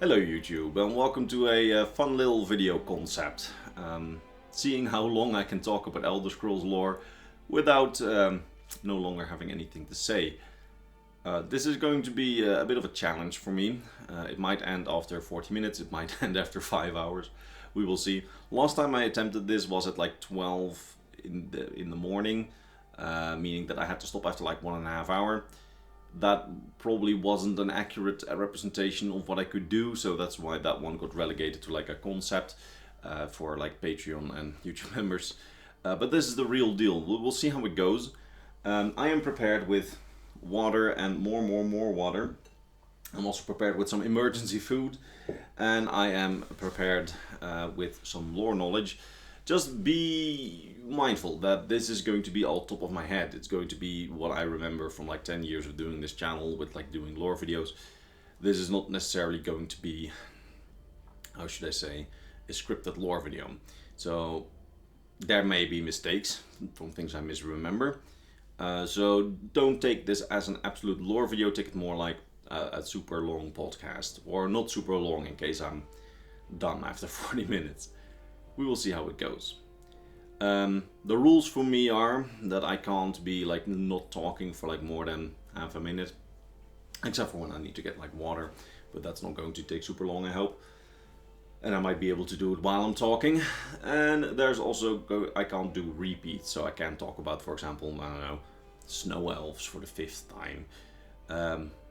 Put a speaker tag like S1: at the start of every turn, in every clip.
S1: Hello YouTube and welcome to a fun little video concept. Seeing how long I can talk about Elder Scrolls lore without no longer having anything to say. This is going to be a bit of a challenge for me. It might end after 40 minutes, it might end after 5 hours. We will see. Last time I attempted this was at like 12 in the morning, meaning that I had to stop after like 1.5 hours. That probably wasn't an accurate representation of what I could do, so that's why that one got relegated to like a concept for like Patreon and YouTube members. But this is the real deal. We'll see how it goes. I am prepared with water and more water. I'm also prepared with some emergency food, and I am prepared with some lore knowledge. Just be mindful that this is going to be all top of my head. It's going to be what I remember from like 10 years of doing this channel with like doing lore videos. This is not necessarily going to be, how should I say, a scripted lore video. So there may be mistakes from things I misremember. So don't take this as an absolute lore video, take it more like a super long podcast, or not super long in case I'm done after 40 minutes. We will see how it goes. The rules for me are that I can't be like not talking for like more than half a minute, except for when I need to get like water, but that's not going to take super long, I hope. And I might be able to do it while I'm talking. And there's also, I can't do repeats, so I can't talk about, for example, I don't know, snow elves for the 5th time.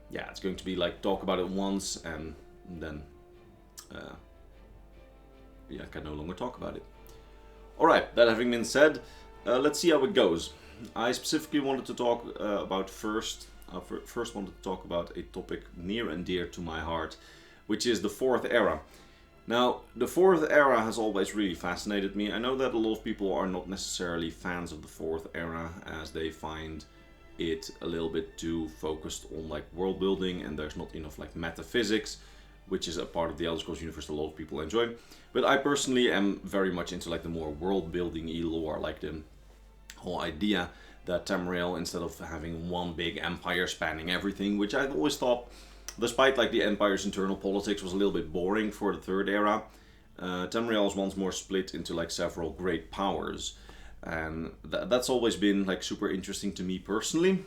S1: Yeah, it's going to be like talk about it once and then yeah, I can no longer talk about it. Alright, that having been said, let's see how it goes. I specifically wanted to talk about first wanted to talk about a topic near and dear to my heart, which is the 4th era. Now, the 4th era has always really fascinated me. I know that a lot of people are not necessarily fans of the 4th era, as they find it a little bit too focused on like world building, and there's not enough like metaphysics, which is a part of the Elder Scrolls universe that a lot of people enjoy. But I personally am very much into like the more world building lore, like the whole idea that Tamriel, instead of having one big empire spanning everything, which I've always thought, despite like the empire's internal politics, was a little bit boring for the 3rd era, Tamriel is once more split into like several great powers. And that's always been like super interesting to me personally,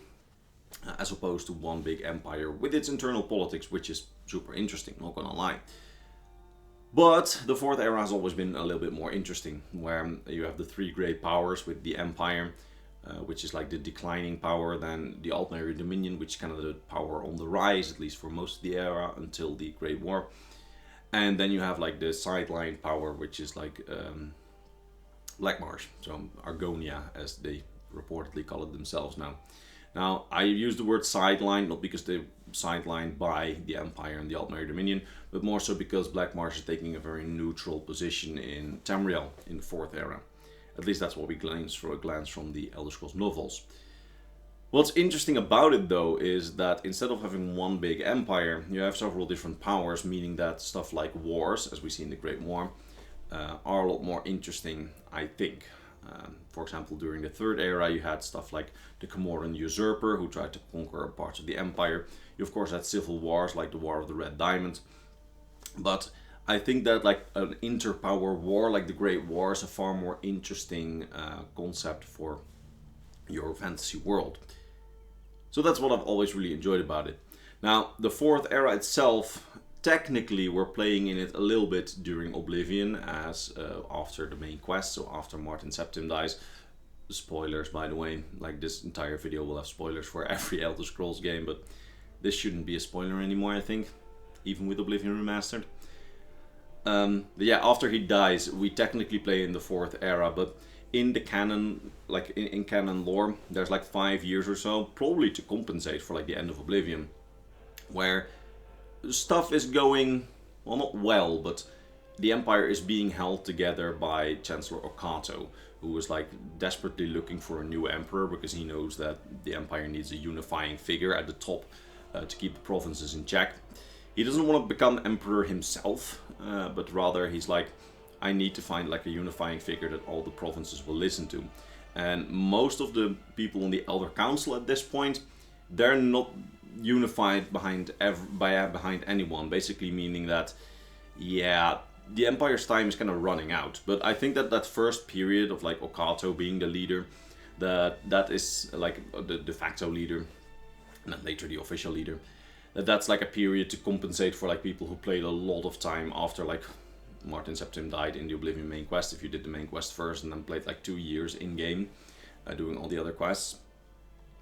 S1: as opposed to one big empire with its internal politics, which is super interesting, not gonna lie. But the 4th era has always been a little bit more interesting, where you have the 3 great powers with the Empire, which is like the declining power, then the Aldmeri Dominion, which is kind of the power on the rise, at least for most of the era until the Great War. And then you have like the sideline power, which is like Blackmarsh, so Argonia as they reportedly call it themselves now. Now, I use the word sideline, not because they're sidelined by the Empire and the Altmeri Dominion, but more so because Blackmarsh is taking a very neutral position in Tamriel in the 4th era. At least that's what we glance from the Elder Scrolls novels. What's interesting about it, though, is that instead of having one big empire, you have several different powers, meaning that stuff like wars, as we see in the Great War, are a lot more interesting, I think. For example, during the 3rd era, you had stuff like the Comoran usurper, who tried to conquer parts of the empire. You of course had civil wars like the War of the Red Diamond. But I think that like an interpower war like the Great War is a far more interesting concept for your fantasy world. So that's what I've always really enjoyed about it. Now, the 4th era itself, technically we're playing in it a little bit during Oblivion, as after the main quest, so after Martin Septim dies. Spoilers, by the way, like this entire video will have spoilers for every Elder Scrolls game, but this shouldn't be a spoiler anymore, I think, even with Oblivion Remastered. But yeah, after he dies, we technically play in the 4th era, but in the canon, like in canon lore, there's like 5 years or so, probably to compensate for like the end of Oblivion, where stuff is going, well, not well, but the Empire is being held together by Chancellor Okato, who is like desperately looking for a new emperor because he knows that the Empire needs a unifying figure at the top to keep the provinces in check. He doesn't want to become emperor himself, but rather he's like, I need to find like a unifying figure that all the provinces will listen to. And most of the people in the Elder Council at this point, they're not unified behind anyone, basically meaning that, yeah, the Empire's time is kind of running out. But I think that that first period of like Okato being the leader, that is like the de facto leader, and then later the official leader, that's like a period to compensate for like people who played a lot of time after like Martin Septim died in the Oblivion main quest. If you did the main quest first and then played like 2 years in game, doing all the other quests,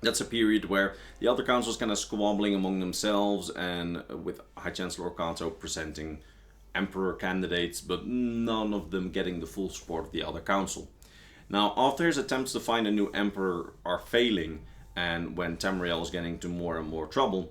S1: that's a period where the other councils kind of squabbling among themselves, and with High Chancellor Okato presenting emperor candidates, but none of them getting the full support of the other council. Now, after his attempts to find a new emperor are failing, and when Tamriel is getting into more and more trouble,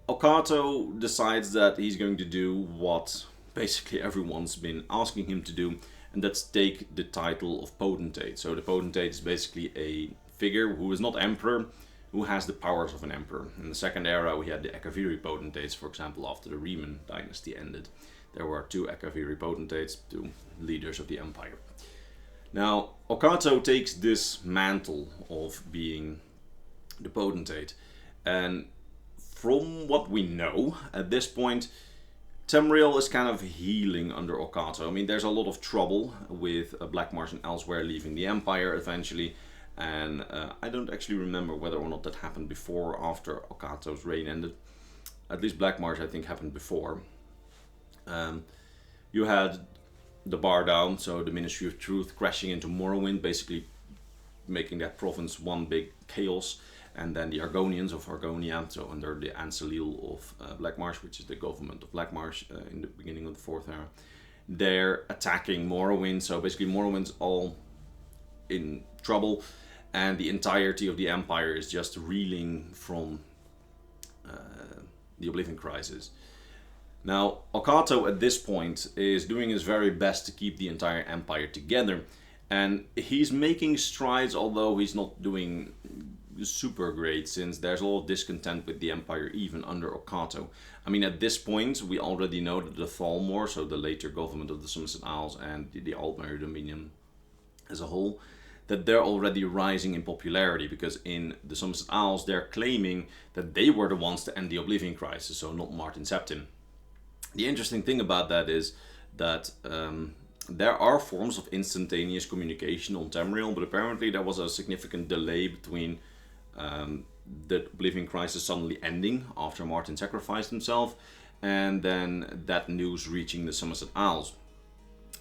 S1: Okato decides that he's going to do what basically everyone's been asking him to do, and that's take the title of Potentate. So the Potentate is basically a figure who is not emperor, who has the powers of an emperor. In the second era we had the Akaviri Potentates, for example, after the Reman Dynasty ended. There were 2 Akaviri Potentates, 2 leaders of the empire. Now, Okato takes this mantle of being the Potentate, and from what we know at this point, Tamriel is kind of healing under Okato. I mean, there's a lot of trouble with Black Marsh and elsewhere leaving the Empire eventually, and I don't actually remember whether or not that happened before or after Okato's reign ended. At least Black Marsh, I think, happened before. You had the Bar Down, so the Ministry of Truth, crashing into Morrowind, basically making that province one big chaos. And then the Argonians of Argonia, so under the Anselil of Black Marsh, which is the government of Black Marsh in the beginning of the 4th era, they're attacking Morrowind. So basically Morrowind's all in trouble, and the entirety of the Empire is just reeling from the Oblivion Crisis. Now, Okato at this point is doing his very best to keep the entire Empire together, and he's making strides, although he's not doing super great, since there's a lot of discontent with the Empire even under Okato. I mean, at this point we already know that the Thalmor, so the later government of the Somerset Isles and the Aldmeri Dominion as a whole, that they're already rising in popularity, because in the Somerset Isles they're claiming that they were the ones to end the Oblivion Crisis, so not Martin Septim. The interesting thing about that is that there are forms of instantaneous communication on Tamriel, but apparently there was a significant delay between the Oblivion Crisis suddenly ending after Martin sacrificed himself, and then that news reaching the Somerset Isles.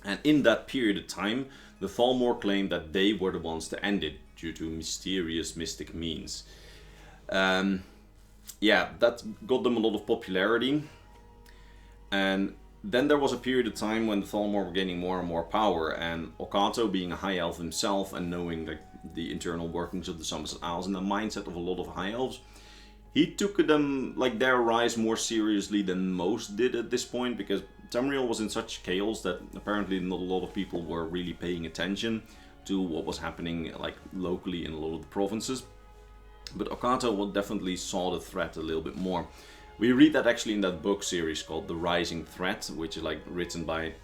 S1: And in that period of time, the Falmer claimed that they were the ones to end it due to mysterious mystic means. Yeah, that got them a lot of popularity. And then there was a period of time when the Thalmor were gaining more and more power, and Okato, being a high elf himself and knowing the internal workings of the Somerset Isles and the mindset of a lot of high elves, he took them, like, their rise more seriously than most did at this point, because Tamriel was in such chaos that apparently not a lot of people were really paying attention to what was happening, like, locally in a lot of the provinces. But Okato definitely saw the threat a little bit more. We read that actually in that book series called The Rising Threat, which is like written by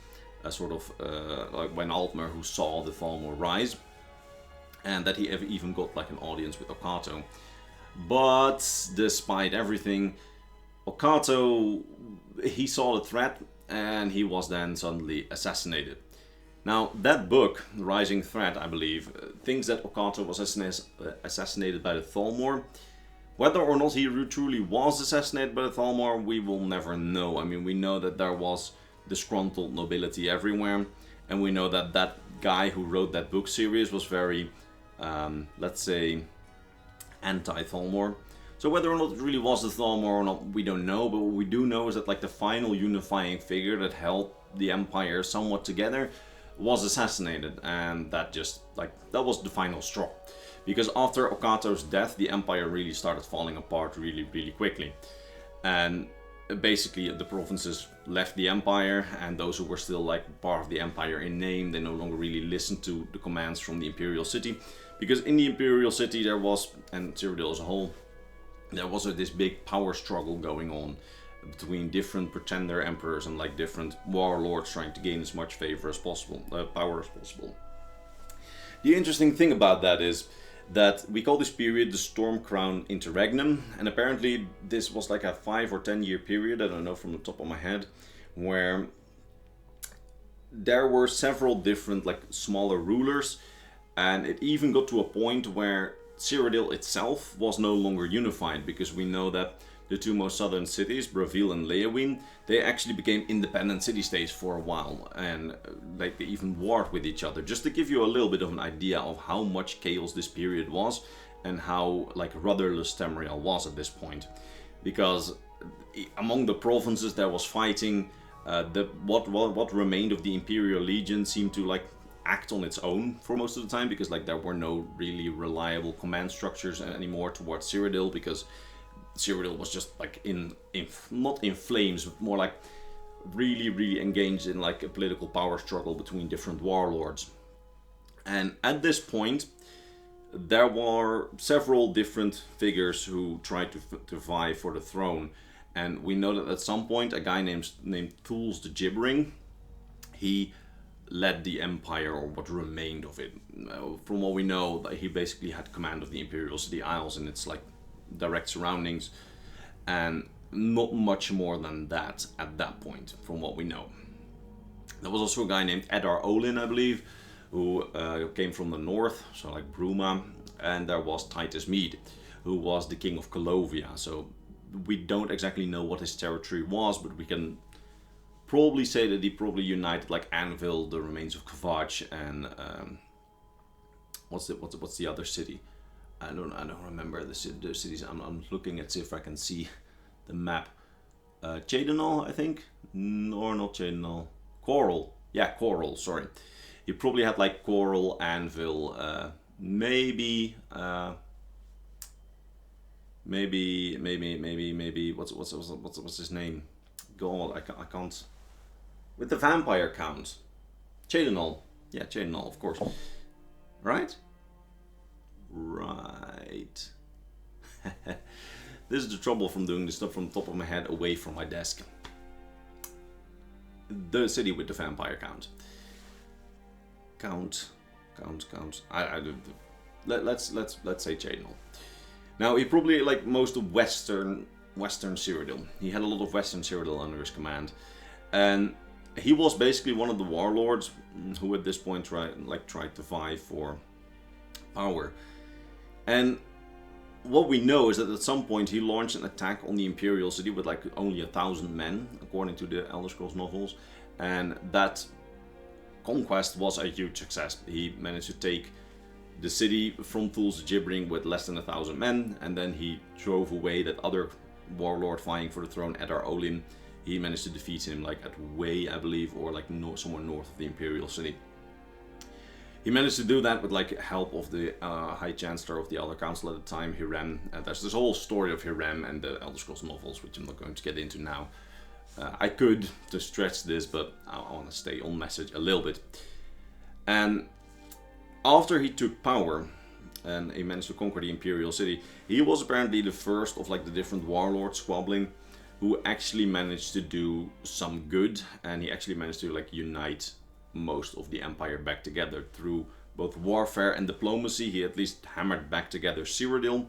S1: a sort of like when Aldmer, who saw the Falmer rise, and that he even got like an audience with Okato. But despite everything, Okato, he saw the threat and he was then suddenly assassinated. Now, that book, The Rising Threat, I believe, thinks that Okato was assassinated by the Thalmor. Whether or not he truly was assassinated by the Thalmor, we will never know. I mean, we know that there was disgruntled nobility everywhere, and we know that that guy who wrote that book series was very, let's say, anti-Thalmor. So whether or not it really was the Thalmor or not, we don't know, but what we do know is that like the final unifying figure that held the Empire somewhat together was assassinated, and that just, like, that was the final straw. Because after Okato's death, the Empire really started falling apart really, really quickly. And basically the provinces left the Empire, and those who were still like part of the Empire in name, they no longer really listened to the commands from the Imperial City. Because in the Imperial City there was, and Cyrodiil as a whole, there was this big power struggle going on between different pretender emperors and like different warlords trying to gain as much favor as possible, power as possible. The interesting thing about that is that we call this period the Stormcrown Interregnum, and apparently this was like a 5 or 10 year period, I don't know from the top of my head, where there were several different like smaller rulers, and it even got to a point where Cyrodiil itself was no longer unified, because we know that the two most southern cities, Bravil and Leowin, they actually became independent city-states for a while, and like they even warred with each other. Just to give you a little bit of an idea of how much chaos this period was, and how like rudderless Tamriel was at this point. Because among the provinces there was fighting, what remained of the Imperial Legion seemed to like act on its own for most of the time, because like there were no really reliable command structures anymore towards Cyrodiil, because Cyrodiil was just like not in flames, but more like really engaged in like a political power struggle between different warlords. And at this point there were several different figures who tried to vie for the throne, and we know that at some point a guy named Thulz the Gibbering, he led the empire, or what remained of it. From what we know, he basically had command of the Imperial City Isles and its like direct surroundings, and not much more than that at that point from what we know. There was also a guy named Eddar Olin, I believe, who came from the north, so like Bruma, and there was Titus Mede, who was the king of Colovia. So we don't exactly know what his territory was, but we can probably say that he probably united like Anvil, the remains of Kvatch, and what's the other city? I don't remember the cities. I'm looking at see if I can see the map. Cheydinal, I think, or not Cheydinal. Coral, yeah, Coral. Sorry, he probably had like Coral, Anvil, maybe. What's his name? God, I can't. With the vampire count, Cheydinal. Yeah, Cheydinal, of course. Right. This is the trouble from doing this stuff from the top of my head away from my desk. The city with the vampire count. Let's say Cheydinal. Now he probably like most of Western Cyrodiil. He had a lot of Western Cyrodiil under his command, and he was basically one of the warlords who at this point tried to vie for power. And what we know is that at some point he launched an attack on the Imperial City with like only 1,000 men, according to the Elder Scrolls novels, and that conquest was a huge success. He managed to take the city from Thulz the Gibbering with less than 1,000 men, and then he drove away that other warlord vying for the throne, Eddar Olin. He managed to defeat him like at Way, I believe, or like somewhere north of the Imperial City. He managed to do that with like help of the High Chancellor of the Elder Council at the time, Hirem. There's this whole story of Hirem and the Elder Scrolls novels, which I'm not going to get into now. I could to stretch this, but I want to stay on message a little bit. And after he took power and he managed to conquer the Imperial City, he was apparently the first of like the different warlords squabbling who actually managed to do some good, and he actually managed to like unite most of the empire back together through both warfare and diplomacy. He at least hammered back together Cyrodiil.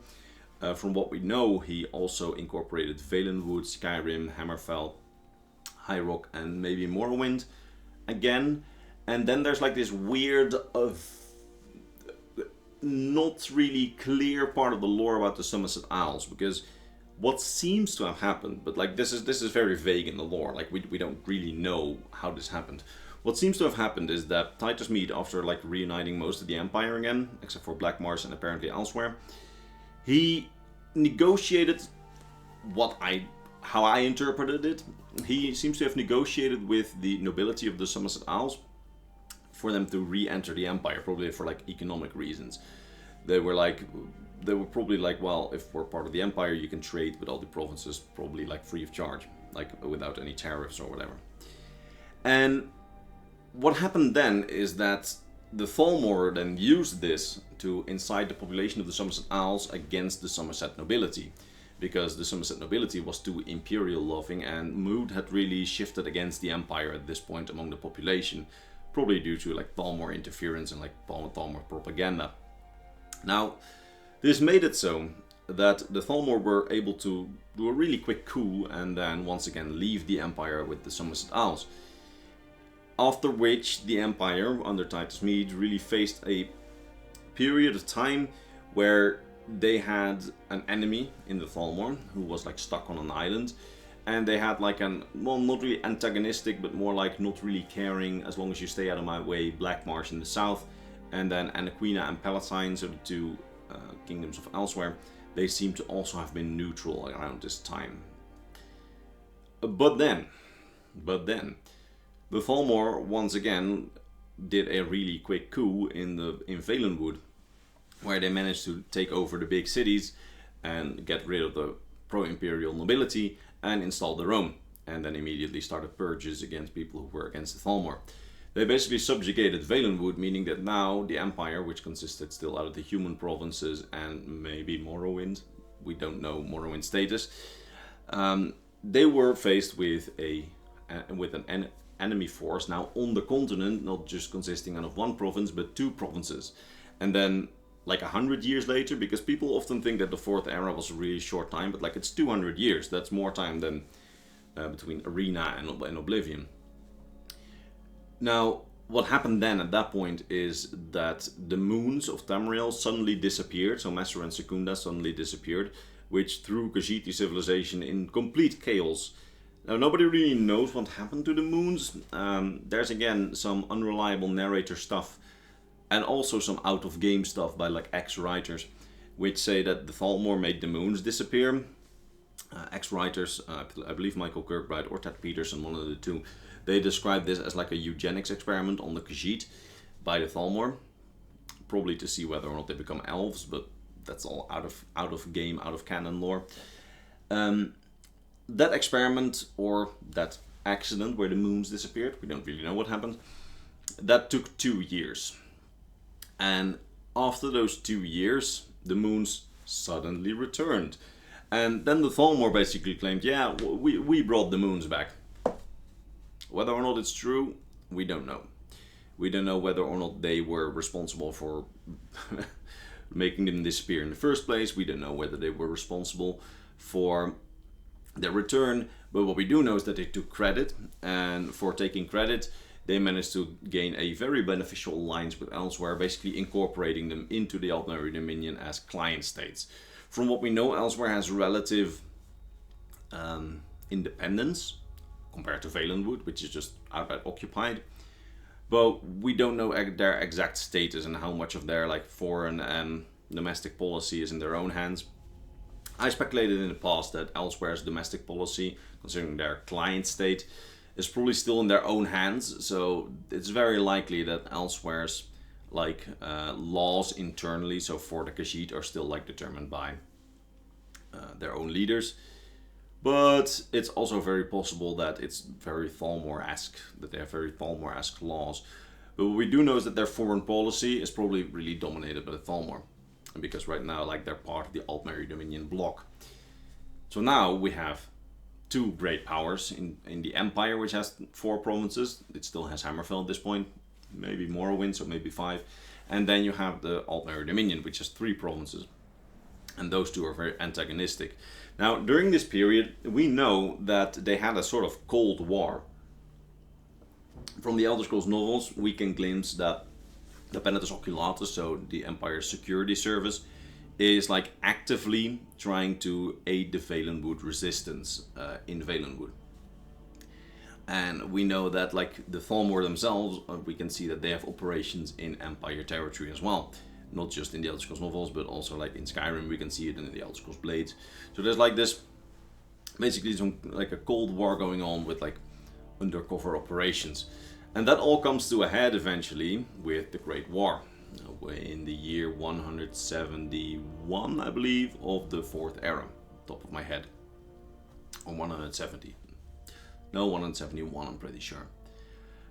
S1: From what we know, he also incorporated Valenwood, Skyrim, Hammerfell, High Rock, and maybe Morrowind again. And then there's like this weird not really clear part of the lore about the Somerset Isles, because what seems to have happened, but like this is very vague in the lore, like we don't really know how this happened. What seems to have happened is that Titus Mede, after like reuniting most of the empire again, except for Black Mars and apparently elsewhere, he negotiated how I interpreted it. He seems to have negotiated with the nobility of the Somerset Isles for them to re-enter the empire, probably for like economic reasons. They were probably like, well, if we're part of the empire, you can trade with all the provinces, probably like free of charge, like without any tariffs or whatever. And what happened then is that the Thalmor then used this to incite the population of the Somerset Isles against the Somerset nobility, because the Somerset nobility was too imperial loving, and mood had really shifted against the empire at this point among the population, probably due to like Thalmor interference and like Thalmor propaganda. Now, this made it so that the Thalmor were able to do a really quick coup and then once again leave the Empire with the Somerset Isles. After which the Empire, under Titus Mede, really faced a period of time where they had an enemy in the Thalmor who was like stuck on an island, and they had like an, well, not really antagonistic, but more like not really caring, as long as you stay out of my way, Black Marsh in the south, and then Anaquina and Palatine, so the two kingdoms of elsewhere, they seem to also have been neutral around this time. But then, the Falmer once again did a really quick coup in Valenwood, where they managed to take over the big cities and get rid of the pro-imperial nobility and install their own, and then immediately started purges against people who were against the Thalmor. They basically subjugated Valenwood, meaning that now the Empire, which consisted still out of the human provinces and maybe Morrowind, we don't know Morrowind's status, they were faced with an enemy force now on the continent, not just consisting of one province, but two provinces. And then, like 100 years later, because people often think that the Fourth Era was a really short time, but like it's 200 years, that's more time than between Arena and Oblivion. Now, what happened then at that point is that the moons of Tamriel suddenly disappeared, so Messer and Secunda suddenly disappeared, which threw Khajiit civilization in complete chaos. Now, nobody really knows what happened to the moons. There's again some unreliable narrator stuff, and also some out-of-game stuff by like ex-writers, which say that the Thalmor made the moons disappear. Ex-writers, I believe Michael Kirkbride or Ted Peterson, one of the two, they describe this as like a eugenics experiment on the Khajiit by the Thalmor, probably to see whether or not they become elves, but that's all out of game, out of canon lore. That experiment, or that accident where the moons disappeared, we don't really know what happened, that took 2 years. And after those 2 years, the moons suddenly returned. And then the Thalmor basically claimed, yeah, we brought the moons back. Whether or not it's true, we don't know. We don't know whether or not they were responsible for making them disappear in the first place. We don't know whether they were responsible for their return. But what we do know is that they took credit, and for taking credit, they managed to gain a very beneficial alliance with Elsewhere, basically incorporating them into the Aldmeri Dominion as client states. From what we know, Elsewhere has relative independence compared to Valenwood, which is just outright occupied. But we don't know their exact status and how much of their like foreign and domestic policy is in their own hands. I speculated in the past that Elsewhere's domestic policy, considering their client state, is probably still in their own hands. So it's very likely that Elsewhere's like laws internally, so for the Khajiit, are still like determined by their own leaders. But it's also very possible that it's very Thalmor-esque, that they have very Thalmor-esque laws. But what we do know is that their foreign policy is probably really dominated by the Thalmor, because right now, like, they're part of the Aldmeri Dominion bloc. So now we have two great powers in the Empire, which has 4 provinces. It still has Hammerfell at this point, maybe Morrowind, so maybe 5. And then you have the Aldmeri Dominion, which has 3 provinces. And those two are very antagonistic. Now, during this period, we know that they had a sort of Cold War. From the Elder Scrolls novels, we can glimpse that the Penitus Oculatus, so the Empire's security service, is like actively trying to aid the Valenwood resistance in Valenwood. And we know that like the Thalmor themselves, we can see that they have operations in Empire territory as well. Not just in the Elder Scrolls novels, but also like in Skyrim, we can see it in the Elder Scrolls Blades. So there's like this, basically some like a Cold War going on with like undercover operations. And that all comes to a head eventually with the Great War. In the year 171, I believe, of the Fourth Era, top of my head. Or 170. No, 171, I'm pretty sure.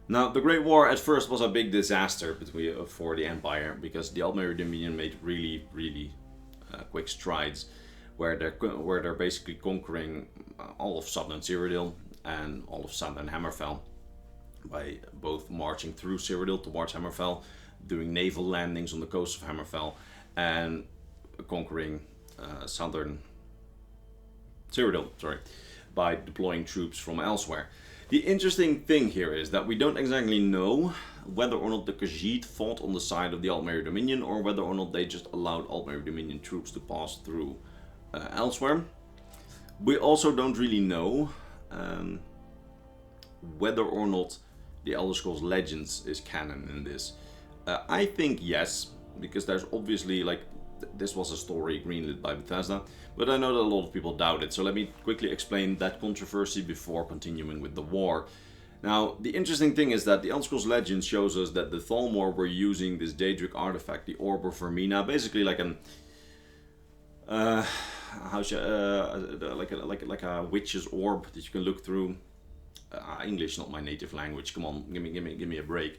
S1: Now, the Great War at first was a big disaster for the Empire, because the Aldmeri Dominion made really quick strides, where they're basically conquering all of southern Cyrodiil and all of southern Hammerfell, by both marching through Cyrodiil towards Hammerfell, doing naval landings on the coast of Hammerfell, and conquering southern Cyrodiil, by deploying troops from elsewhere. The interesting thing here is that we don't exactly know whether or not the Khajiit fought on the side of the Aldmeri Dominion, or whether or not they just allowed Aldmeri Dominion troops to pass through elsewhere. We also don't really know whether or not the Elder Scrolls Legends is canon in this. I think yes, because there's obviously, like, this was a story greenlit by Bethesda, but I know that a lot of people doubt it, so let me quickly explain that controversy before continuing with the war. Now, the interesting thing is that the Elder Scrolls Legends shows us that the Thalmor were using this Daedric artifact, the Orb of Vaermina, basically like an like a witch's orb that you can look through. English not my native language. Come on, give me a break.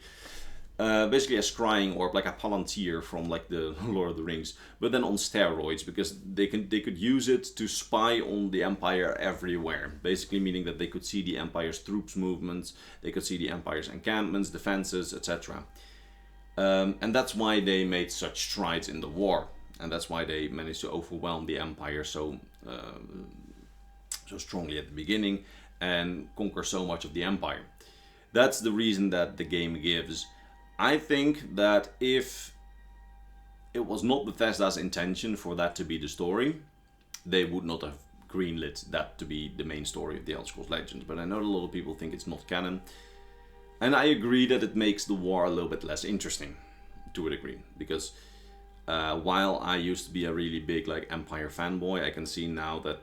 S1: Basically a scrying orb, like a palantir from like the Lord of the Rings, but then on steroids, because they could use it to spy on the Empire everywhere. Basically meaning that they could see the Empire's troops movements, they could see the Empire's encampments, defenses, etc. And that's why they made such strides in the war, and that's why they managed to overwhelm the Empire so strongly at the beginning and conquer so much of the Empire. That's the reason that the game gives. I think that if it was not Bethesda's intention for that to be the story, they would not have greenlit that to be the main story of the Elder Scrolls Legends. But I know a lot of people think it's not canon. And I agree that it makes the war a little bit less interesting, to a degree. Because while I used to be a really big like Empire fanboy, I can see now that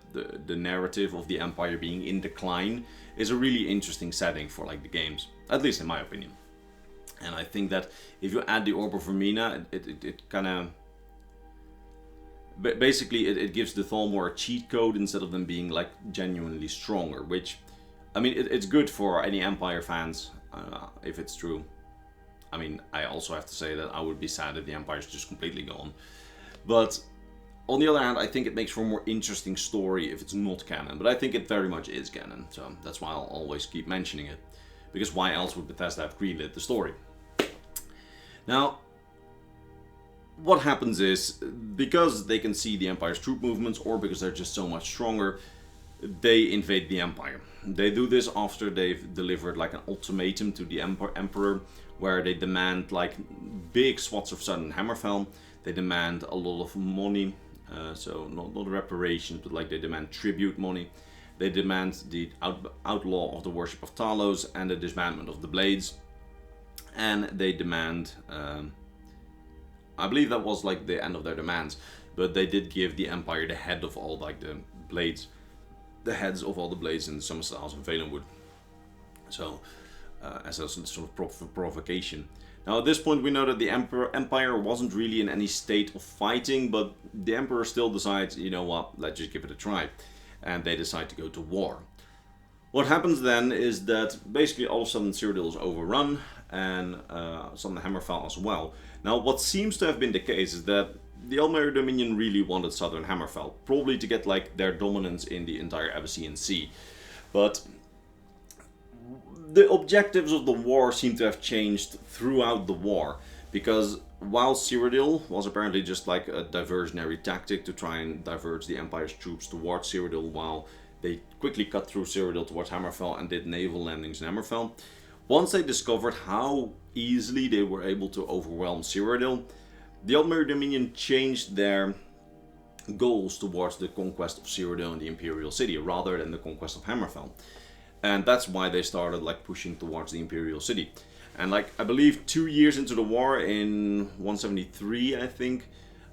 S1: the narrative of the Empire being in decline is a really interesting setting for like the games. At least in my opinion. And I think that if you add the Orb of Vaermina, it kind of... Basically, it gives the Thalmor a cheat code instead of them being like genuinely stronger. Which, I mean, it's good for any Empire fans, if it's true. I mean, I also have to say that I would be sad if the Empire's just completely gone. But on the other hand, I think it makes for a more interesting story if it's not canon. But I think it very much is canon, so that's why I'll always keep mentioning it. Because why else would Bethesda have greenlit the story? Now, what happens is, because they can see the Empire's troop movements, or because they're just so much stronger, they invade the Empire. They do this after they've delivered like an ultimatum to the Emperor, where they demand like big swaths of southern Hammerfell. They demand a lot of money, so not reparations, but like they demand tribute money. They demand the outlaw of the worship of Talos and the disbandment of the Blades. And they demand, I believe that was like the end of their demands, but they did give the Empire the head of all like the blades, the heads of all the blades in the Summer House and Valenwood. So, as a sort of provocation. Now at this point we know that the Empire wasn't really in any state of fighting, but the Emperor still decides, you know what, let's just give it a try. And they decide to go to war. What happens then is that basically all of a sudden Cyrodiil is overrun, and some Hammerfell as well. Now what seems to have been the case is that the Aldmeri Dominion really wanted southern Hammerfell, probably to get like their dominance in the entire Abyssinian Sea. But the objectives of the war seem to have changed throughout the war, because while Cyrodiil was apparently just like a diversionary tactic to try and divert the Empire's troops towards Cyrodiil, while they quickly cut through Cyrodiil towards Hammerfell and did naval landings in Hammerfell, once they discovered how easily they were able to overwhelm Cyrodiil, the Aldmeri Dominion changed their goals towards the conquest of Cyrodiil and the Imperial City, rather than the conquest of Hammerfell. And that's why they started like pushing towards the Imperial City. And like, I believe 2 years into the war, in 173, I think,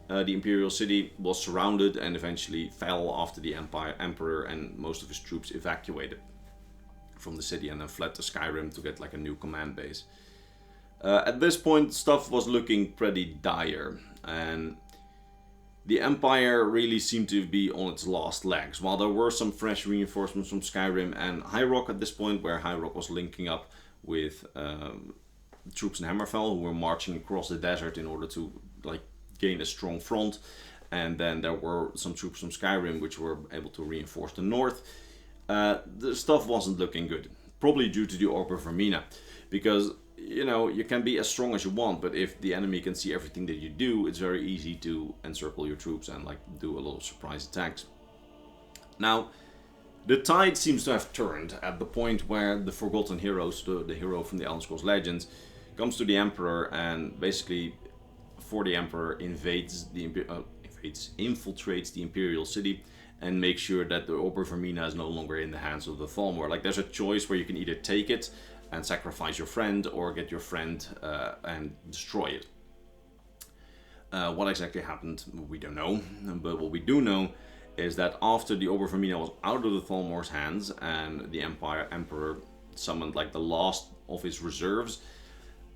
S1: the Imperial City was surrounded and eventually fell after the Emperor and most of his troops evacuated from the city and then fled to Skyrim to get like a new command base. At this point, stuff was looking pretty dire, and the Empire really seemed to be on its last legs. While there were some fresh reinforcements from Skyrim and High Rock at this point, where High Rock was linking up with troops in Hammerfell who were marching across the desert in order to like gain a strong front, and then there were some troops from Skyrim which were able to reinforce the north. The stuff wasn't looking good, probably due to the Orb of Vaermina, because you know, you can be as strong as you want, but if the enemy can see everything that you do, it's very easy to encircle your troops and like do a lot of surprise attacks. Now, the tide seems to have turned at the point where the Forgotten Heroes, the hero from the Elder Scrolls Legends, comes to the Emperor and basically, for the Emperor, infiltrates the Imperial city and makes sure that the Orb of Vaermina is no longer in the hands of the Thalmor. Like, there's a choice where you can either take it and sacrifice your friend, or get your friend and destroy it. What exactly happened, we don't know, but what we do know is that after the Orb of Vaermina was out of the Thalmor's hands and the Emperor summoned like the last of his reserves,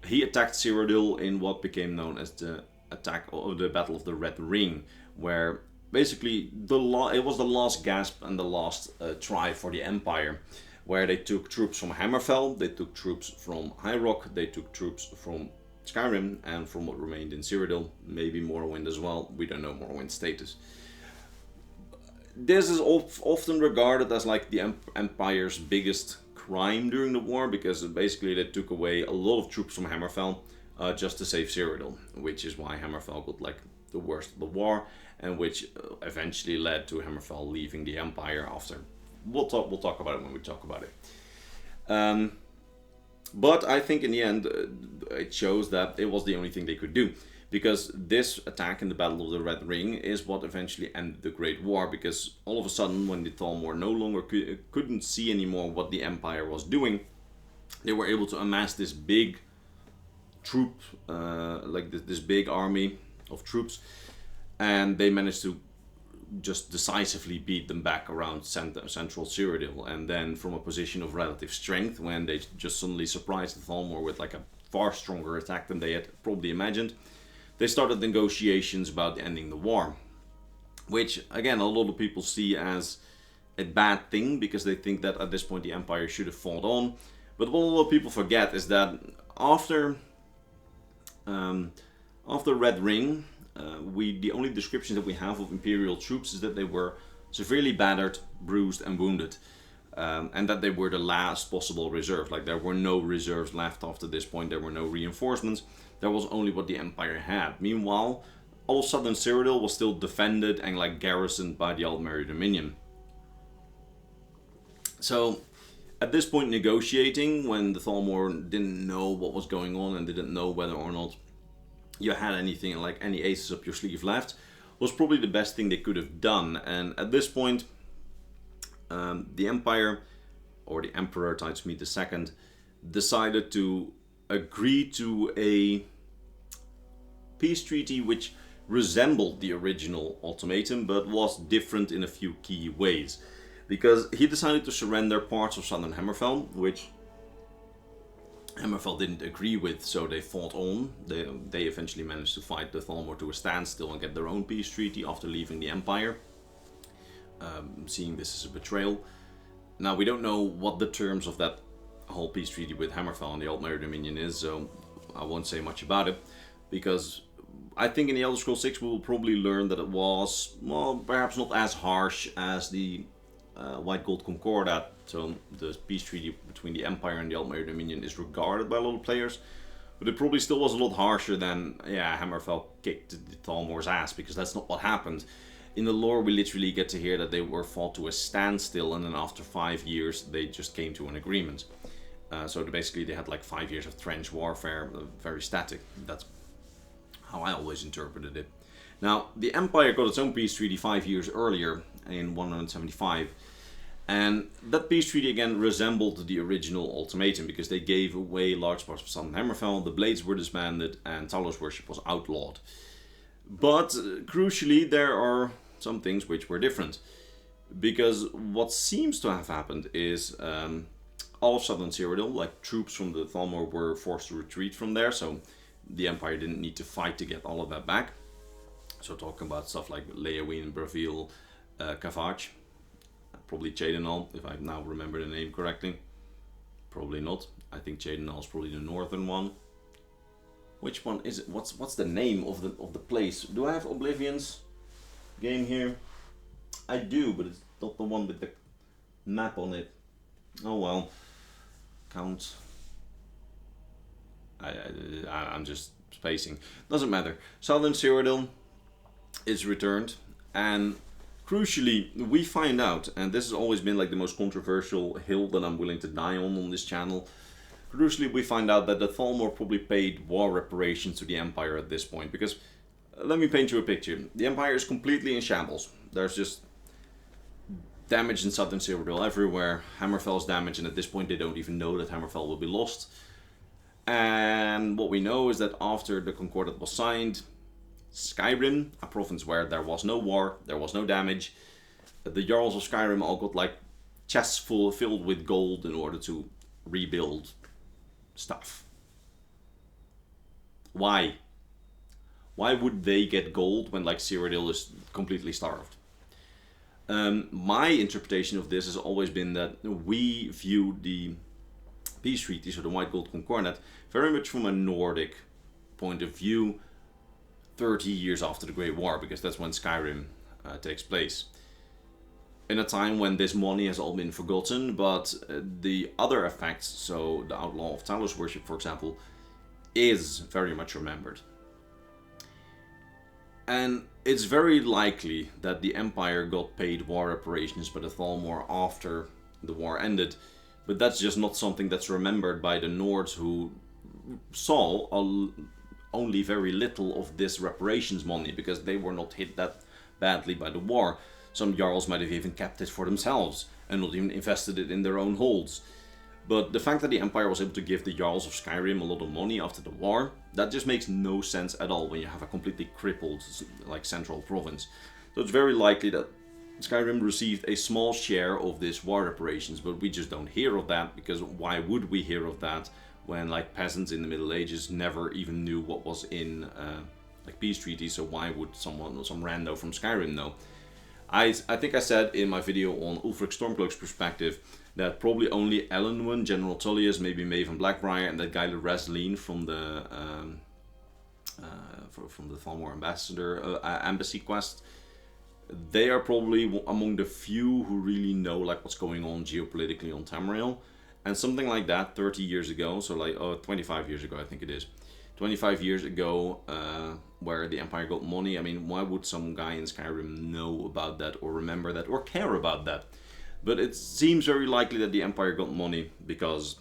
S1: he attacked Cyrodiil in what became known as the Battle of the Red Ring, where basically it was the last gasp and the last try for the Empire, where they took troops from Hammerfell, they took troops from High Rock, they took troops from Skyrim and from what remained in Cyrodiil, maybe Morrowind as well. We don't know Morrowind's status. This is often regarded as like the Empire's biggest crime during the war, because basically they took away a lot of troops from Hammerfell just to save Cyrodiil, which is why Hammerfell got like the worst of the war, and which eventually led to Hammerfell leaving the Empire after. We'll talk about it when we talk about it. But I think in the end it shows that it was the only thing they could do. Because this attack in the Battle of the Red Ring is what eventually ended the Great War. Because all of a sudden, when the Thalmor no longer couldn't see anymore what the Empire was doing, they were able to amass this big troop, like this big army of troops, and they managed to just decisively beat them back around central Cyrodiil. And then, from a position of relative strength, when they just suddenly surprised the Thalmor with like a far stronger attack than they had probably imagined, they started negotiations about ending the war, which again a lot of people see as a bad thing, because they think that at this point the Empire should have fought on. But what a lot of people forget is that after Red Ring, the only descriptions that we have of Imperial troops is that they were severely battered, bruised and wounded, and that they were the last possible reserve. Like, there were no reserves left after this point, there were no reinforcements. There was only what the Empire had. Meanwhile, all of southern Cyrodiil was still defended and like garrisoned by the Aldmeri Dominion. So, at this point negotiating, when the Thalmor didn't know what was going on and didn't know whether or not you had anything like any aces up your sleeve left, was probably the best thing they could have done. And at this point, the Empire, or the Emperor Titus Mede II, decided to agree to a peace treaty which resembled the original ultimatum, but was different in a few key ways. Because he decided to surrender parts of southern Hammerfell, which Hammerfell didn't agree with, so they fought on. They eventually managed to fight the Thalmor to a standstill and get their own peace treaty after leaving the Empire, seeing this as a betrayal. Now, we don't know what the terms of that whole peace treaty with Hammerfell and the Aldmeri Dominion is, so I won't say much about it, because I think in the Elder Scrolls 6 we will probably learn that it was, well, perhaps not as harsh as the White Gold Concordat. So the peace treaty between the Empire and the Aldmeri Dominion is regarded by a lot of players, but it probably still was a lot harsher than, yeah, Hammerfell kicked the Thalmor's ass, because that's not what happened. In the lore, we literally get to hear that they were fought to a standstill, and then after 5 years they just came to an agreement. So basically they had like 5 years of trench warfare, very static. That's how I always interpreted it. Now, the Empire got its own peace treaty 5 years earlier, in 175, and that peace treaty again resembled the original ultimatum, because they gave away large parts of southern Hammerfell, the Blades were disbanded, and Talos worship was outlawed. But crucially, there are some things which were different, because what seems to have happened is all of southern Cyrodiil, like troops from the Thalmor, were forced to retreat from there, so the Empire didn't need to fight to get all of that back. So talking about stuff like Leowin, Bravil, Cavarch, probably Cheydinal, if I now remember the name correctly. Probably not. I think Cheydinal is probably the northern one. Which one is it? What's the name of the place? Do I have Oblivion's game here? I do, but it's not the one with the map on it. Oh well. Count I'm just spacing. Doesn't matter. Southern Cyrodiil is returned, and crucially, we find out, and this has always been like the most controversial hill that I'm willing to die on this channel. Crucially, we find out that the Thalmor probably paid war reparations to the Empire at this point, because let me paint you a picture. The Empire is completely in shambles. There's just damage in Southern Cyrodiil everywhere. Hammerfell is damaged, and at this point they don't even know that Hammerfell will be lost. And what we know is that after the Concordat was signed, Skyrim, a province where there was no war, there was no damage, the Jarls of Skyrim all got like chests filled with gold in order to rebuild stuff. Why? Why would they get gold when like Cyrodiil is completely starved? My interpretation of this has always been that we view the peace treaties, or the White Gold Concordat, very much from a Nordic point of view, 30 years after the Great War, because that's when Skyrim takes place. In a time when this money has all been forgotten, but the other effects, so the outlaw of Talos worship, for example, is very much remembered. And it's very likely that the Empire got paid war reparations by the Thalmor after the war ended, but that's just not something that's remembered by the Nords, who saw only very little of this reparations money, because they were not hit that badly by the war. Some Jarls might have even kept it for themselves and not even invested it in their own holds. But the fact that the Empire was able to give the Jarls of Skyrim a lot of money after the war, that just makes no sense at all when you have a completely crippled like central province. So it's very likely that Skyrim received a small share of this war reparations, but we just don't hear of that, because why would we hear of that when like peasants in the Middle Ages never even knew what was in like peace treaties? So why would some rando from Skyrim know? I think I said in my video on Ulfric Stormcloak's perspective that probably only Alduin, General Tullius, maybe Maven Blackbriar, and that guy Resleen from the Falmer ambassador embassy quest, they are probably among the few who really know like what's going on geopolitically on Tamriel. And something like that 30 years ago, so like 25 years ago I think it is, 25 years ago, where the Empire got money, I mean, why would some guy in Skyrim know about that or remember that or care about that? But it seems very likely that the Empire got money, because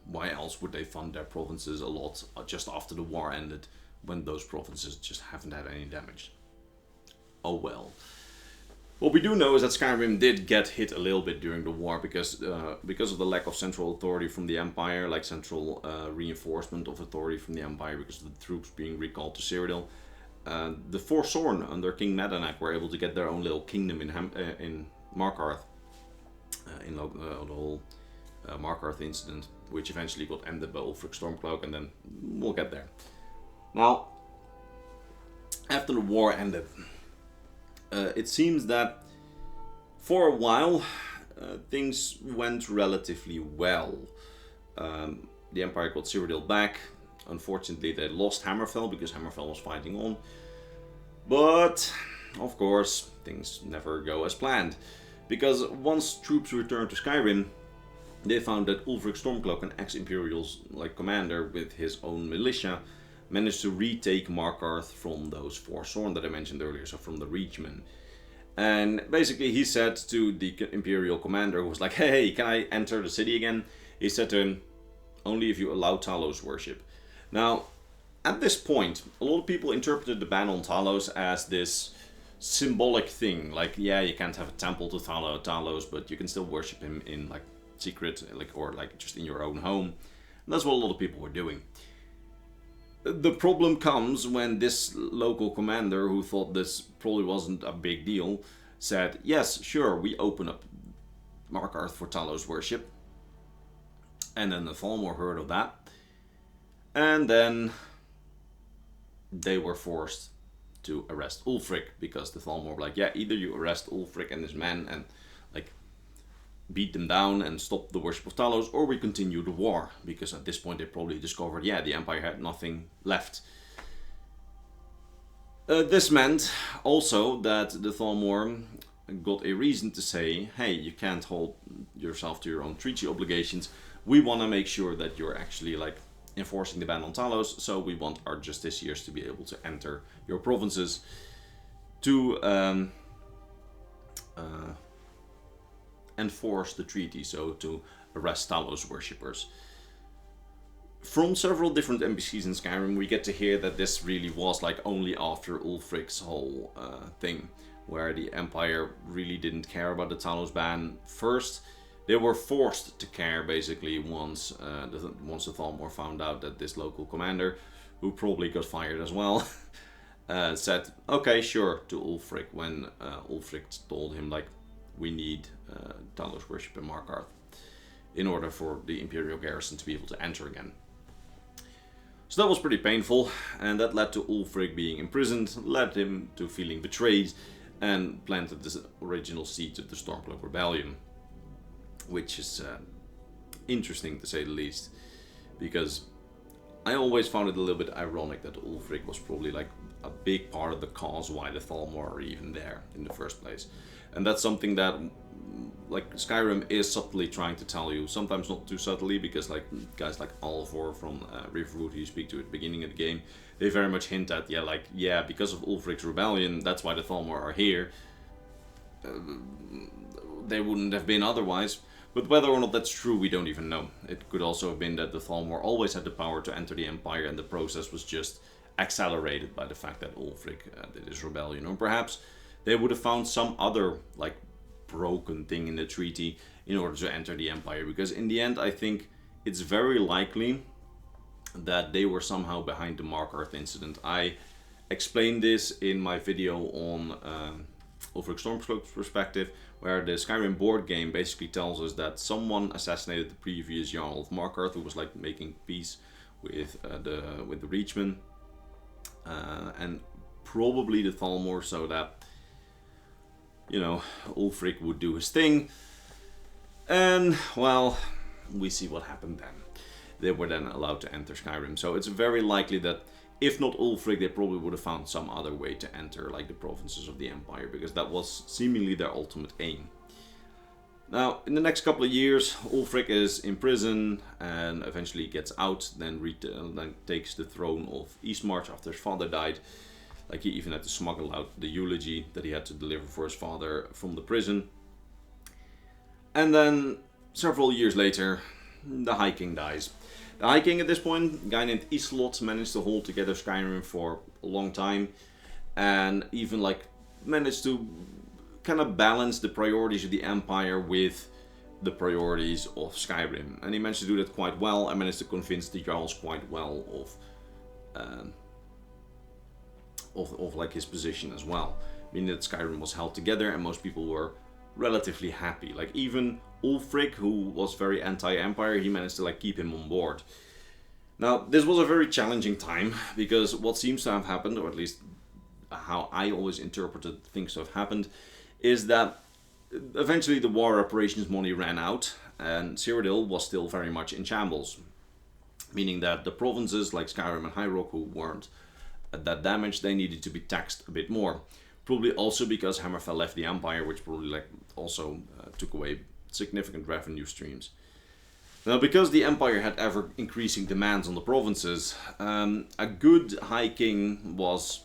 S1: why else would they fund their provinces a lot just after the war ended, when those provinces just haven't had any damage? Oh well. What we do know is that Skyrim did get hit a little bit during the war, because of the lack of central authority from the Empire, like central reinforcement of authority from the Empire, because of the troops being recalled to Cyrodiil. The Forsworn under King Medanak were able to get their own little kingdom in Markarth, in the whole Markarth incident, which eventually got ended by Ulfric Stormcloak, and then we'll get there. Now, after the war ended, it seems that for a while things went relatively well. The Empire got Cyrodiil back. Unfortunately, they lost Hammerfell because Hammerfell was fighting on. But, of course, things never go as planned. Because once troops returned to Skyrim, they found that Ulfric Stormcloak, an ex-Imperial commander with his own militia, managed to retake Markarth from those Forsworn that I mentioned earlier, so from the Reachman. And basically he said to the Imperial commander, who was like, hey, can I enter the city again? He said to him, only if you allow Talos worship. Now, at this point, a lot of people interpreted the ban on Talos as this symbolic thing. Like, yeah, you can't have a temple to Talos, but you can still worship him in like secret, or just in your own home. And that's what a lot of people were doing. The problem comes when this local commander, who thought this probably wasn't a big deal, said, yes, sure, we open up Markarth for Talos worship. And then the Falmer heard of that. And then they were forced to arrest Ulfric, because the Thalmor were like, yeah, either you arrest Ulfric and his men and beat them down and stop the worship of Talos, or we continue the war, because at this point they probably discovered, yeah, the Empire had nothing left. This meant also that the Thalmor got a reason to say, hey, you can't hold yourself to your own treaty obligations. We want to make sure that you're actually enforcing the ban on Talos, so we want our justiciars to be able to enter your provinces to enforce the treaty, so to arrest Talos worshippers. From several different NPCs in Skyrim, we get to hear that this really was like only after Ulfric's whole thing, where the Empire really didn't care about the Talos ban first. They were forced to care basically once the Thalmor found out that this local commander, who probably got fired as well, said, okay, sure, to Ulfric, when Ulfric told him, like, we need Talos worship in Markarth in order for the Imperial garrison to be able to enter again. So that was pretty painful, and that led to Ulfric being imprisoned, led him to feeling betrayed, and planted the original seeds of the Stormcloak Rebellion. Which is interesting to say the least, because I always found it a little bit ironic that Ulfric was probably like a big part of the cause why the Thalmor are even there in the first place. And that's something that like Skyrim is subtly trying to tell you, sometimes not too subtly, because like guys like Alvor from Riverwood, who you speak to at the beginning of the game, they very much hint at, yeah, because of Ulfric's rebellion, that's why the Thalmor are here. They wouldn't have been otherwise. But whether or not that's true, we don't even know. It could also have been that the Thalmor always had the power to enter the Empire, and the process was just accelerated by the fact that Ulfric did his rebellion. Or perhaps they would have found some other like broken thing in the treaty in order to enter the Empire. Because in the end, I think it's very likely that they were somehow behind the Markarth incident. I explained this in my video on Ulfric Stormcloak's perspective, where the Skyrim board game basically tells us that someone assassinated the previous Jarl of Markarth, who was like making peace with the Reachmen, and probably the Thalmor, so that, you know, Ulfric would do his thing. And well, we see what happened then. They were then allowed to enter Skyrim, so it's very likely that if not Ulfric, they probably would have found some other way to enter like the provinces of the Empire, because that was seemingly their ultimate aim. Now, in the next couple of years, Ulfric is in prison and eventually gets out, then takes the throne of Eastmarch after his father died. Like, he even had to smuggle out the eulogy that he had to deliver for his father from the prison. And then, several years later, the High King dies. The High King at this point, a guy named Islot, managed to hold together Skyrim for a long time, and even like managed to kind of balance the priorities of the Empire with the priorities of Skyrim. And he managed to do that quite well, and managed to convince the Jarls quite well of like his position as well. Meaning that Skyrim was held together and most people were relatively happy. Like even Ulfric, who was very anti-Empire, he managed to like keep him on board. Now, this was a very challenging time, because what seems to have happened, or at least how I always interpreted things to have happened, is that eventually the war operations money ran out, and Cyrodiil was still very much in shambles. Meaning that the provinces like Skyrim and High Rock, who weren't that damaged, they needed to be taxed a bit more. Probably also because Hammerfell left the Empire, which probably like also took away significant revenue streams. Now, because the Empire had ever increasing demands on the provinces, a good High King was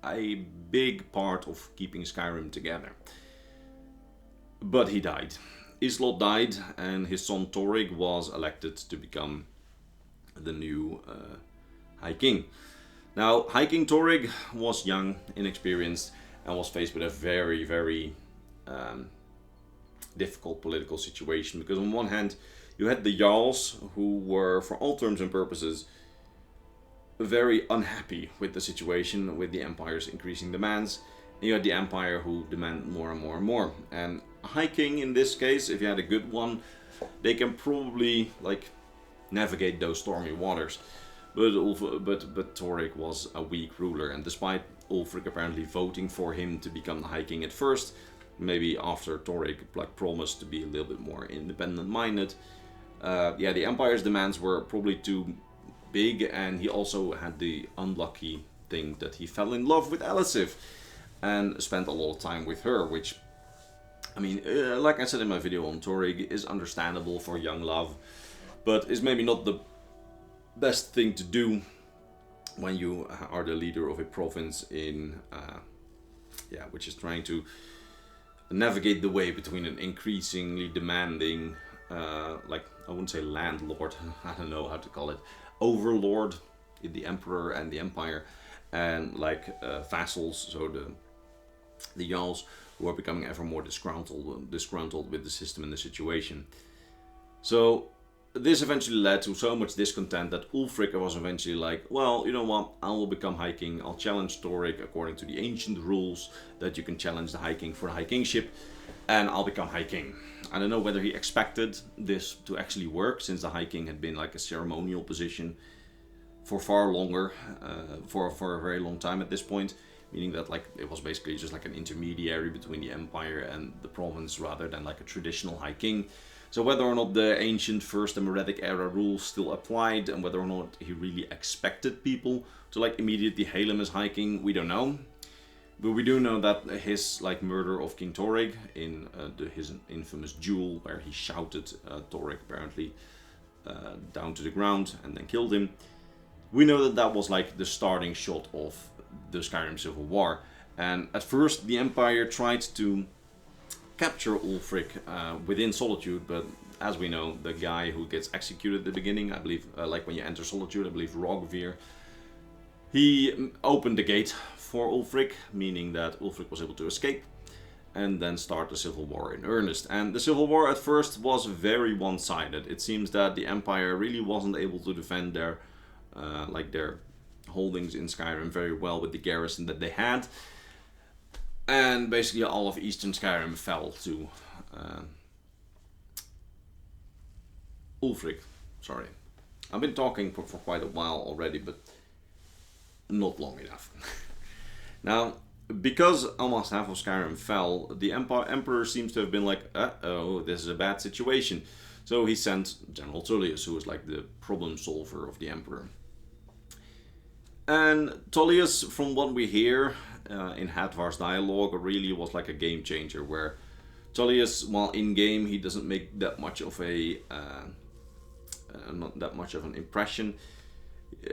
S1: a big part of keeping Skyrim together. But he died. Islot died, and his son Torrig was elected to become the new High King. Now, High King Torrig was young, inexperienced, and was faced with a very, very difficult political situation, because on one hand you had the Jarls, who were, for all terms and purposes, very unhappy with the situation, with the Empire's increasing demands, and you had the Empire, who demanded more and more and more. And a High King, in this case, if you had a good one, they can probably like navigate those stormy waters. But Torrig was a weak ruler, and despite Ulfric apparently voting for him to become the High King at first, maybe after Torrig like promised to be a little bit more independent-minded, the Empire's demands were probably too big, and he also had the unlucky thing that he fell in love with Elisif and spent a lot of time with her, which, I mean, like I said in my video on Torrig, is understandable for young love, but is maybe not the best thing to do when you are the leader of a province in, which is trying to navigate the way between an increasingly demanding, like, I wouldn't say landlord, I don't know how to call it, overlord in the Emperor and the Empire, and like vassals, so the Jarls, who are becoming ever more disgruntled with the system and the situation. So this eventually led to so much discontent that Ulfric was eventually like, well, you know what, I will become High King, I'll challenge Thoric according to the ancient rules that you can challenge the High King for the High Kingship, and I'll become High King. I don't know whether he expected this to actually work, since the High King had been like a ceremonial position for far longer, for a very long time at this point, meaning that like it was basically just like an intermediary between the Empire and the province rather than like a traditional High King. So whether or not the ancient First Emeretic era rules still applied, and whether or not he really expected people to like immediately hail him as High King, we don't know. But we do know that his like murder of King Thoric in his infamous duel, where he shouted Thoric apparently down to the ground and then killed him, we know that that was like the starting shot of the Skyrim Civil War. And at first the Empire tried to capture Ulfric within Solitude, but as we know, the guy who gets executed at the beginning, I believe, like when you enter Solitude, I believe Rogvir, he opened the gate for Ulfric, meaning that Ulfric was able to escape and then start the Civil War in earnest. And the Civil War at first was very one-sided. It seems that the Empire really wasn't able to defend their holdings in Skyrim very well with the garrison that they had. And basically all of Eastern Skyrim fell to Ulfric. Sorry. I've been talking for quite a while already, but not long enough. Now, because almost half of Skyrim fell, the Emperor seems to have been like, uh-oh, this is a bad situation. So he sent General Tullius, who was like the problem solver of the Emperor. And Tullius, from what we hear in Hadvar's dialogue, really was like a game changer, where Tullius, while in game, he doesn't make that much of a not that much of an impression.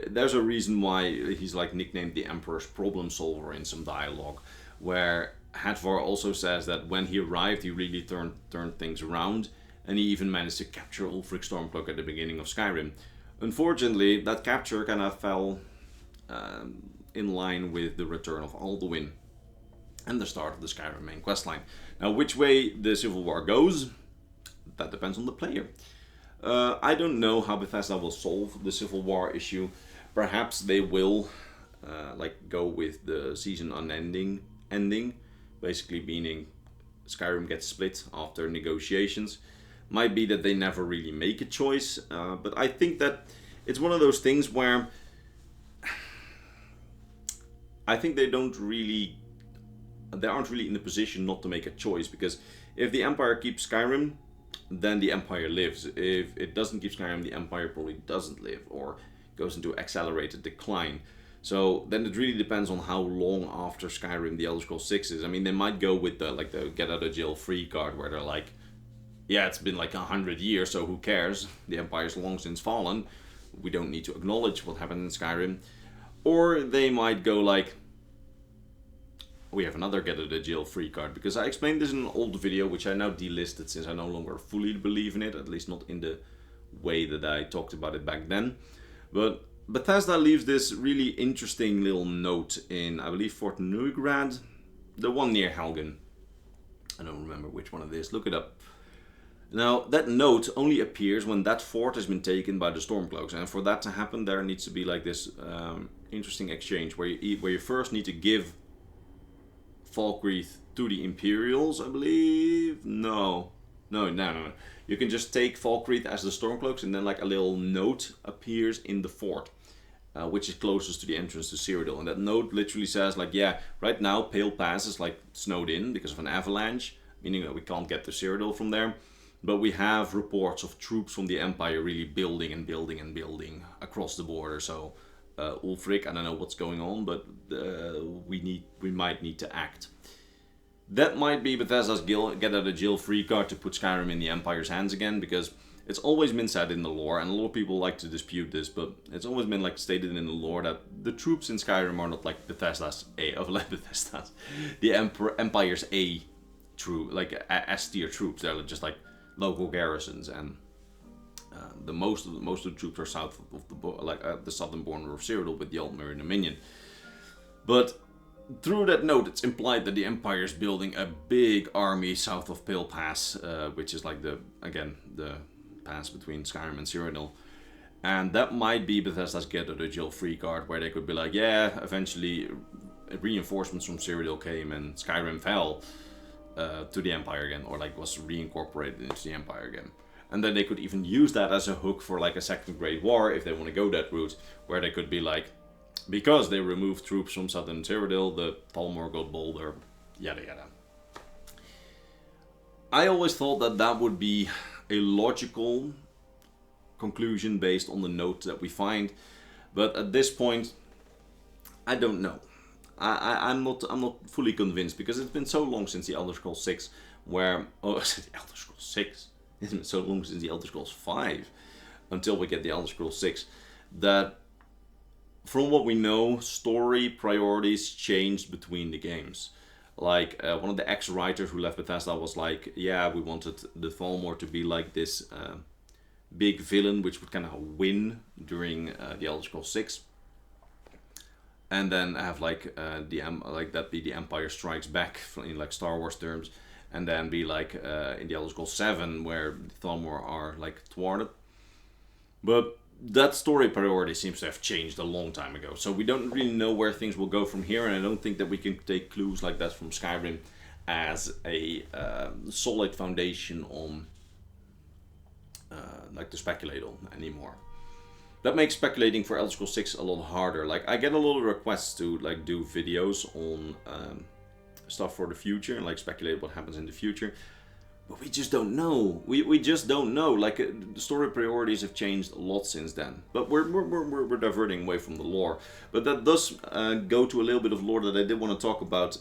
S1: There's a reason why he's like nicknamed the Emperor's problem solver in some dialogue, where Hadvar also says that when he arrived, he really turned things around, and he even managed to capture Ulfric Stormcloak at the beginning of Skyrim. Unfortunately, that capture kind of fell in line with the return of Alduin and the start of the Skyrim main questline. Now, which way the Civil War goes, that depends on the player. I don't know how Bethesda will solve the Civil War issue. Perhaps they will go with the season unending ending, basically meaning Skyrim gets split after negotiations. Might be that they never really make a choice, but I think that it's one of those things where I think they aren't really in the position not to make a choice, because if the Empire keeps Skyrim, then the Empire lives. If it doesn't keep Skyrim, the Empire probably doesn't live or goes into accelerated decline. So then it really depends on how long after Skyrim the Elder Scrolls 6 is. I mean, they might go with the get out of jail free card, where they're like, yeah, it's been like 100 years, so who cares? The Empire's long since fallen. We don't need to acknowledge what happened in Skyrim. Or they might go like, we have another get out of jail free card, because I explained this in an old video, which I now delisted since I no longer fully believe in it, at least not in the way that I talked about it back then. But Bethesda leaves this really interesting little note in, I believe, Fort Neugrad, the one near Helgen. I don't remember which one it is, look it up. Now, that note only appears when that fort has been taken by the Stormcloaks, and for that to happen, there needs to be like this interesting exchange, where you first need to give Falkreath to the Imperials, I believe. No. You can just take Falkreath as the Stormcloaks, and then like a little note appears in the fort, which is closest to the entrance to Cyrodiil. And that note literally says like, yeah, right now Pale Pass is like snowed in because of an avalanche, meaning that we can't get to Cyrodiil from there. But we have reports of troops from the Empire really building and building and building across the border. So Ulfric, I don't know what's going on, but we might need to act. That might be Bethesda's get out of jail free card to put Skyrim in the Empire's hands again, because it's always been said in the lore, and a lot of people like to dispute this, but it's always been like stated in the lore that the troops in Skyrim are not like Bethesda's the Empire's A troop, like S tier troops. They're just like local garrisons, and most of the troops are south of the southern border of Cyrodiil with the Aldmeri Dominion. But through that note, it's implied that the Empire is building a big army south of Pale Pass, which is like the pass between Skyrim and Cyrodiil. And that might be Bethesda's get out of jail free card, where they could be like, yeah, eventually reinforcements from Cyrodiil came and Skyrim fell to the Empire again, or like was reincorporated into the Empire again. And then they could even use that as a hook for like a second Great War if they want to go that route, where they could be like, because they removed troops from southern Cyrodiil, the Thalmor got bolder, yada yada. I always thought that that would be a logical conclusion based on the notes that we find, but at this point, I don't know. I'm not fully convinced, because it's been so long since the Elder Scrolls 6, where the Elder Scrolls 6. It's been so long since the Elder Scrolls 5 until we get the Elder Scrolls 6 that, from what we know, story priorities changed between the games. Like, one of the ex-writers who left Bethesda was like, yeah, we wanted the Thalmor to be like this big villain which would kind of win during the Elder Scrolls 6. And then have like that be the Empire Strikes Back in like Star Wars terms. And then be like in the Elder Scrolls 7 where the Thalmor are like thwarted. But that story priority seems to have changed a long time ago. So we don't really know where things will go from here, and I don't think that we can take clues like that from Skyrim as a solid foundation on like to speculate on anymore. That makes speculating for Elder Scrolls 6 a lot harder. Like, I get a lot of requests to like do videos on stuff for the future and like speculate what happens in the future. But we just don't know. We just don't know. Like, the story priorities have changed a lot since then. But we're diverting away from the lore. But that does go to a little bit of lore that I did want to talk about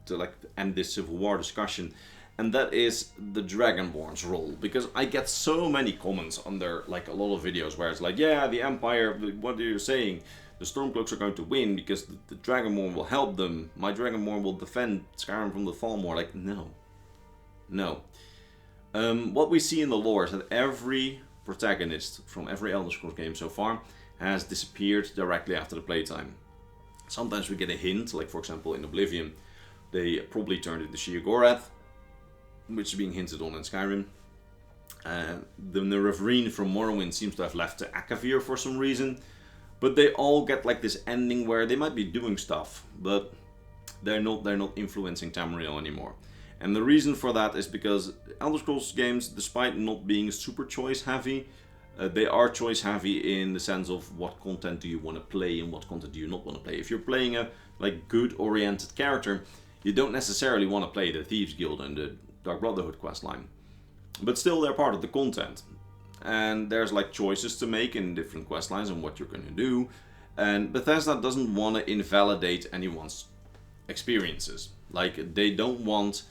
S1: to like end this Civil War discussion. And that is the Dragonborn's role. Because I get so many comments under like a lot of videos where it's like, yeah, the Empire, what are you saying? The Stormcloaks are going to win because the Dragonborn will help them. My Dragonborn will defend Skyrim from the Thalmor. Like, no. No. What we see in the lore is that every protagonist from every Elder Scrolls game so far has disappeared directly after the playtime. Sometimes we get a hint, like for example in Oblivion, they probably turned into Sheogorath, which is being hinted on in Skyrim. The Nerevrine from Morrowind seems to have left to Akavir for some reason, but they all get like this ending where they might be doing stuff, but they're not influencing Tamriel anymore. And the reason for that is because Elder Scrolls games, despite not being super choice heavy, they are choice heavy in the sense of what content do you want to play and what content do you not want to play. If you're playing a like good oriented character, you don't necessarily want to play the Thieves Guild and the Dark Brotherhood questline. But still, they're part of the content. And there's like choices to make in different questlines and what you're going to do. And Bethesda doesn't want to invalidate anyone's experiences. Like, they don't want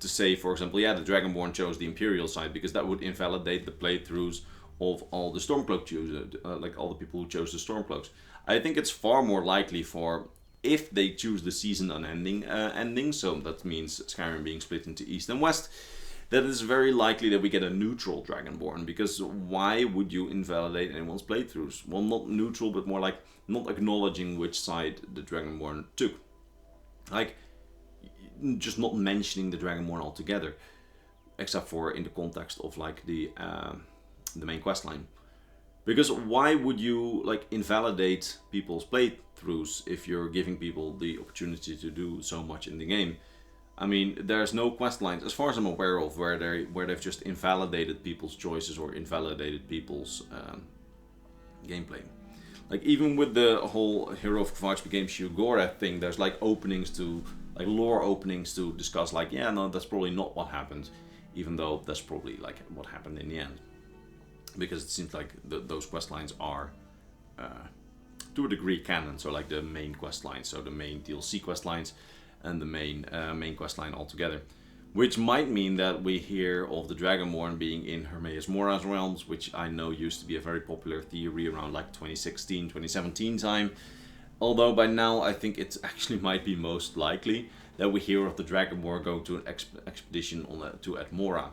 S1: to say, for example, yeah, the Dragonborn chose the Imperial side, because that would invalidate the playthroughs of all the Stormcloak choosers, like all the people who chose the Stormcloaks. I think it's far more likely for, if they choose the season unending ending, so that means Skyrim being split into East and West, that it's very likely that we get a neutral Dragonborn, because why would you invalidate anyone's playthroughs? Well, not neutral, but more like not acknowledging which side the Dragonborn took. Like, just not mentioning the Dragonborn altogether, except for in the context of like the main questline. Because why would you like invalidate people's playthroughs if you're giving people the opportunity to do so much in the game? I mean, there's no questlines, as far as I'm aware of, where they've just invalidated people's choices or invalidated people's gameplay. Like, even with the whole Hero of Kvarch became Sheogorath thing, there's like openings to, like lore openings to discuss, like, yeah, no, that's probably not what happened, even though that's probably like what happened in the end. Because it seems like those questlines are, to a degree, canon, so like the main questlines, so the main DLC questlines and the main questline altogether. which might mean that we hear of the Dragonborn being in Hermaeus Mora's realms, which I know used to be a very popular theory around like 2016, 2017 time. Although by now I think it actually might be most likely that we hear of the Dragonborn going to an expedition to Atmora.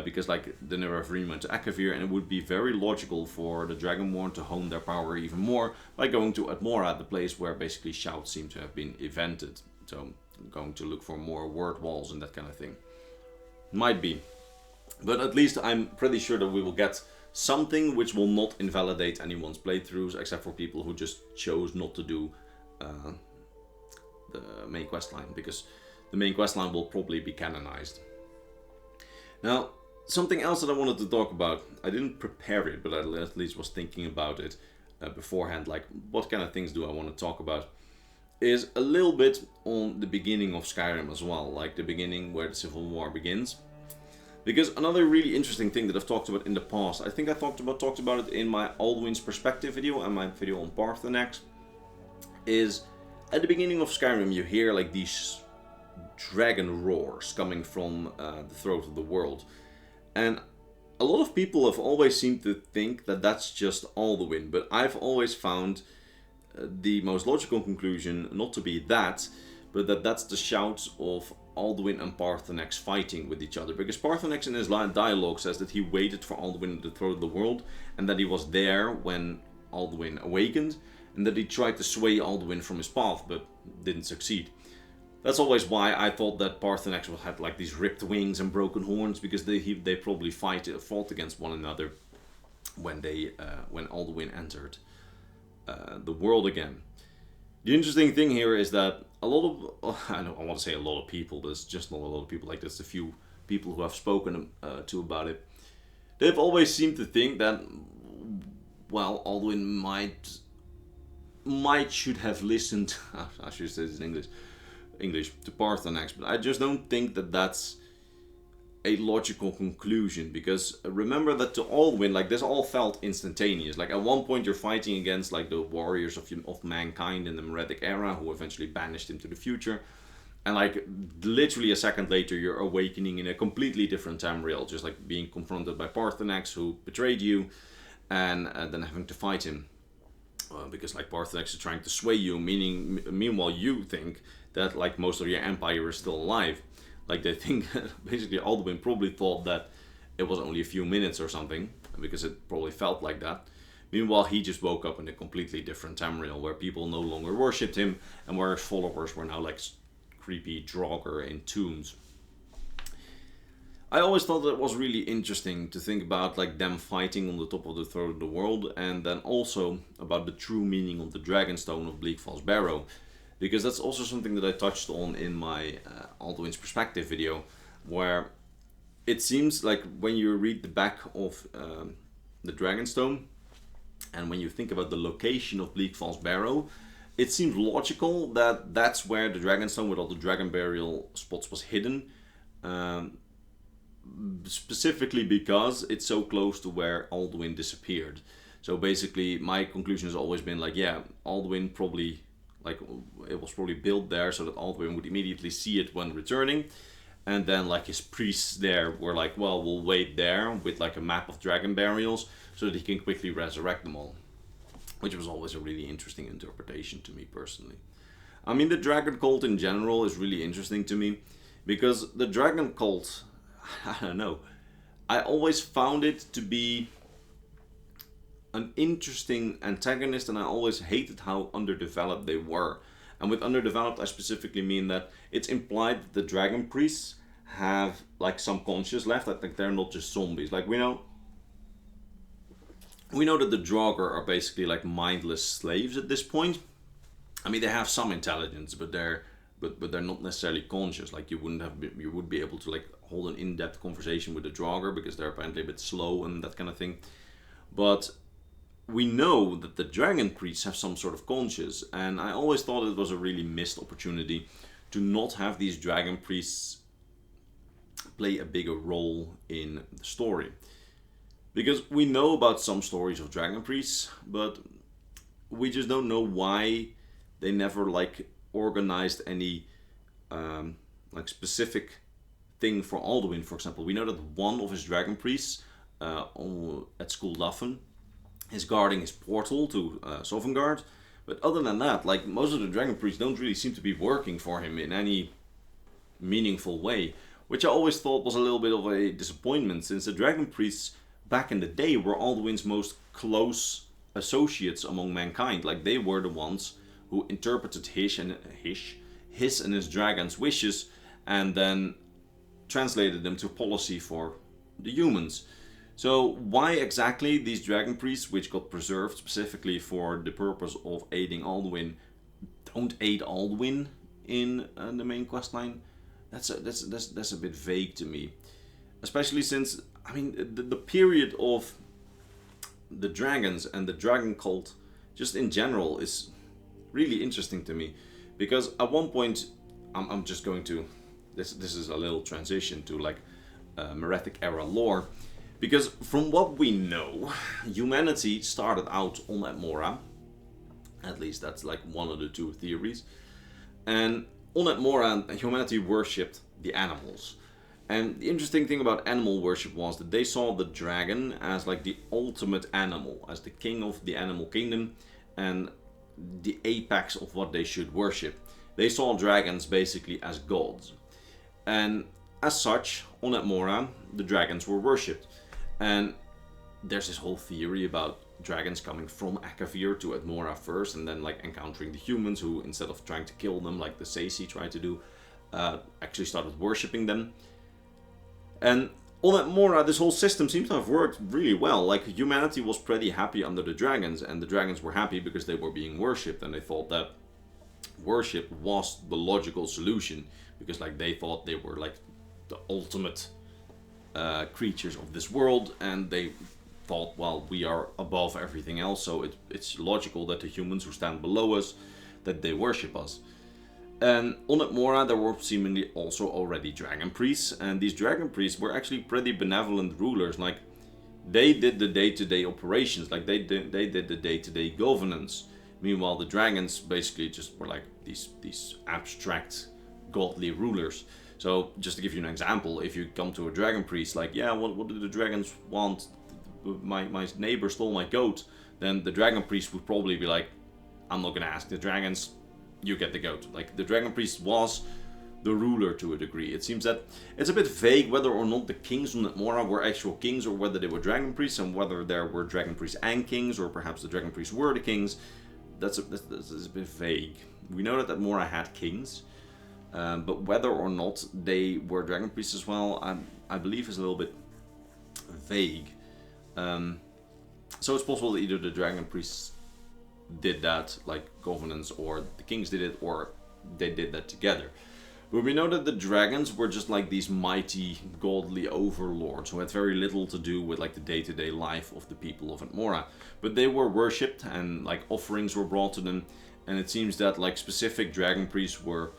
S1: Because like the Orb of Vaermina to Akaviri, and it would be very logical for the Dragonborn to hone their power even more by going to Atmora, the place where basically shouts seem to have been invented. So going to look for more word walls and that kind of thing. Might be. But at least I'm pretty sure that we will get something which will not invalidate anyone's playthroughs, except for people who just chose not to do the main quest line, because the main quest line will probably be canonized. Now, something else that I wanted to talk about, I didn't prepare it, but I at least was thinking about it beforehand, like what kind of things do I want to talk about, is a little bit on the beginning of Skyrim as well, like the beginning where the Civil War begins. Because another really interesting thing that I've talked about in the past, I think I talked about it in my Alduin's perspective video and my video on Parthenax, is at the beginning of Skyrim you hear like these dragon roars coming from the throat of the world. And a lot of people have always seemed to think that that's just Alduin, but I've always found the most logical conclusion not to be that, but that's the shouts of Alduin and Parthenax fighting with each other. Because Parthenax in his dialogue says that he waited for Alduin at the throat of the world, and that he was there when Alduin awakened, and that he tried to sway Alduin from his path, but didn't succeed. That's always why I thought that Parthenax had like these ripped wings and broken horns, because they probably fought against one another when Alduin entered the world again. The interesting thing here is that a lot of, I want to say a lot of people, but it's just not a lot of people, like there's a few people who I've spoken to about it. They've always seemed to think that, well, Alduin should have listened, I should say this in English, to Parthenax, but I just don't think that that's a logical conclusion, because remember that to Alduin, like this all felt instantaneous. Like at one point you're fighting against like the warriors of mankind in the Meretic era, who eventually banished him to the future, and like literally a second later you're awakening in a completely different Tamriel, just like being confronted by Parthenax, who betrayed you, and then having to fight him because like Parthenax is trying to sway you, meanwhile you think that like most of your empire is still alive. Like they think, basically Alduin probably thought that it was only a few minutes or something, because it probably felt like that. Meanwhile, he just woke up in a completely different Tamriel, where people no longer worshipped him, and where his followers were now like creepy Draugr in tombs. I always thought that it was really interesting to think about like them fighting on the top of the throat of the world, and then also about the true meaning of the Dragonstone of Bleak Falls Barrow. Because that's also something that I touched on in my Alduin's perspective video, where it seems like when you read the back of the Dragonstone, and when you think about the location of Bleak Falls Barrow, it seems logical that that's where the Dragonstone with all the dragon burial spots was hidden. Specifically because it's so close to where Alduin disappeared. So basically my conclusion has always been like, yeah, Alduin probably, like it was probably built there so that Alduin would immediately see it when returning, and then like his priests there were like, well, we'll wait there with like a map of dragon burials so that he can quickly resurrect them all, which was always a really interesting interpretation to me personally. I mean, the dragon cult in general is really interesting to me, because the dragon cult, I don't know, I always found it to be an interesting antagonist, and I always hated how underdeveloped they were. And with underdeveloped, I specifically mean that it's implied that the dragon priests have like some conscience left. I think they're not just zombies. Like we know that the Draugr are basically like mindless slaves at this point. I mean, they have some intelligence, but they're not necessarily conscious. Like you would be able to like hold an in-depth conversation with the Draugr, because they're apparently a bit slow and that kind of thing. But we know that the dragon priests have some sort of conscience, and I always thought it was a really missed opportunity to not have these dragon priests play a bigger role in the story. Because we know about some stories of dragon priests, but we just don't know why they never like organized any like specific thing for Alduin, for example. We know that one of his dragon priests at Skuldafn is guarding his portal to Sovngarde. But other than that, like, most of the dragon priests don't really seem to be working for him in any meaningful way, which I always thought was a little bit of a disappointment, since the dragon priests back in the day were Alduin's most close associates among mankind. Like, they were the ones who interpreted his and his dragon's wishes and then translated them to policy for the humans. So why exactly these dragon priests, which got preserved specifically for the purpose of aiding Alduin, don't aid Alduin in the main questline? That's a bit vague to me, especially since, I mean, the period of the dragons and the dragon cult just in general is really interesting to me, because at one point I'm just going to this is a little transition to like Merethic era lore. Because from what we know, humanity started out on Atmora. At least that's like one of the two theories. And on Atmora, humanity worshipped the animals. And the interesting thing about animal worship was that they saw the dragon as like the ultimate animal, as the king of the animal kingdom and the apex of what they should worship. They saw dragons basically as gods. And as such, on Atmora, the dragons were worshipped. And there's this whole theory about dragons coming from Akavir to Atmora first, and then like encountering the humans who, instead of trying to kill them like the Saisi tried to do, actually started worshipping them. And on Atmora, this whole system seems to have worked really well. Like, humanity was pretty happy under the dragons, and the dragons were happy because they were being worshipped, and they thought that worship was the logical solution, because like they thought they were like the ultimate creatures of this world, and they thought, well, we are above everything else, so it's logical that the humans who stand below us, that they worship us. And on Atmora there were seemingly also already dragon priests, and these dragon priests were actually pretty benevolent rulers. Like, they did the day-to-day operations, like they did the day-to-day governance. Meanwhile, the dragons basically just were like these abstract godly rulers. So just to give you an example, if you come to a dragon priest like, yeah, what do the dragons want? My neighbor stole my goat. Then the dragon priest would probably be like, I'm not gonna ask the dragons, you get the goat. Like, the dragon priest was the ruler to a degree. It seems that it's a bit vague whether or not the kings on Atmora were actual kings, or whether they were dragon priests, and whether there were dragon priests and kings, or perhaps the dragon priests were the kings. That's a bit vague. We know that Atmora had kings, but whether or not they were dragon priests as well, I believe is a little bit vague. So it's possible that either the dragon priests did that, like governance, or the kings did it, or they did that together. But we know that the dragons were just like these mighty godly overlords who had very little to do with like the day-to-day life of the people of Atmora. But they were worshipped, and like offerings were brought to them, and it seems that like specific dragon priests were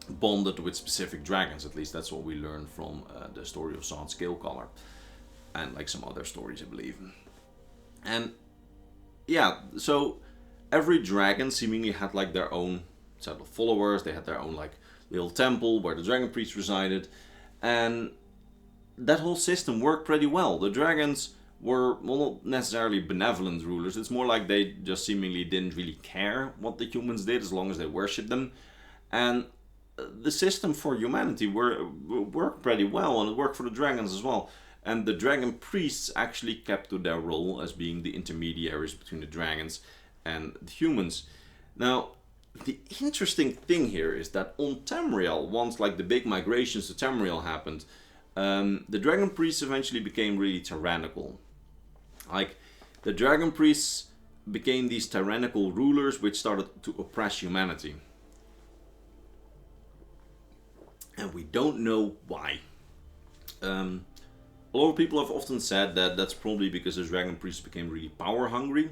S1: bonded with specific dragons. At least that's what we learned from the story of Saad Scalecaller, and like some other stories, I believe. And yeah, so every dragon seemingly had like their own set of followers. They had their own like little temple where the dragon priests resided, and that whole system worked pretty well. The dragons were, well, not necessarily benevolent rulers. It's more like they just seemingly didn't really care what the humans did as long as they worshipped them. And the system for humanity worked pretty well, and it worked for the dragons as well. And the dragon priests actually kept to their role as being the intermediaries between the dragons and the humans. Now, the interesting thing here is that on Tamriel, once like the big migrations to Tamriel happened, the dragon priests eventually became really tyrannical. Like, the dragon priests became these tyrannical rulers which started to oppress humanity. And we don't know why. A lot of people have often said that that's probably because the dragon priests became really power hungry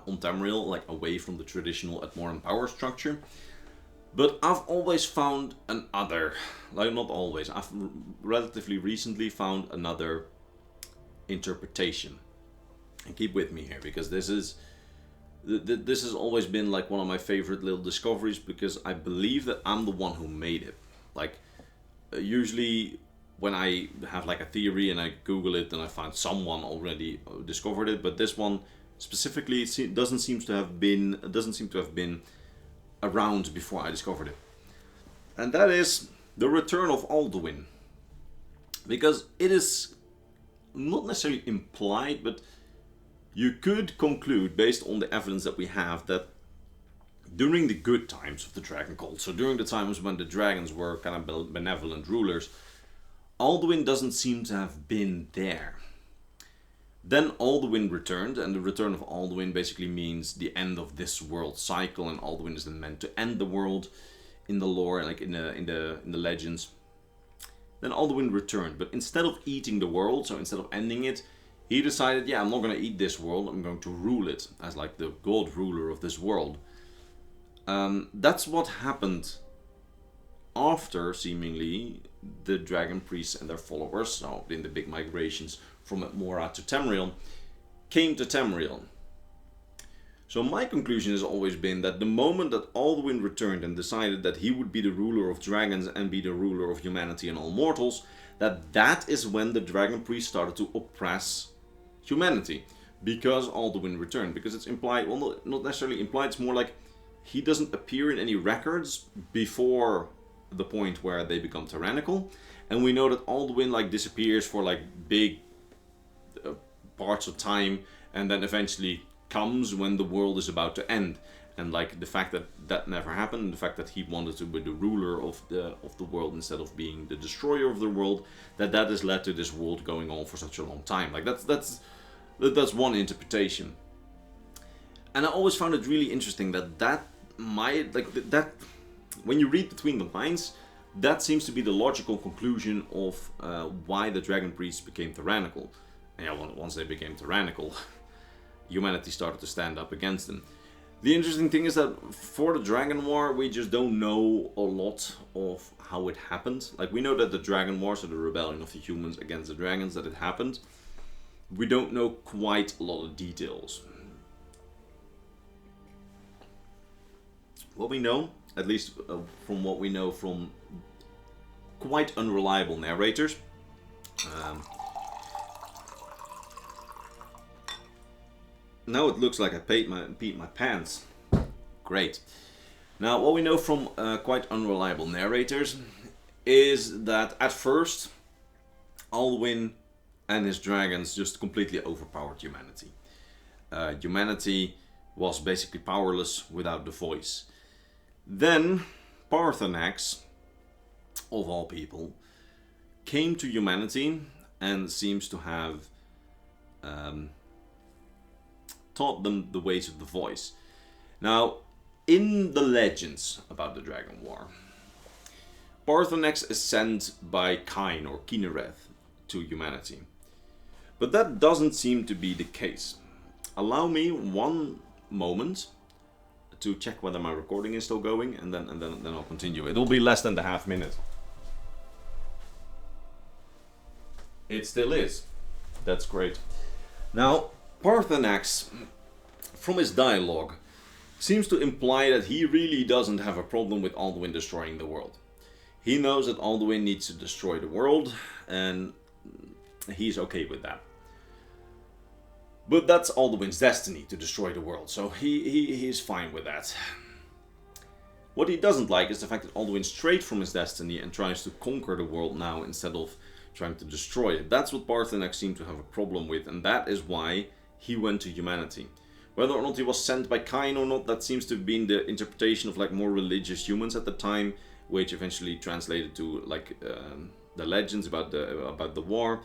S1: on Tamriel, like away from the traditional Atmoran power structure. But I've always found another, like not always, I've relatively recently found another interpretation. And keep with me here, because this has always been like one of my favorite little discoveries, because I believe that I'm the one who made it. Like, usually when I have like a theory and I Google it, and I find someone already discovered it, but this one specifically doesn't seem to have been around before I discovered it, and that is the return of Alduin, because it is not necessarily implied, but you could conclude based on the evidence that we have that during the good times of the Dragon Cult, so during the times when the dragons were kind of benevolent rulers, Alduin doesn't seem to have been there. Then Alduin returned, and the return of Alduin basically means the end of this world cycle, and Alduin is then meant to end the world in the lore, like in the legends. Then Alduin returned, but instead of eating the world, so instead of ending it, he decided, yeah, I'm not going to eat this world, I'm going to rule it as like the god ruler of this world. That's what happened after, seemingly, the dragon priests and their followers, so in the big migrations from Atmora to Tamriel, came to Tamriel. So my conclusion has always been that the moment that Alduin returned and decided that he would be the ruler of dragons and be the ruler of humanity and all mortals, that is when the dragon priests started to oppress humanity, because Alduin returned. Because it's implied, well, not necessarily implied, it's more like he doesn't appear in any records before the point where they become tyrannical, and we know that Alduin like disappears for like big parts of time, and then eventually comes when the world is about to end. And like the fact that that never happened, the fact that he wanted to be the ruler of the world instead of being the destroyer of the world, that has led to this world going on for such a long time. Like that's one interpretation. And I always found it really interesting that when you read between the lines, that seems to be the logical conclusion of why the dragon priests became tyrannical. And yeah, once they became tyrannical, humanity started to stand up against them. The interesting thing is that for the Dragon War, we just don't know a lot of how it happened. Like, we know that the Dragon War, so the rebellion of the humans against the dragons, that it happened. We don't know quite a lot of details. What we know, at least from what we know from quite unreliable narrators, now it looks like I peed my pants. Great. Now, what we know from quite unreliable narrators is that at first, Alduin and his dragons just completely overpowered humanity. Humanity was basically powerless without the voice. Then, Paarthurnax, of all people, came to humanity and seems to have taught them the ways of the voice. Now, in the legends about the Dragon War, Paarthurnax is sent by Kain or Kynareth to humanity. But that doesn't seem to be the case. Allow me one moment to check whether my recording is still going, and then I'll continue. It will be less than the half minute. It still is. That's great. Now, Paarthurnax, from his dialogue, seems to imply that he really doesn't have a problem with Alduin destroying the world. He knows that Alduin needs to destroy the world, and he's okay with that. But that's Alduin's destiny, to destroy the world, so he's fine with that. What he doesn't like is the fact that Alduin strayed from his destiny and tries to conquer the world now instead of trying to destroy it. That's what Paarthurnax seemed to have a problem with, and that is why he went to humanity. Whether or not he was sent by Kain or not, that seems to have been the interpretation of like more religious humans at the time, which eventually translated to like the legends about the war.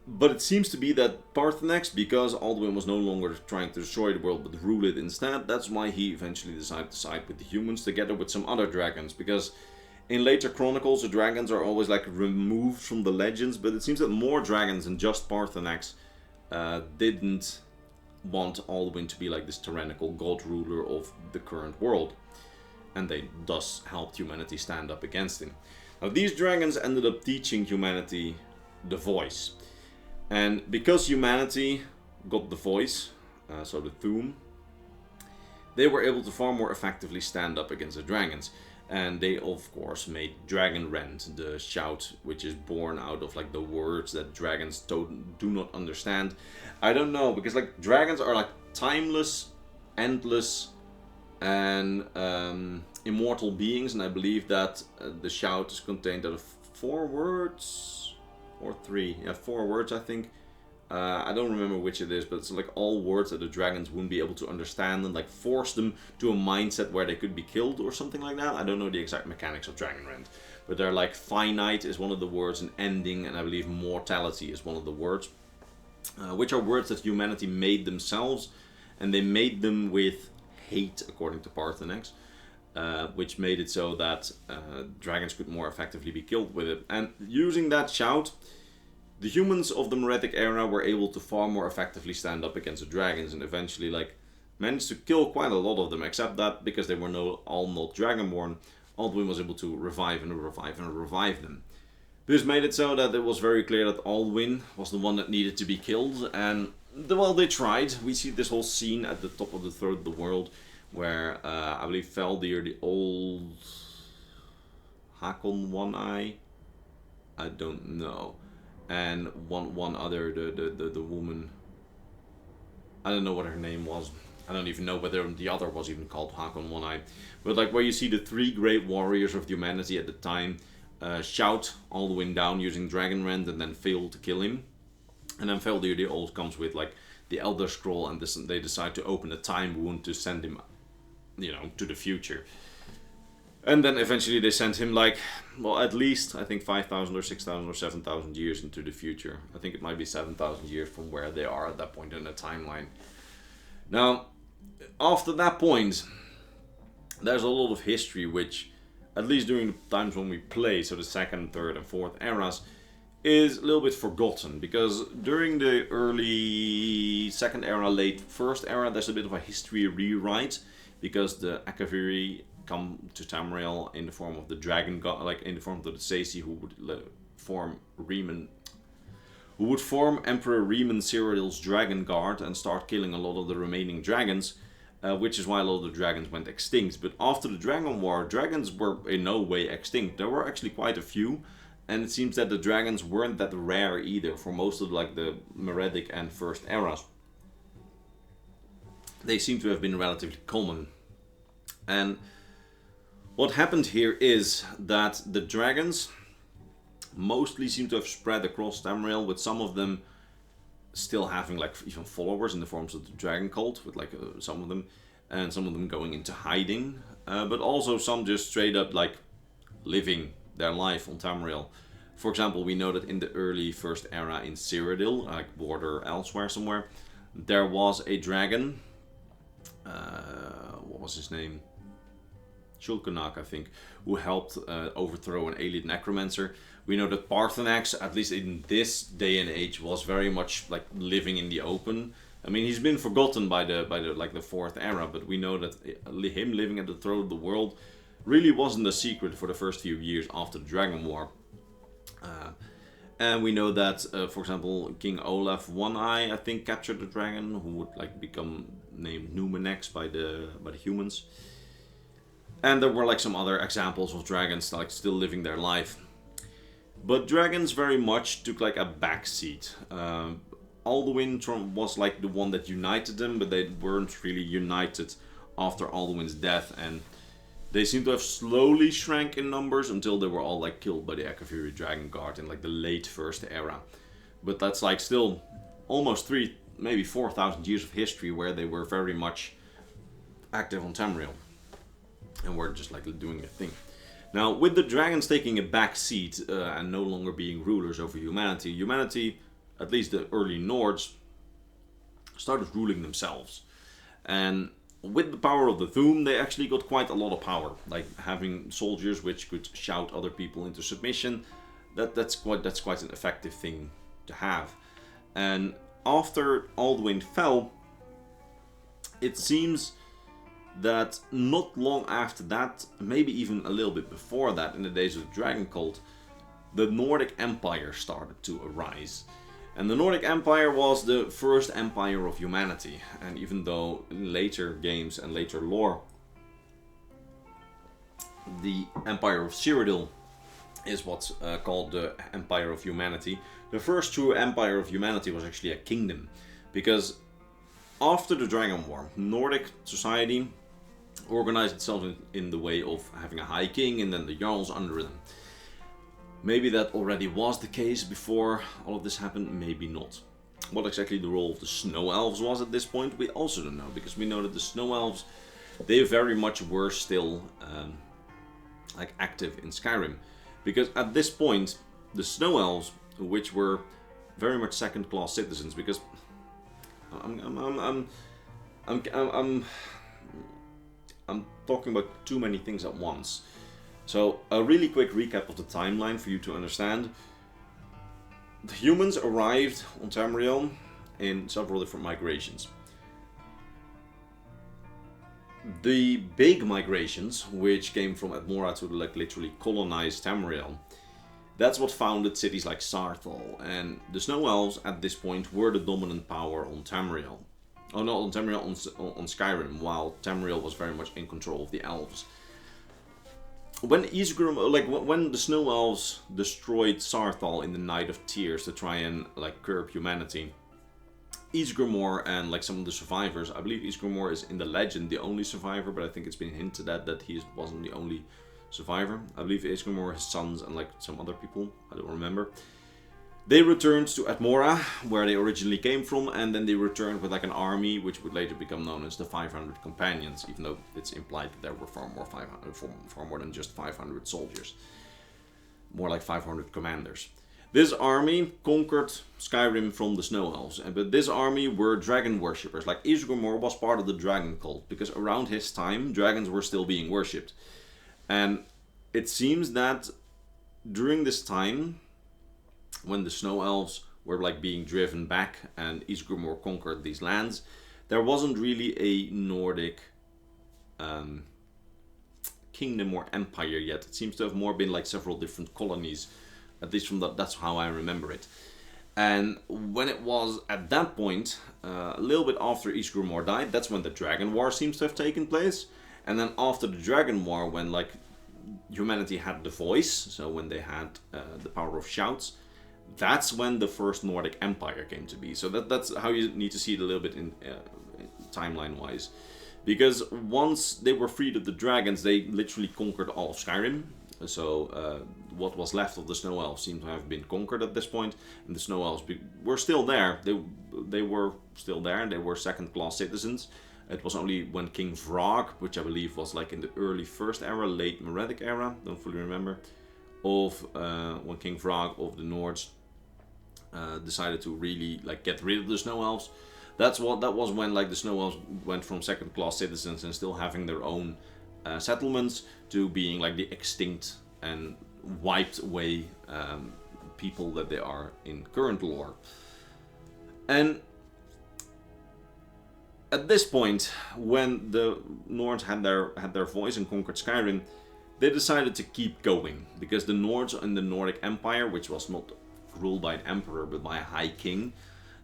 S1: But it seems to be that Paarthurnax, because Alduin was no longer trying to destroy the world but rule it instead, that's why he eventually decided to side with the humans together with some other dragons. Because in later chronicles, the dragons are always like removed from the legends, but it seems that more dragons than just Paarthurnax didn't want Alduin to be like this tyrannical god ruler of the current world, and they thus helped humanity stand up against him. Now, these dragons ended up teaching humanity the voice, and because humanity got the voice, so the Thu'um, they were able to far more effectively stand up against the dragons. And they of course made Dragon Rend, the shout which is born out of like the words that dragons do not understand. I don't know, because like dragons are like timeless, endless, and immortal beings, and I believe that the shout is contained out of 4 words or 3. Yeah, 4 words I think. I don't remember which it is, but it's like all words that the dragons wouldn't be able to understand and like force them to a mindset where they could be killed or something like that. I don't know the exact mechanics of Dragon Rend, but they're like finite is one of the words, and ending, and I believe mortality is one of the words, which are words that humanity made themselves, and they made them with hate, according to Parthenax, which made it so that dragons could more effectively be killed with it. And using that shout, the humans of the Meretic era were able to far more effectively stand up against the dragons, and eventually like managed to kill quite a lot of them, except that because they were all not Dragonborn, Alduin was able to revive them. This made it so that it was very clear that Alduin was the one that needed to be killed, and well, they tried. We see this whole scene at the top of the Third of the World, where I believe Feldir, the old Hakon One Eye, I don't know, and one other, the woman, I don't know what her name was. I don't even know whether the other was even called Hakon One Eye. But like where you see the 3 great warriors of humanity at the time shout Alduin down using Dragon Rend and then fail to kill him. And then Feldir the Old comes with like the Elder Scroll, and they decide to open a time wound to send him, you know, to the future. And then eventually they sent him like, well, at least I think 5,000 or 6,000 or 7,000 years into the future. I think it might be 7,000 years from where they are at that point in the timeline. Now, after that point, there's a lot of history which, at least during the times when we play, so the 2nd, 3rd and 4th eras, is a little bit forgotten. Because during the early 2nd era, late 1st era, there's a bit of a history rewrite. Because the Akaviri come to Tamriel in the form of the dragon god, like in the form of the Saci, who would form Reman, who would form Emperor Reman Cyril's dragon guard and start killing a lot of the remaining dragons, which is why a lot of the dragons went extinct. But after the Dragon War, dragons were in no way extinct. There were actually quite a few, and it seems that the dragons weren't that rare either for most of like the Meretic and First eras. They seem to have been relatively common. And what happened here is that the dragons mostly seem to have spread across Tamriel, with some of them still having like even followers in the forms of the dragon cult, with like some of them, and some of them going into hiding, but also some just straight up like living their life on Tamriel. For example, we know that in the early First era in Cyrodiil, like border elsewhere somewhere, there was a dragon, what was his name? Shulkanak, I think, who helped overthrow an Ayleid necromancer. We know that Parthenax, at least in this day and age, was very much like living in the open. I mean, he's been forgotten by the like the 4th era, but we know that him living at the throne of the world really wasn't a secret for the first few years after the Dragon War. And we know that, for example, King Olaf One Eye, I think, captured the dragon, who would like become named Numenex by the humans. And there were like some other examples of dragons like still living their life. But dragons very much took like a backseat. Alduin was like the one that united them, but they weren't really united after Alduin's death, and they seem to have slowly shrank in numbers until they were all like killed by the Akaviri Dragon Guard in like the late First era. But that's like still almost 3, maybe 4,000 years of history where they were very much active on Tamriel. And we're just like doing a thing. Now, with the dragons taking a back seat and no longer being rulers over humanity, at least the early Nords, started ruling themselves. And with the power of the Thu'um, they actually got quite a lot of power. Like having soldiers which could shout other people into submission. That's quite an effective thing to have. And after Alduin fell, it seems that not long after that, maybe even a little bit before that, in the days of the Dragon Cult, the Nordic Empire started to arise. And the Nordic Empire was the first empire of humanity. And even though in later games and later lore, the Empire of Cyrodiil is what's called the Empire of Humanity. The first true Empire of Humanity was actually a kingdom, because after the Dragon War, Nordic society organized itself in the way of having a high king and then the jarls under them. Maybe that already was the case before all of this happened, maybe not. What exactly the role of the Snow Elves was at this point, we also don't know, because we know that the Snow Elves, they very much were still like active in Skyrim. Because at this point, the Snow Elves, which were very much second-class citizens, because I'm talking about too many things at once. So a really quick recap of the timeline for you to understand. The humans arrived on Tamriel in several different migrations. The big migrations, which came from Atmora to like literally colonize Tamriel, that's what founded cities like Saarthal, and the Snow Elves at this point were the dominant power on Tamriel. Oh, not on Tamriel, on Skyrim, while Tamriel was very much in control of the elves. When when the Snow Elves destroyed Saarthal in the Night of Tears to try and like curb humanity, Ysgramor and like some of the survivors, I believe Ysgramor is in the legend the only survivor, but I think it's been hinted at that he wasn't the only survivor. I believe Ysgramor, his sons, and like some other people, I don't remember. They returned to Atmora, where they originally came from, and then they returned with like an army, which would later become known as the 500 Companions, even though it's implied that there were far more than just 500 soldiers. More like 500 commanders. This army conquered Skyrim from the Snow Elves, but this army were dragon worshippers. Like Ysgramor was part of the dragon cult, because around his time, dragons were still being worshipped. And it seems that during this time, when the Snow Elves were like being driven back and Ysgramor conquered these lands, there wasn't really a Nordic kingdom or empire yet. It seems to have more been like several different colonies, at least from that's how I remember it. And when it was at that point, a little bit after Ysgramor died, that's when the Dragon War seems to have taken place. And then after the Dragon War, when like humanity had the voice, so when they had the power of shouts, that's when the first Nordic Empire came to be. So that's how you need to see it a little bit in timeline-wise. Because once they were freed of the dragons, they literally conquered all of Skyrim. So what was left of the Snow Elves seemed to have been conquered at this point, and the Snow Elves were still there. They were still there. They were second-class citizens. It was only when King Vrag, which I believe was like in the early First Era, late Meretic Era, don't fully remember, of when King Vrag of the Nords decided to really like get rid of the Snow Elves. That was when like the Snow Elves went from second-class citizens and still having their own settlements to being like the extinct and wiped away people that they are in current lore. And at this point, when the Nords had their voice and conquered Skyrim, they decided to keep going, because the Nords in the Nordic Empire, which was not ruled by an emperor but by a high king,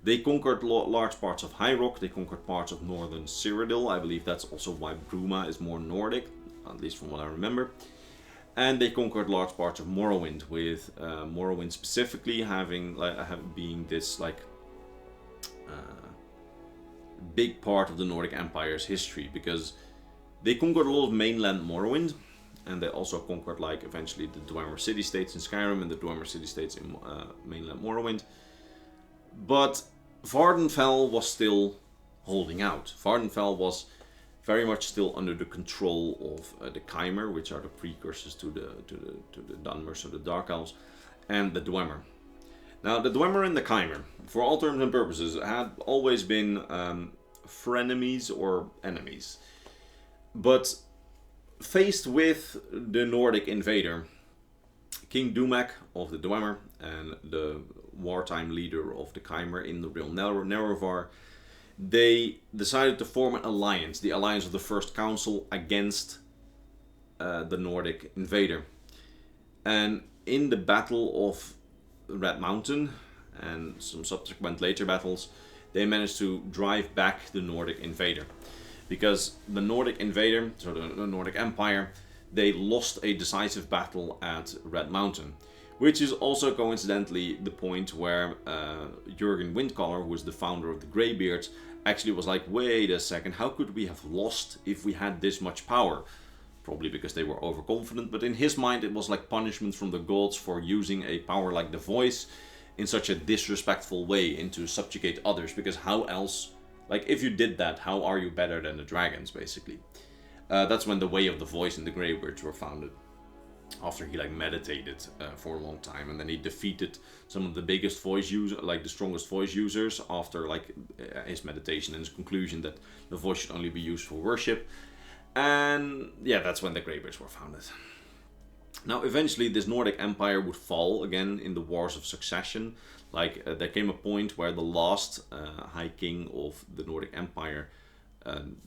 S1: they conquered large parts of High Rock, they conquered parts of northern Cyrodiil. I believe that's also why Bruma is more Nordic, at least from what I remember. And they conquered large parts of Morrowind, with Morrowind specifically being this like big part of the Nordic Empire's history, because they conquered a lot of mainland Morrowind, and they also conquered like eventually the Dwemer city-states in Skyrim and the Dwemer city-states in mainland Morrowind. But Vvardenfell was still holding out. Vvardenfell was very much still under the control of the Chimer, which are the precursors to the Dunmer, so the Dark Elves, and the Dwemer. Now, the Dwemer and the Chimer, for all terms and purposes, had always been frenemies or enemies. But faced with the Nordic invader, King Dumak of the Dwemer and the wartime leader of the Chimer in the realm Nerovar, they decided to form an alliance, the alliance of the First Council against the Nordic invader. And in the Battle of Red Mountain and some subsequent later battles, they managed to drive back the Nordic invader. Because the Nordic invader, so the Nordic Empire, they lost a decisive battle at Red Mountain, which is also coincidentally the point where Jurgen Windcaller, who was the founder of the Greybeards, actually was like, wait a second, how could we have lost if we had this much power? Probably because they were overconfident, but in his mind it was like punishment from the gods for using a power like the voice in such a disrespectful way and to subjugate others, because how else, like if you did that, how are you better than the dragons, basically? That's when the Way of the Voice and the Greybeards were founded, after he like meditated for a long time, and then he defeated some of the biggest voice users, like the strongest voice users, after like his meditation and his conclusion that the voice should only be used for worship. And yeah, that's when the Greybeards were founded. Now, eventually, this Nordic Empire would fall again in the Wars of Succession. Like, there came a point where the last High King of the Nordic Empire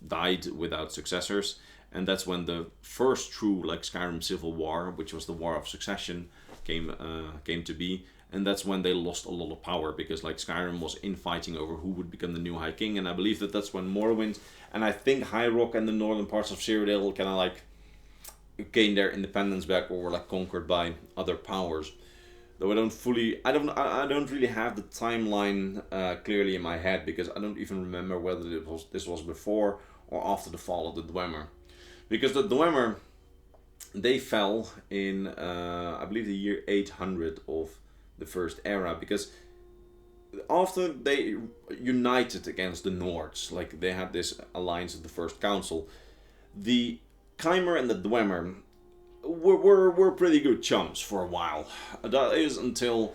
S1: died without successors. And that's when the first true, like, Skyrim Civil War, which was the War of Succession, came to be. And that's when they lost a lot of power, because like Skyrim was infighting over who would become the new High King, and I believe that that's when Morrowind and I think High Rock and the northern parts of Cyrodiil kind of like gained their independence back, or were like conquered by other powers. Though I don't really have the timeline clearly in my head, because I don't even remember whether this was before or after the fall of the Dwemer, because the Dwemer, they fell in I believe the year 800 of the First Era, because after they united against the Nords, like they had this alliance of the First Council, the Chimer and the Dwemer were pretty good chums for a while. That is until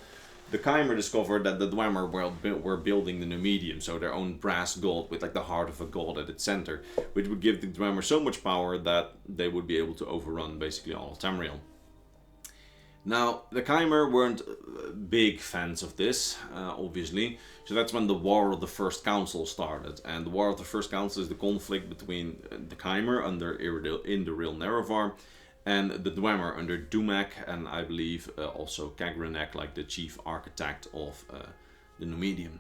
S1: the Chimer discovered that the Dwemer were building the Numidium, so their own brass god with like the heart of a god at its center, which would give the Dwemer so much power that they would be able to overrun basically all of Tamriel. Now, the Chimer weren't big fans of this, obviously, so that's when the War of the First Council started. And the War of the First Council is the conflict between the Chimer under Indoril Nerevar and the Dwemer under Dumak, and I believe also Kagranek, like the chief architect of the Numidium.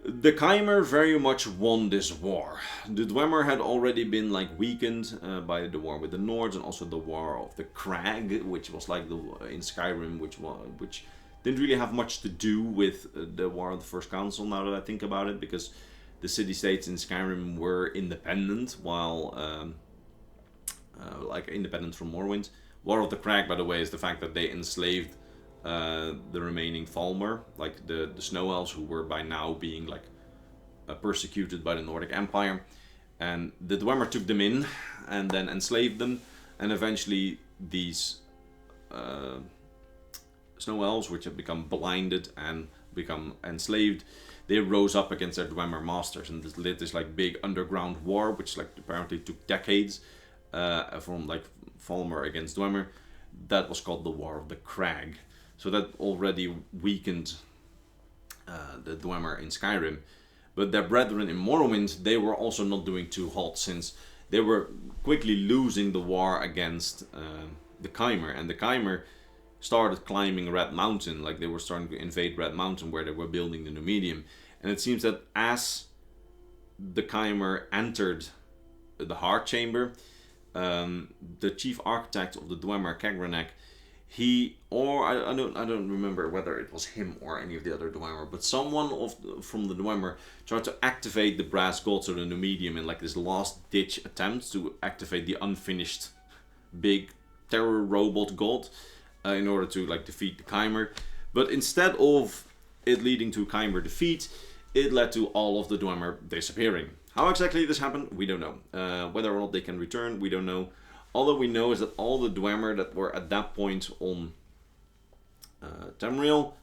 S1: The Chimer very much won this war. The Dwemer had already been like weakened by the war with the Nords, and also the War of the Crag, which was like in Skyrim, which didn't really have much to do with the War of the First Council, now that I think about it, because the city-states in Skyrim were independent, while like independent from Morrowind. War of the Crag, by the way, is the fact that they enslaved the remaining Falmer, like the Snow Elves, who were by now being like persecuted by the Nordic Empire, and the Dwemer took them in and then enslaved them, and eventually these Snow Elves, which have become blinded and become enslaved, they rose up against their Dwemer masters, and this led this like big underground war, which like apparently took decades, from like Falmer against Dwemer. That was called the War of the Crag. So that already weakened the Dwemer in Skyrim. But their brethren in Morrowind, they were also not doing too hot, since they were quickly losing the war against the Chimer. And the Chimer started climbing Red Mountain, like they were starting to invade Red Mountain, where they were building the Numidium. And it seems that as the Chimer entered the Heart Chamber, the chief architect of the Dwemer, Kagranek, I don't remember whether it was him or any of the other Dwemer, but someone from the Dwemer tried to activate the brass gods of the Numidium in like this last ditch attempt to activate the unfinished big terror robot god in order to like defeat the Chimer. But instead of it leading to Chimer defeat, it led to all of the Dwemer disappearing. How exactly this happened, we don't know. Whether or not they can return, we don't know. All that we know is that all the Dwemer that were at that point on Tamriel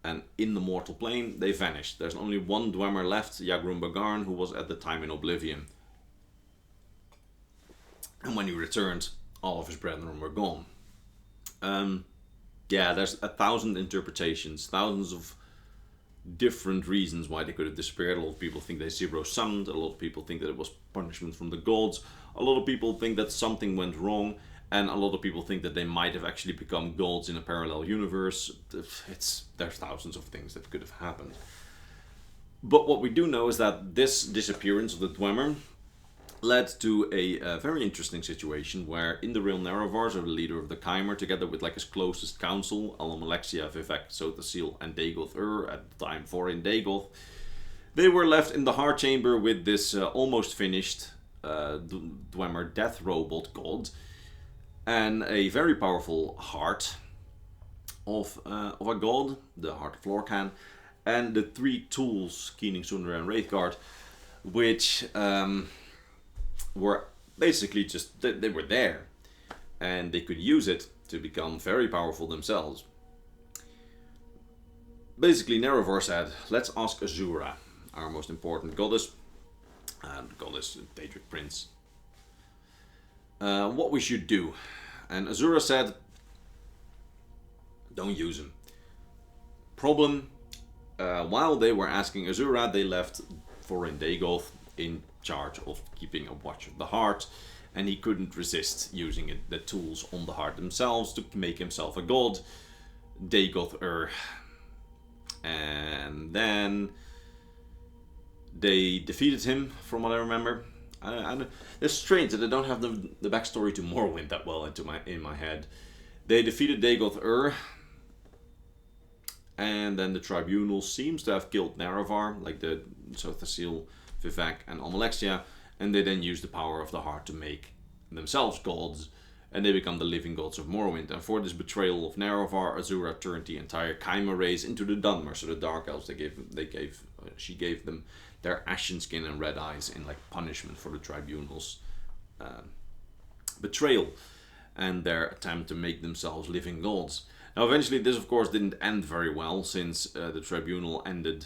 S1: and in the mortal plane, they vanished. There's only one Dwemer left, Yagrun Bagarn, who was at the time in Oblivion. And when he returned, all of his brethren were gone. Yeah, there's 1,000 interpretations, thousands of different reasons why they could have disappeared. A lot of people think they zero-summed, a lot of people think that it was punishment from the gods, a lot of people think that something went wrong, and a lot of people think that they might have actually become gods in a parallel universe. There's thousands of things that could have happened. But what we do know is that this disappearance of the Dwemer led to a very interesting situation where in the realm Nerevar, so the leader of the Chimer, together with like his closest council, Almalexia, Vivek, Sothasil, and Dagoth at the time Thorin Dagoth, they were left in the heart chamber with this almost finished Dwemer death robot god and a very powerful heart of a god, the Heart of Lorkhan, and the 3 tools, Keening, Sundra, and Wraithguard, which were basically just, they were there, and they could use it to become very powerful themselves. Basically, Nerevar said, let's ask Azura, our most important goddess, and goddess Daedric Prince, what we should do. And Azura said, don't use him. Problem, while they were asking Azura, they left Thorin Dagoth in charge of keeping a watch of the heart, and he couldn't resist using the tools on the heart themselves to make himself a god, Dagoth and then they defeated him, from what I remember. It's strange that I don't have the backstory to Morrowind that well in my head. They defeated Dagoth and then the Tribunal seems to have killed Nerevar, like the Sothasil, Vivek, and Almalexia, and they then use the power of the heart to make themselves gods, and they become the living gods of Morrowind. And for this betrayal of Nerevar, Azura turned the entire Chimer race into the Dunmer, so the Dark Elves. She gave them their ashen skin and red eyes in like punishment for the Tribunal's betrayal and their attempt to make themselves living gods. Now, eventually, this of course didn't end very well, since the Tribunal ended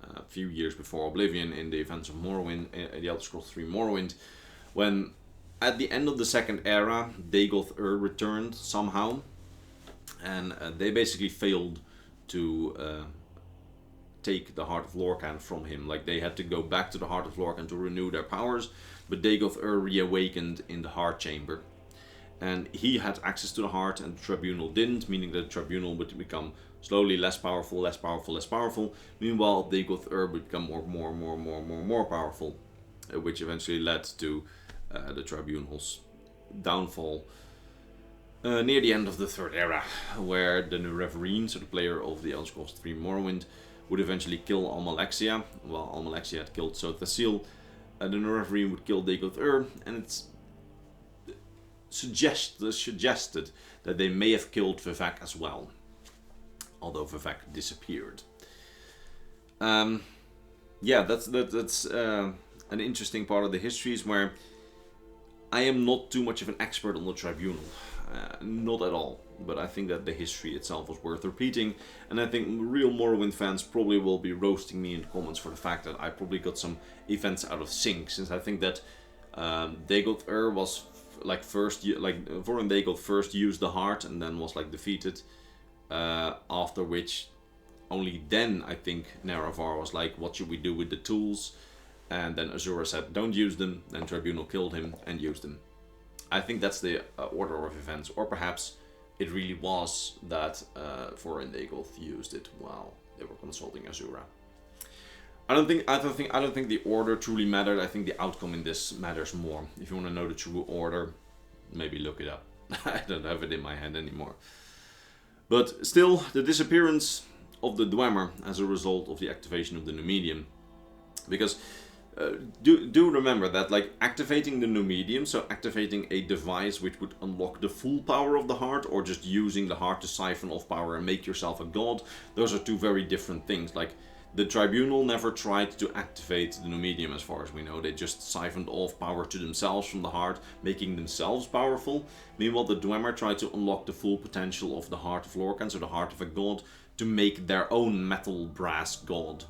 S1: a few years before Oblivion in the events of Morrowind, the Elder Scrolls 3 Morrowind, when at the end of the Second Era, Dagoth returned somehow, and they basically failed to take the Heart of Lorkhan from him. Like, they had to go back to the Heart of Lorkhan to renew their powers, but Dagoth reawakened in the Heart Chamber. And he had access to the heart, and the Tribunal didn't, meaning that the Tribunal would become slowly less powerful, less powerful, less powerful. Meanwhile, Dagoth would become more powerful, which eventually led to the Tribunal's downfall near the end of the Third Era, where the new Reverine, so the player of the Elder Scrolls 3 Morrowind, would eventually kill Almalexia, while Almalexia had killed Sothasil. The new Reverine would kill Dagoth and it's suggested that they may have killed Vivek as well, although Vivek disappeared. Yeah, that's an interesting part of the histories where I am not too much of an expert on the Tribunal, not at all, but I think that the history itself was worth repeating, and I think real Morrowind fans probably will be roasting me in the comments for the fact that I probably got some events out of sync, since I think that Dagoth was like Thorin Dagoth first used the heart and then was like defeated, after which only then I think Nerevar was like, what should we do with the tools? And then Azura said, don't use them. Then Tribunal killed him and used them. I think that's the order of events, or perhaps it really was that Thorin Dagoth used it while they were consulting Azura. I don't think the order truly mattered. I think the outcome in this matters more. If you want to know the true order, maybe look it up. I don't have it in my head anymore. But still, the disappearance of the Dwemer as a result of the activation of the new medium. Because do remember that, like, activating the new medium, so activating a device which would unlock the full power of the heart, or just using the heart to siphon off power and make yourself a god, those are two very different things. Like, the Tribunal never tried to activate the new medium, as far as we know. They just siphoned off power to themselves from the heart, making themselves powerful. Meanwhile, the Dwemer tried to unlock the full potential of the Heart of Lorkhan, so the heart of a god, to make their own metal brass god,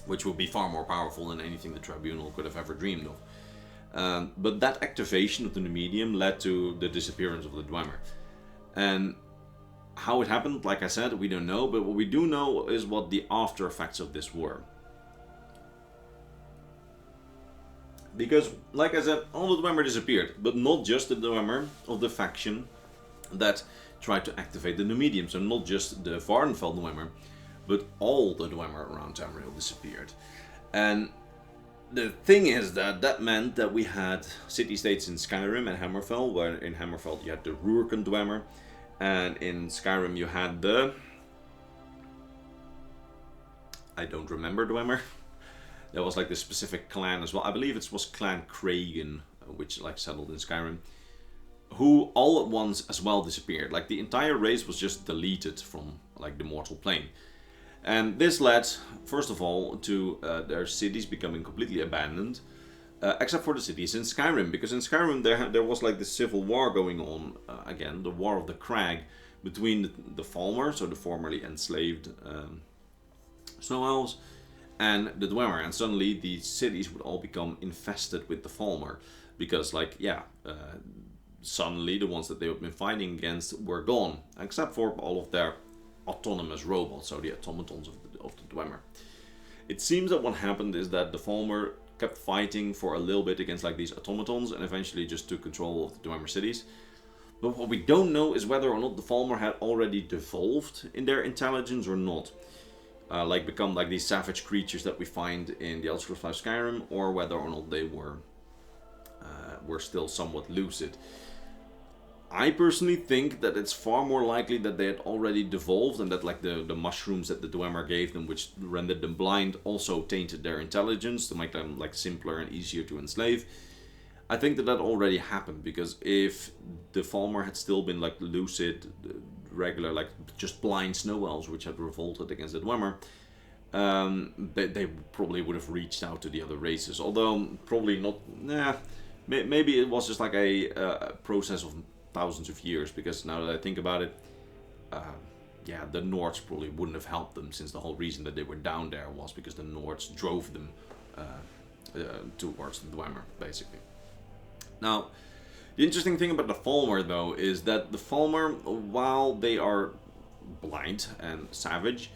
S1: which would be far more powerful than anything the Tribunal could have ever dreamed of. But that activation of the new medium led to the disappearance of the Dwemer. And how it happened, like I said, we don't know, but what we do know is what the after effects of this were. Because, like I said, all the Dwemer disappeared, but not just the Dwemer of the faction that tried to activate the new medium, so not just the Vvardenfell Dwemer, but all the Dwemer around Tamriel disappeared. And the thing is that meant that we had city-states in Skyrim and Hammerfell, where in Hammerfell you had the Rurikon Dwemer, and in Skyrim you had the... I don't remember Dwemer. There was like this specific clan as well. I believe it was Clan Kragan, which like settled in Skyrim, who all at once as well disappeared. Like the entire race was just deleted from like the mortal plane. And this led, first of all, to their cities becoming completely abandoned, except for the cities in Skyrim. Because in Skyrim there was like the civil war going on, again, the War of the Crag, between the Falmer, so the formerly enslaved Snow Elves, and the Dwemer. And suddenly these cities would all become infested with the Falmer. Because, like, yeah, suddenly the ones that they had been fighting against were gone, except for all of their autonomous robots, so the automatons of the Dwemer. It seems that what happened is that the Falmer kept fighting for a little bit against like these automatons and eventually just took control of the Dwemer cities. But what we don't know is whether or not the Falmer had already devolved in their intelligence or not. Like become like these savage creatures that we find in the Elder Scrolls V Skyrim, or whether or not they were still somewhat lucid. I personally think that it's far more likely that they had already devolved, and that like the mushrooms that the Dwemer gave them, which rendered them blind, also tainted their intelligence to make them like simpler and easier to enslave. I think that already happened, because if the Falmer had still been like lucid, regular, like just blind snow elves which had revolted against the Dwemer, they probably would have reached out to the other races. Although probably not. Maybe it was just like a process of thousands of years, because now that I think about it, yeah, the Nords probably wouldn't have helped them, since the whole reason that they were down there was because the Nords drove them towards the Dwemer, basically. Now, the interesting thing about the Falmer, though, is that the Falmer, while they are blind and savage,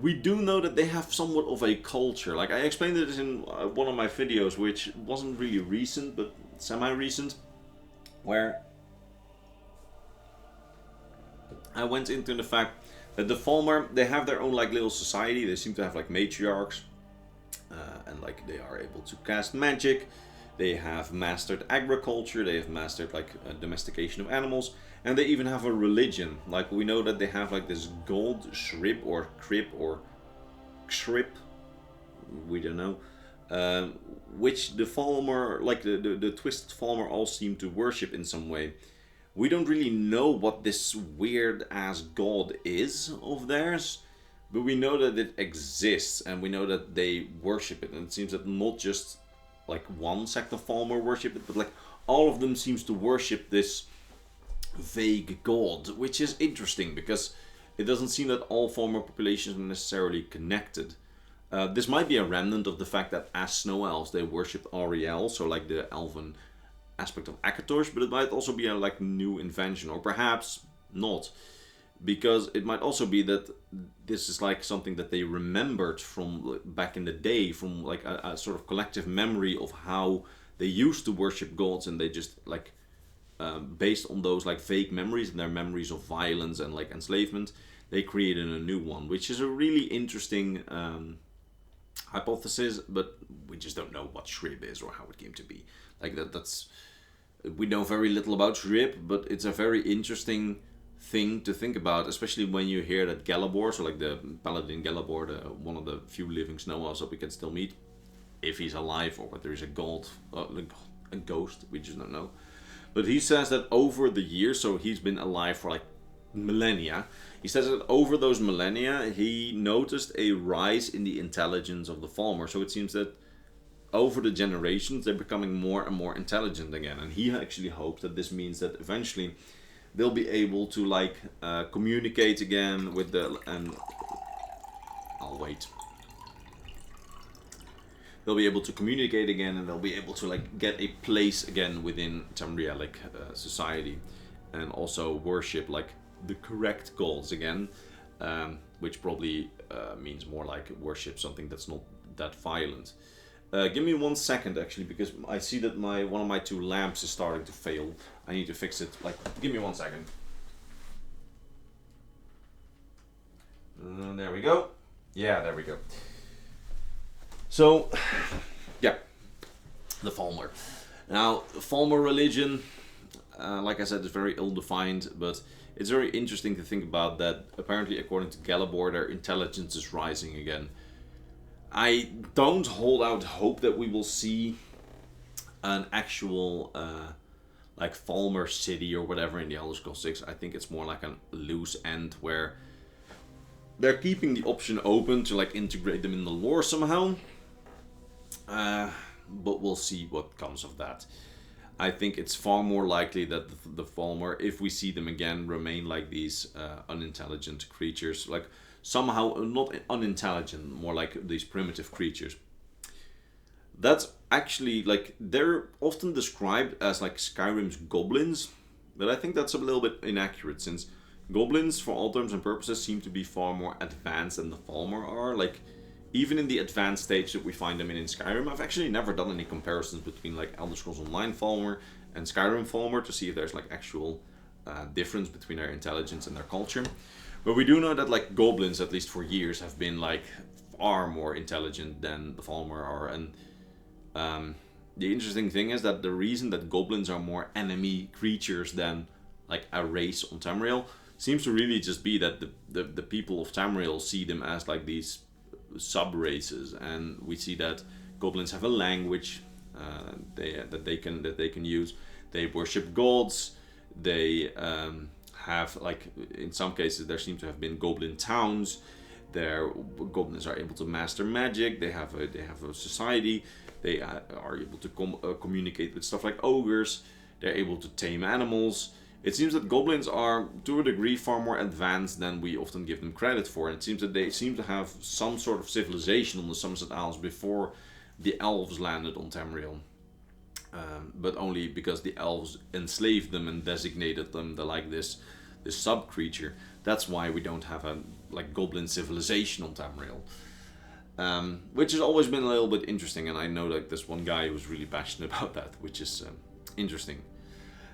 S1: we do know that they have somewhat of a culture. Like, I explained this in one of my videos, which wasn't really recent, but semi-recent, where I went into the fact that the Falmer, they have their own like little society. They seem to have like matriarchs, and like they are able to cast magic. They have mastered agriculture. They have mastered like domestication of animals, and they even have a religion. Like we know that they have like this gold shrib or crib or shrib, we don't know, which the Falmer, like the twisted Falmer, all seem to worship in some way. We don't really know what this weird ass god is of theirs, but we know that it exists, and we know that they worship it. And it seems that not just like one sect of Falmer worship it, but like all of them seems to worship this vague god, which is interesting because it doesn't seem that all Falmer populations are necessarily connected. This might be a remnant of the fact that as Snow Elves they worshipped Ariel, so like the elven aspect of Akators, but it might also be a like new invention, or perhaps not, because it might also be that this is like something that they remembered from back in the day, from like a sort of collective memory of how they used to worship gods, and they just like based on those like vague memories and their memories of violence and like enslavement, they created a new one, which is a really interesting hypothesis, but we just don't know what Shrib is or how it came to be. Like that's we know very little about Shrib, but it's a very interesting thing to think about, especially when you hear that Galabor, so like the Paladin Galabor, one of the few living Snow Elves that we can still meet, if he's alive or whether he's a god, a ghost, we just don't know. But he says that over the years, so he's been alive for like millennia, he says that over those millennia he noticed a rise in the intelligence of the Falmer. So it seems that over the generations they're becoming more and more intelligent again, and he actually hopes that this means that eventually they'll be able to like communicate again with the, and I'll wait. They'll be able to communicate again, and they'll be able to like get a place again within Tamrielic society, and also worship like the correct gods again, which probably means more like worship something that's not that violent. Give me 1 second actually, because I see that one of my two lamps is starting to fail. I need to fix it. Like, give me 1 second. There we go. Yeah, there we go. So, Yeah, the Falmer. Now, Falmer religion, like I said, is very ill-defined, but it's very interesting to think about that. Apparently, according to Galabor, their intelligence is rising again. I don't hold out hope that we will see an actual like Falmer city or whatever in the Elder Scrolls 6. I think it's more like a loose end where they're keeping the option open to like integrate them in the lore somehow. But we'll see what comes of that. I think it's far more likely that the Falmer, if we see them again, remain like these unintelligent creatures. Like somehow, not unintelligent, more like these primitive creatures. That's actually, like, they're often described as like Skyrim's goblins. But I think that's a little bit inaccurate, since goblins, for all terms and purposes, seem to be far more advanced than the Falmer are. Like, even in the advanced stage that we find them in Skyrim, I've actually never done any comparisons between like Elder Scrolls Online Falmer and Skyrim Falmer to see if there's like actual difference between their intelligence and their culture. But we do know that like goblins, at least for years, have been like far more intelligent than the Falmer are. And the interesting thing is that the reason that goblins are more enemy creatures than like a race on Tamriel seems to really just be that the people of Tamriel see them as like these sub-races, and we see that goblins have a language that they can use. They worship gods. They have, like, in some cases there seem to have been goblin towns. Their goblins are able to master magic. They have a society. They are able to communicate with stuff like ogres. They're able to tame animals. It seems that goblins are, to a degree, far more advanced than we often give them credit for. And it seems that they seem to have some sort of civilization on the Somerset Isles before the elves landed on Tamriel. But only because the elves enslaved them and designated them like this sub-creature. That's why we don't have a like goblin civilization on Tamriel. Which has always been a little bit interesting, and I know that this one guy was really passionate about that, which is interesting.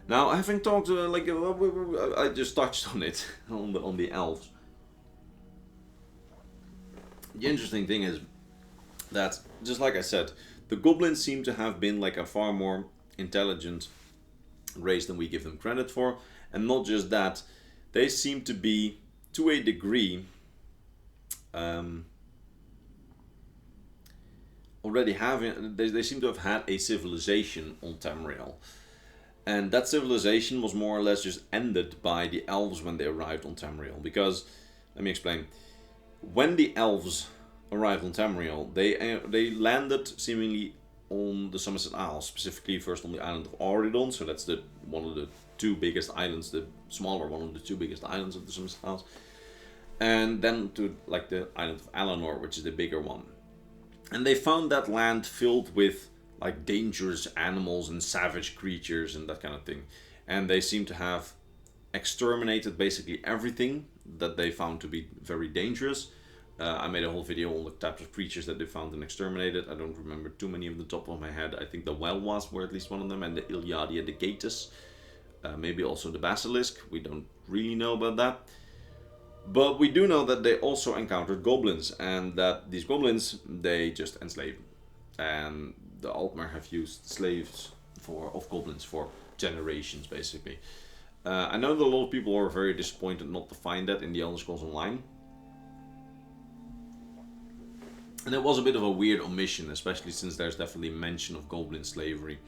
S1: Now, having talked, I just touched on it, on the elves. The interesting thing is that, just like I said, the goblins seem to have been like a far more intelligent race than we give them credit for. And not just that, they seem to be, to a degree, already having, they seem to have had a civilization on Tamriel. And that civilization was more or less just ended by the elves when they arrived on Tamriel. Because, let me explain. When the elves arrived on Tamriel, they landed seemingly on the Somerset Isles. Specifically first on the island of Auridon. So that's one of the two biggest islands, the smaller one of the two biggest islands of the Somerset Isles. And then to like the island of Alanor, which is the bigger one. And they found that land filled with like dangerous animals and savage creatures and that kind of thing. And they seem to have exterminated basically everything that they found to be very dangerous. I made a whole video on the types of creatures that they found and exterminated. I don't remember too many of the top of my head. I think the Welwas were at least one of them, and the Iliadi and the Gatus. Maybe also the Basilisk. We don't really know about that. But we do know that they also encountered goblins, and that these goblins, they just enslaved. And the Aldmeri have used slaves of goblins for generations, basically. I know that a lot of people are very disappointed not to find that in the Elder Scrolls Online. And it was a bit of a weird omission, especially since there's definitely mention of goblin slavery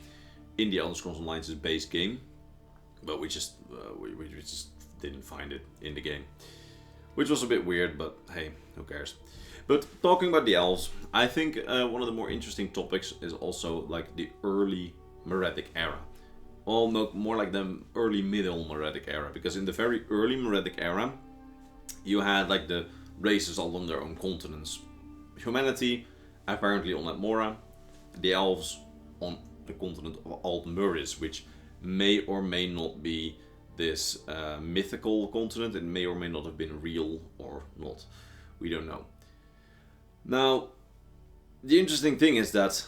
S1: in the Elder Scrolls Online's base game. But we just didn't find it in the game. Which was a bit weird, but hey, who cares. But talking about the elves, I think one of the more interesting topics is also like the early Meretic era. Well, no, more like the early middle Meretic era. Because in the very early Meretic era, you had like the races all on their own continents. Humanity, apparently on Atmora, the elves on the continent of Aldmeri, which may or may not be this mythical continent. It may or may not have been real or not. We don't know. Now, the interesting thing is that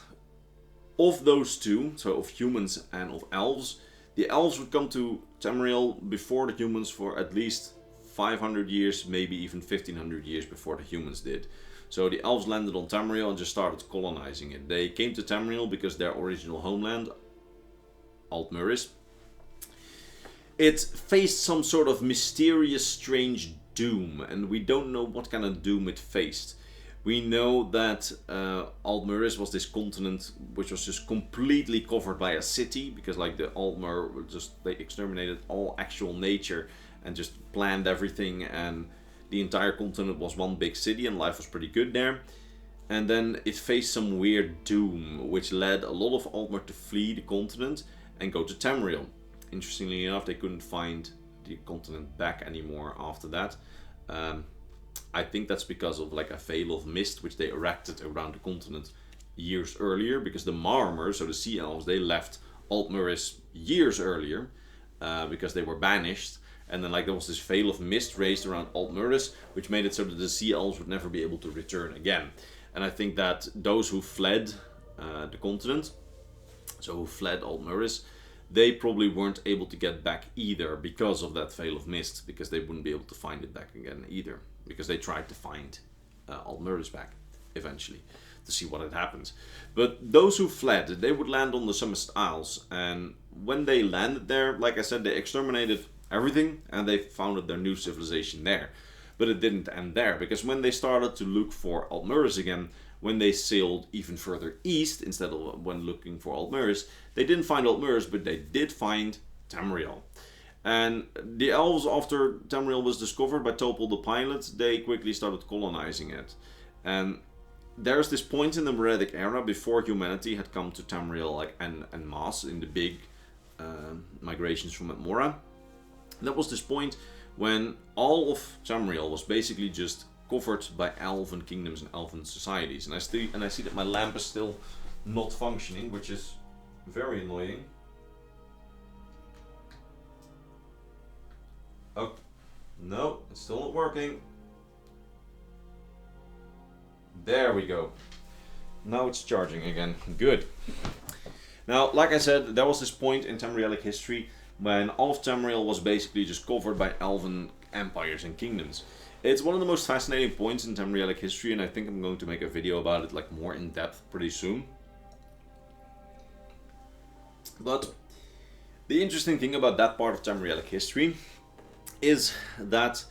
S1: of those two, so of humans and of elves, the elves would come to Tamriel before the humans for at least 500 years, maybe even 1500 years before the humans did. So the elves landed on Tamriel and just started colonizing it. They came to Tamriel because their original homeland, Aldmeri, it faced some sort of mysterious, strange doom, and we don't know what kind of doom it faced. We know that Aldmeri was this continent which was just completely covered by a city, because like the Aldmer they exterminated all actual nature and just planned everything, and the entire continent was one big city and life was pretty good there. And then it faced some weird doom which led a lot of Aldmer to flee the continent and go to Tamriel. Interestingly enough, they couldn't find the continent back anymore after that. I think that's because of like a veil of mist which they erected around the continent years earlier, because the Marmers, so the Sea Elves, they left Aldmeri years earlier because they were banished, and then like there was this veil of mist raised around Aldmeri which made it so that the Sea Elves would never be able to return again. And I think that those who fled the continent, so who fled Aldmeri, they probably weren't able to get back either because of that veil of mist, because they wouldn't be able to find it back again either, because they tried to find Aldmeri back eventually to see what had happened. But those who fled, they would land on the Summerset Isles, and when they landed there, like I said, they exterminated everything and they founded their new civilization there. But it didn't end there, because when they started to look for Aldmeri again, when they sailed even further east instead of when looking for Aldmeri, they didn't find Aldmeri, but they did find Tamriel. And the elves, after Tamriel was discovered by Topol the Pilot, they quickly started colonizing it. And there's this point in the Meretic era before humanity had come to Tamriel like en masse in the big migrations from Atmora. That was this point when all of Tamriel was basically just covered by elven kingdoms and elven societies. And I see that my lamp is still not functioning, which is very annoying. Oh, no, it's still not working. There we go. Now it's charging again. Good. Now, like I said, there was this point in Tamrielic history when all of Tamriel was basically just covered by elven empires and kingdoms. It's one of the most fascinating points in Tamrielic history, and I think I'm going to make a video about it like more in depth pretty soon. But the interesting thing about that part of Tamrielic history is that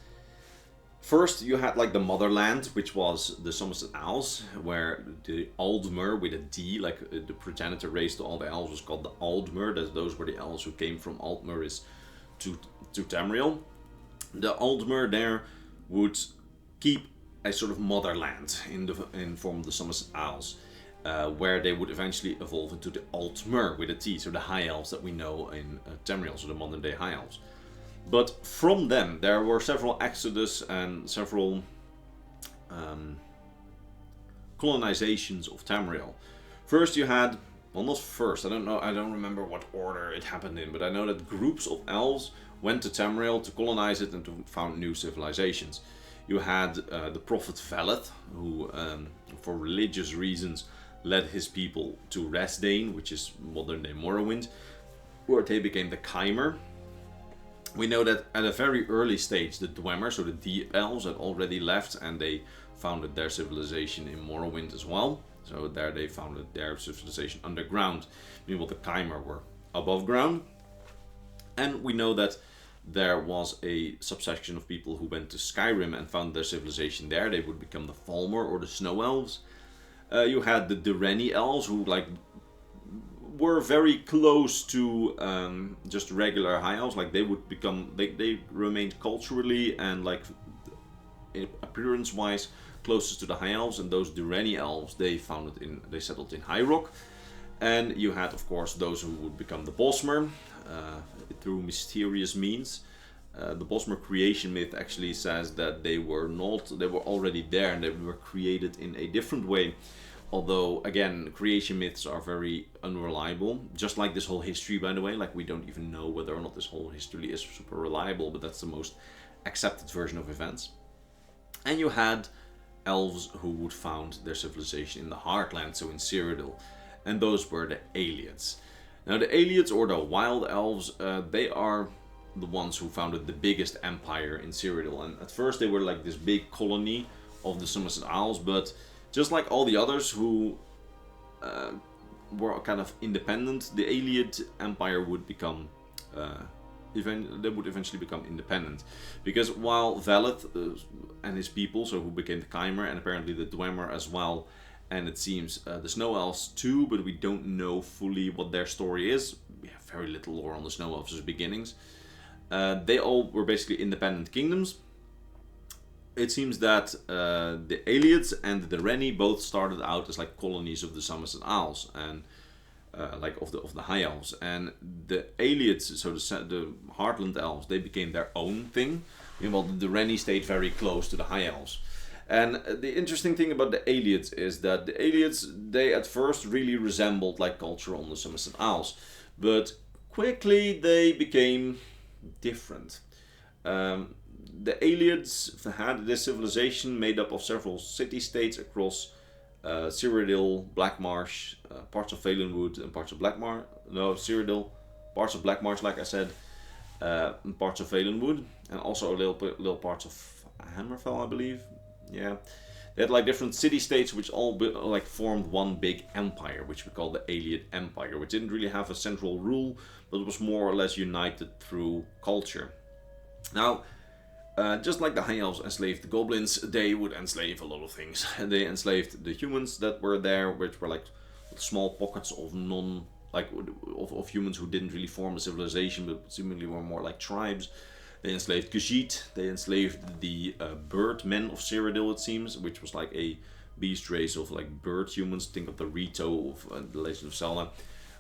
S1: first you had like the motherland, which was the Summerset Isles, where the Aldmer with a D, like the progenitor race to all the elves, was called the Aldmer. Those were the elves who came from Aldmeri to Tamriel. The Aldmer there would keep a sort of motherland in form of the Summerset Isles, where they would eventually evolve into the Altmer with a T, so the High Elves that we know in Tamriel, so the modern day High Elves. But from them, there were several exodus and several colonizations of Tamriel. First you had, well not first, I don't remember what order it happened in, but I know that groups of elves went to Tamriel to colonize it and to found new civilizations. You had the prophet Veleth, who for religious reasons led his people to Resdain, which is modern day Morrowind, where they became the Chimer. We know that at a very early stage, the Dwemer, so the Deep Elves, had already left and they founded their civilization in Morrowind as well. So there they founded their civilization underground. Meanwhile, the Chimer were above ground. And we know that there was a subsection of people who went to Skyrim and found their civilization there. They would become the Falmer or the Snow Elves. You had the Tyranny Elves, who were very close to just regular High Elves. Like they would become, they remained culturally and like appearance-wise closest to the High Elves. And those Tyranny Elves, they settled in High Rock. And you had, of course, those who would become the Bosmer through mysterious means. The Bosmer creation myth actually says that they were already there and they were created in a different way. Although, again, creation myths are very unreliable. Just like this whole history, by the way. Like, we don't even know whether or not this whole history is super reliable, but that's the most accepted version of events. And you had elves who would found their civilization in the Heartland, so in Cyrodiil. And those were the Ayleids. Now the Ayleids, or the Wild Elves, they are the ones who founded the biggest empire in Cyrodiil. And at first they were like this big colony of the Somerset Isles, but just like all the others who were kind of independent, the Ayleid Empire would become they would eventually become independent, because while Valeth and his people, so who became the Chimer and apparently the Dwemer as well, and it seems the Snow Elves too, but we don't know fully what their story is. We have very little lore on the Snow Elves' beginnings. They all were basically independent kingdoms. It seems that the Ayleids and the Rennie both started out as like colonies of the Somerset Isles and like of the High Elves, and the Ayleids, so the Heartland Elves, they became their own thing. Meanwhile, the Rennie stayed very close to the High Elves. And the interesting thing about the Ayleids is that the Ayleids, they at first really resembled like culture on the Somerset Isles, but quickly they became different. The Ayleids had this civilization made up of several city-states across Cyrodiil, Blackmarsh, parts of Valenwood and parts of Blackmarsh. No, Cyrodiil, parts of Blackmarsh, like I said, and parts of Valenwood, and also a little parts of Hammerfell, I believe. Yeah, they had like different city-states which all like formed one big empire, which we call the Ayleid Empire, which didn't really have a central rule, but was more or less united through culture. Now, just like the High Elves enslaved the goblins, they would enslave a lot of things. They enslaved the humans that were there, which were like small pockets of of humans who didn't really form a civilization, but seemingly were more like tribes. They enslaved Khajiit. They enslaved the bird men of Cyrodiil, it seems, which was like a beast race of like bird humans. Think of the Rito of the Legend of Zelda,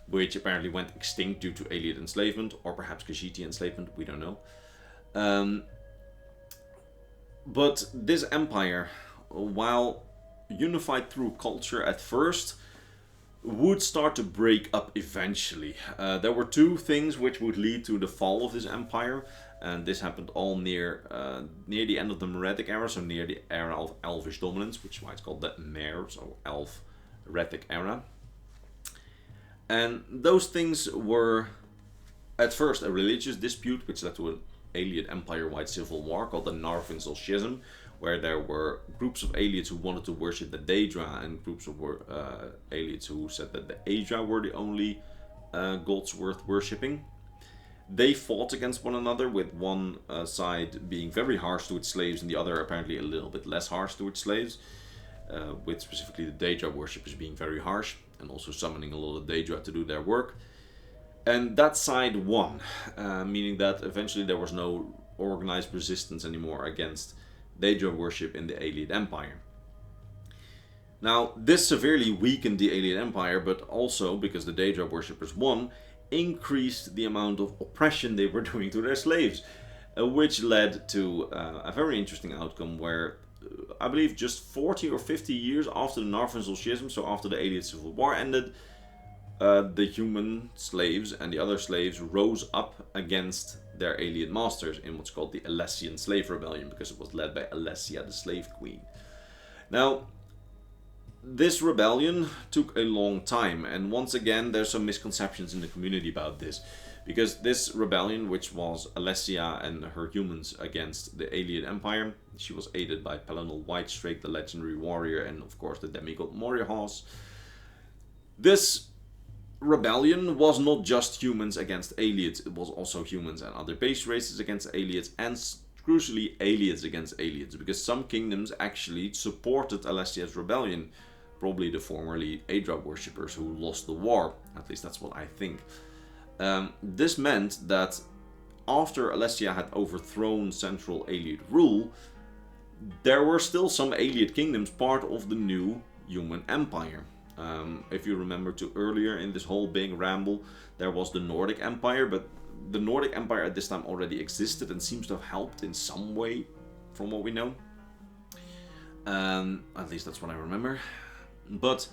S1: which apparently went extinct due to Ayleid enslavement, or perhaps Khajiiti enslavement. We don't know. But this empire, while unified through culture at first, would start to break up eventually. There were two things which would lead to the fall of this empire, and this happened all near the end of the Meretic era, so near the era of Elvish dominance, which is why it's called the Mer, so Elf-Retic era. And those things were at first a religious dispute, which led to an Ayleid Empire-wide civil war called the Narvinsel Schism, where there were groups of Ayleids who wanted to worship the Daedra and groups of Ayleids who said that the Aedra were the only gods worth worshipping. They fought against one another, with one side being very harsh to its slaves and the other apparently a little bit less harsh to its slaves, with specifically the Daedra worshippers being very harsh and also summoning a lot of Daedra to do their work. And that side won, meaning that eventually there was no organized resistance anymore against Daedra worship in the Ayleid Empire. Now, this severely weakened the Ayleid Empire, but also, because the Daedra worshippers won, increased the amount of oppression they were doing to their slaves, which led to a very interesting outcome where, I believe just 40 or 50 years after the Narvinsel Schism, so after the Ayleid Civil War ended, the human slaves and the other slaves rose up against their Ayleid masters in what's called the Alessian Slave Rebellion, because it was led by Alessia, the slave queen. Now, this rebellion took a long time, and once again there's some misconceptions in the community about this, because this rebellion, which was Alessia and her humans against the Ayleid Empire, she was aided by Pelinal Whitestrake, the legendary warrior, and of course the demigod Morihaus. This rebellion was not just humans against Ayleids, it was also humans and other base races against Ayleids, and crucially Ayleids against Ayleids, because some kingdoms actually supported Alessia's rebellion, probably the formerly Aedra worshippers who lost the war, at least that's what I think. This meant that after Alessia had overthrown central Ayleid rule, there were still some Ayleid kingdoms part of the new human empire. If you remember to earlier in this whole big ramble, there was the Nordic Empire, but the Nordic Empire at this time already existed and seems to have helped in some way, from what we know. At least that's what I remember. But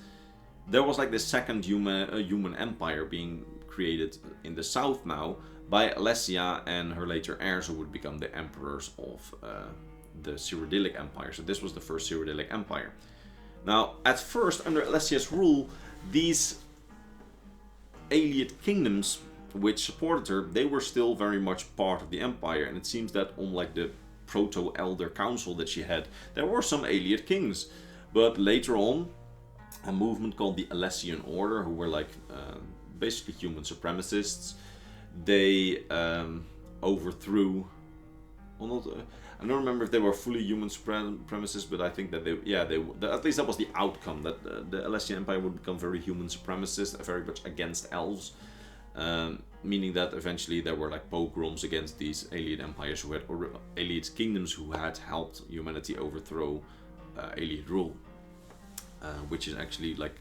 S1: there was like this second human empire being created in the south now by Alessia and her later heirs, who would become the emperors of the Cyrodiilic Empire. So this was the first Cyrodiilic Empire. Now, at first, under Alessia's rule, these Ayleid kingdoms which supported her, they were still very much part of the empire, and it seems that unlike the proto-elder council that she had, there were some Ayleid kings. But later on, a movement called the Alessian Order, who were like basically human supremacists, they overthrew, well, not, I don't remember if they were fully human supremacists, but I think that at least that was the outcome, that the Alessian Empire would become very human supremacist, very much against elves, meaning that eventually there were like pogroms against these Ayleid empires who had, or Ayleid kingdoms who had helped humanity overthrow Ayleid rule, which is actually like,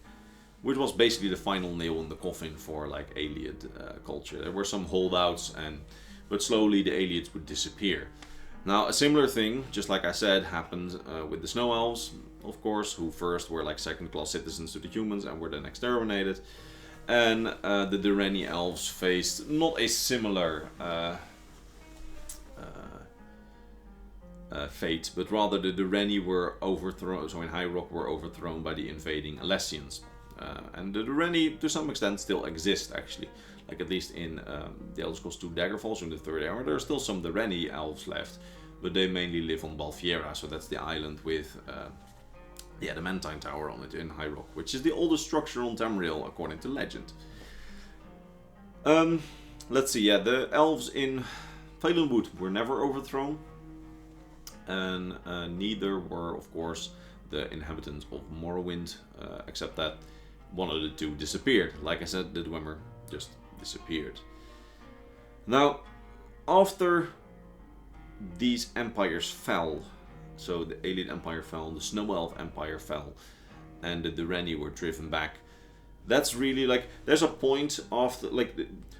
S1: which was basically the final nail in the coffin for like Ayleid culture. There were some holdouts, but slowly the Ayleids would disappear. Now, a similar thing, just like I said, happened with the Snow Elves, of course, who first were like second-class citizens to the humans and were then exterminated. And the Tyranny Elves faced not a similar fate, but rather the Tyranny were overthrown, so in High Rock were overthrown by the invading Alessians. And the Tyranny, to some extent, still exist, actually. Like, at least in the Elder Scrolls 2 Daggerfall, so in the 3rd era, there are still some Tyranny elves left, but they mainly live on Balfiera, so that's the island with the Adamantine Tower on it in High Rock, which is the oldest structure on Tamriel, according to legend. Let's see, yeah, the elves in Valenwood were never overthrown, and neither were, of course, the inhabitants of Morrowind, except that one of the two disappeared. Like I said, the Dwemer just disappeared. Now, after these empires fell, so the Ayleid Empire fell, the Snow Elf Empire fell, and the Tyranny were driven back. That's really like, there's a point after, like,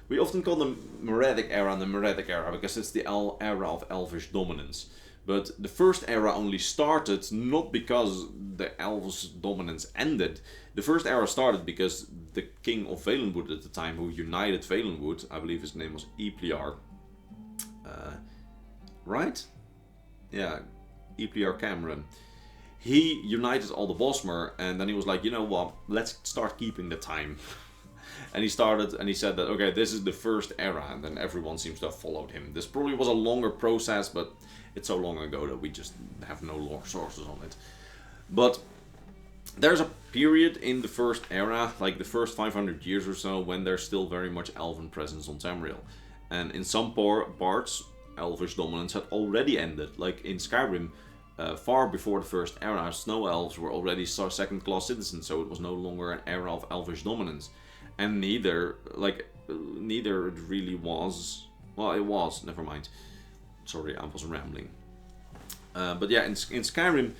S1: we often call the Meretic era and the Meretic era because it's the era of elvish dominance. But the first era only started not because the elves' dominance ended. The first era started because the king of Valenwood at the time, who united Valenwood, I believe his name was Eplear. Right? Yeah, Eplear Cameron. He united all the Bosmer, and then he was like, you know what, let's start keeping the time. And he started, and he said that, okay, this is the first era, and then everyone seems to have followed him. This probably was a longer process, but it's so long ago that we just have no lore sources on it. But there's a period in the first era, like the first 500 years or so, when there's still very much elven presence on Tamriel. And in some parts, elvish dominance had already ended. Like in Skyrim, far before the first era, Snow Elves were already second-class citizens, so it was no longer an era of elvish dominance. And neither it really was, well, it was, never mind. Sorry, I was rambling. But yeah, in Skyrim,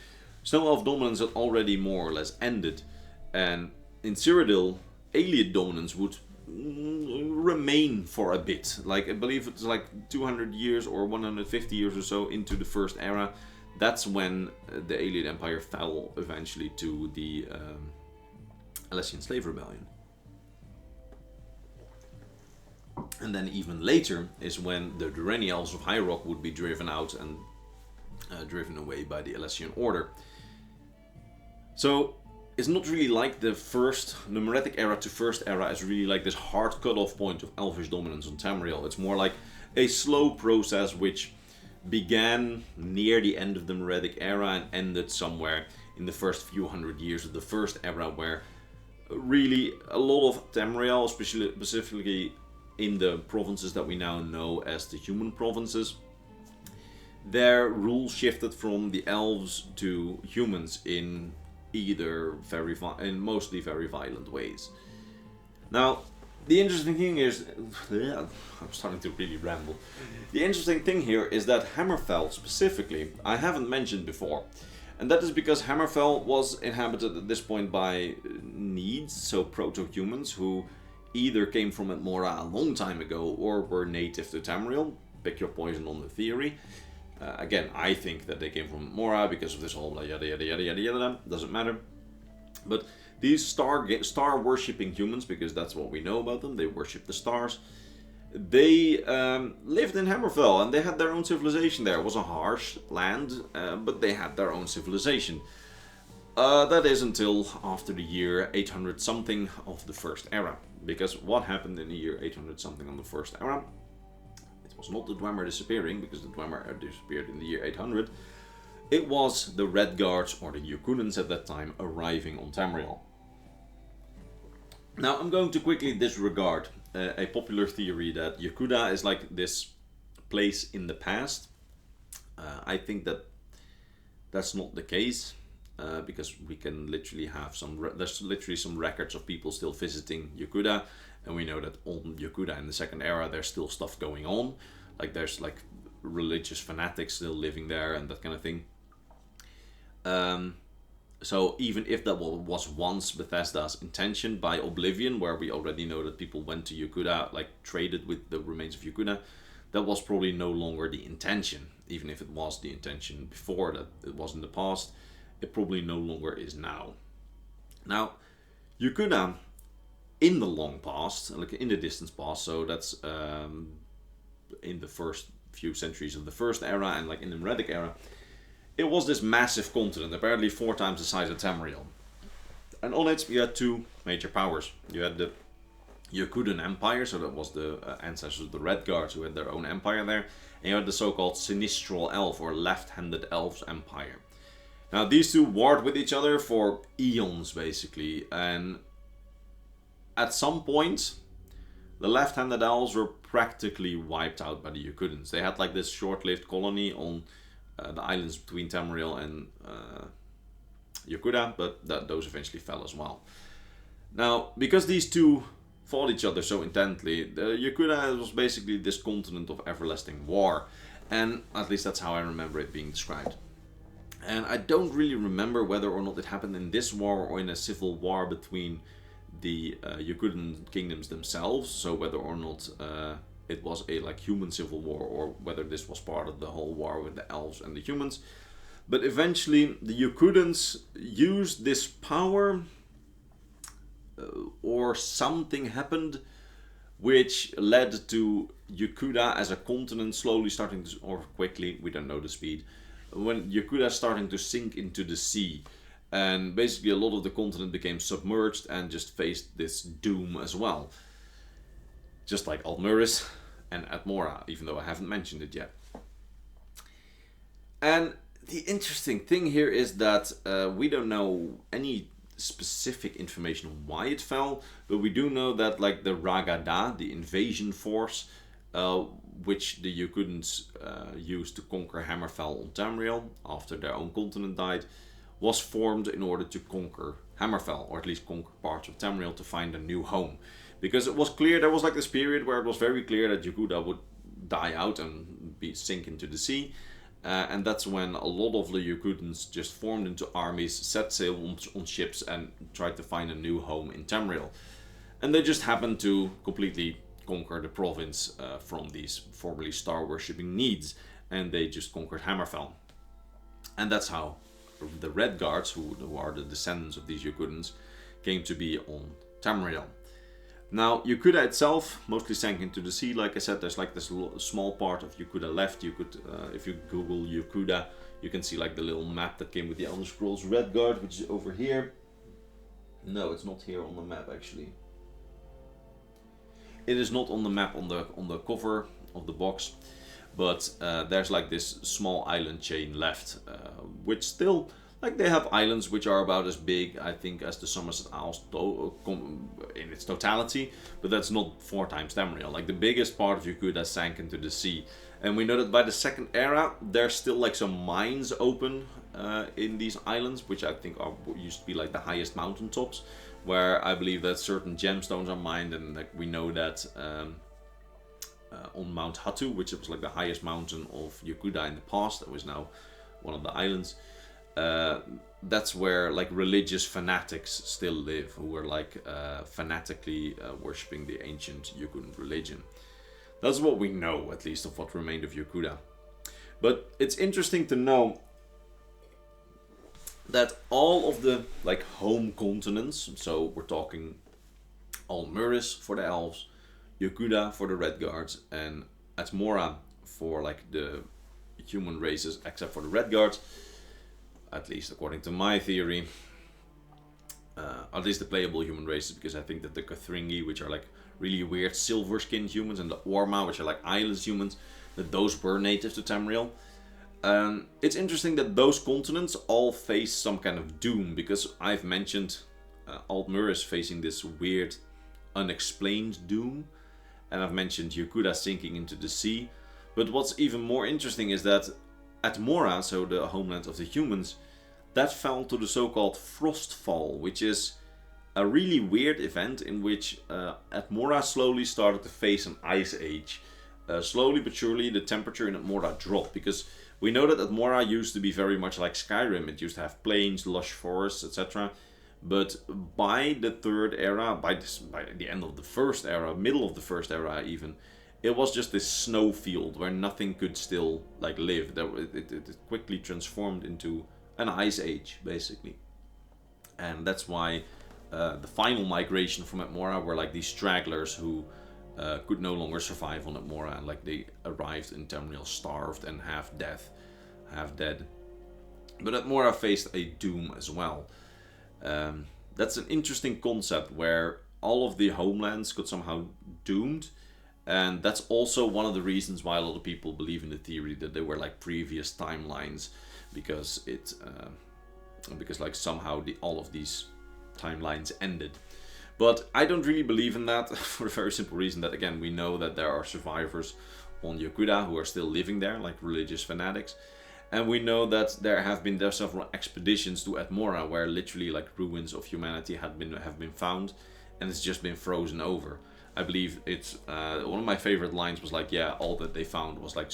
S1: Snow Elf dominance had already more or less ended. And in Cyrodiil, Ayleid dominance would remain for a bit. Like, I believe it's like 200 years or 150 years or so into the first era. That's when the Ayleid Empire fell eventually to the Alessian Slave Rebellion. And then even later is when the Tyranny Elves of High Rock would be driven out and driven away by the Alessian Order. So it's not really like the Meretic era to first era is really like this hard cut-off point of elvish dominance on Tamriel. It's more like a slow process which began near the end of the Meretic era and ended somewhere in the first few hundred years of the first era, where really a lot of Tamriel, specifically in the provinces that we now know as the human provinces, their rule shifted from the elves to humans in mostly very violent ways. Now, the interesting thing is, I'm starting to really ramble. The interesting thing here is that Hammerfell specifically, I haven't mentioned before. And that is because Hammerfell was inhabited at this point by Needs, so proto-humans, who either came from Atmora a long time ago or were native to Tamriel. Pick your poison on the theory. Again, I think that they came from Atmora because of this whole yada yada yada yada yada. Doesn't matter. But these star worshipping humans, because that's what we know about them, they worship the stars. They lived in Hammerfell and they had their own civilization there. It was a harsh land, but they had their own civilization. That is until after the year 800 something of the first era. Because what happened in the year 800 something on the first era? It was was not the Dwemer disappearing, because the Dwemer disappeared in the year 800. It was the Red Guards, or the Yukudans at that time, arriving on Tamriel. Now I'm going to quickly disregard a popular theory that Yakuda is like this place in the past. I think that that's not the case, because we can literally have there's literally some records of people still visiting Yakuda, and we know that on Yakuda in the Second Era there's still stuff going on, like there's like religious fanatics still living there and that kind of thing. So even if that was once Bethesda's intention by Oblivion, where we already know that people went to Yakuda, like traded with the remains of Yakuda, that was probably no longer the intention. Even if it was the intention before, that it was in the past, it probably no longer is now. Now, Yakuda in the long past, like in the distant past, so that's in the first few centuries of the First Era and like in the Nordic Era, it was this massive continent, apparently 4 times the size of Tamriel. And on it you had 2 major powers. You had the Yakudan Empire, so that was the ancestors of the Red Guards who had their own empire there. And you had the so-called Sinistral Elf, or Left-Handed Elves Empire. Now these 2 warred with each other for eons basically, and at some point the Left-Handed Elves were practically wiped out by the Yakudans. They had like this short-lived colony on the islands between Tamriel and Yakuda, but those eventually fell as well. Now, because these 2 fought each other so intently, the Yakuda was basically this continent of everlasting war, and at least that's how I remember it being described. And I don't really remember whether or not it happened in this war or in a civil war between the Yakudan kingdoms themselves, so whether or not it was a like human civil war, or whether this was part of the whole war with the elves and the humans. But eventually the Yakudans used this power, or something happened which led to Yakuda as a continent slowly starting to, or quickly, we don't know the speed, when Yakuda starting to sink into the sea. And basically a lot of the continent became submerged and just faced this doom as well. Just like Aldmeri and Atmora, even though I haven't mentioned it yet. And the interesting thing here is that we don't know any specific information on why it fell, but we do know that like the Ragada, the invasion force, which the Yakudans used to conquer Hammerfell on Tamriel after their own continent died, was formed in order to conquer Hammerfell, or at least conquer parts of Tamriel to find a new home. Because it was clear, there was like this period where it was very clear that Yakuda would die out and sink into the sea. And that's when a lot of the Yakudans just formed into armies, set sail on ships and tried to find a new home in Tamriel. And they just happened to completely conquer the province from these formerly star-worshipping Needs. And they just conquered Hammerfell. And that's how the Red Guards, who are the descendants of these Yakudans, came to be on Tamriel. Now, Yakuda itself mostly sank into the sea. Like I said, there's like this small part of Yakuda left. You could, if you Google Yakuda, you can see like the little map that came with the Elder Scrolls Red Guard, which is over here. No, it's not here on the map actually. It is not on the map on the cover of the box, but there's like this small island chain left, which still, like, they have islands which are about as big, I think, as the Somerset Isles in its totality, but that's not 4 times Tamriel. Like, the biggest part of Yakuda sank into the sea, and we know that by the Second Era there's still like some mines open in these islands, which I think used to be like the highest mountaintops, where I believe that certain gemstones are mined, and like we know that on Mount Hatu, which was like the highest mountain of Yakuda in the past, that was now one of the islands. That's where like religious fanatics still live, who were like fanatically worshipping the ancient Yakudan religion. That's what we know, at least, of what remained of Yakuda. But it's interesting to know that all of the like home continents, so we're talking Aldmeri for the elves, Yakuda for the Red Guards, and Atmora for like the human races except for the Red Guards, at least according to my theory, at least the playable human races, because I think that the Kathringi, which are like really weird silver-skinned humans, and the Orma, which are like eyeless humans, that those were native to Tamriel. It's interesting that those continents all face some kind of doom, because I've mentioned Aldmeri is facing this weird, unexplained doom, and I've mentioned Yokuda sinking into the sea. But what's even more interesting is that Atmora, so the homeland of the humans, that fell to the so-called Frostfall, which is a really weird event in which Atmora slowly started to face an ice age. Slowly but surely the temperature in Atmora dropped, because we know that Atmora used to be very much like Skyrim. It used to have plains, lush forests, etc. But by the third era, by the end of the first era, middle of the first era even, it was just this snow field where nothing could still like live. It quickly transformed into an ice age, basically. And that's why the final migration from Atmora were like these stragglers who could no longer survive on Atmora, and like they arrived in Tamriel starved and half dead. But Atmora faced a doom as well. That's an interesting concept where all of the homelands got somehow doomed, and that's also one of the reasons why a lot of people believe in the theory that they were like previous timelines, because like somehow all of these timelines ended. But I don't really believe in that for the very simple reason that, again, we know that there are survivors on Yokuda who are still living there, like religious fanatics. And we know that there have been several expeditions to Atmora where literally like ruins of humanity have been found, and it's just been frozen over. I believe it's one of my favorite lines was like, yeah, all that they found was like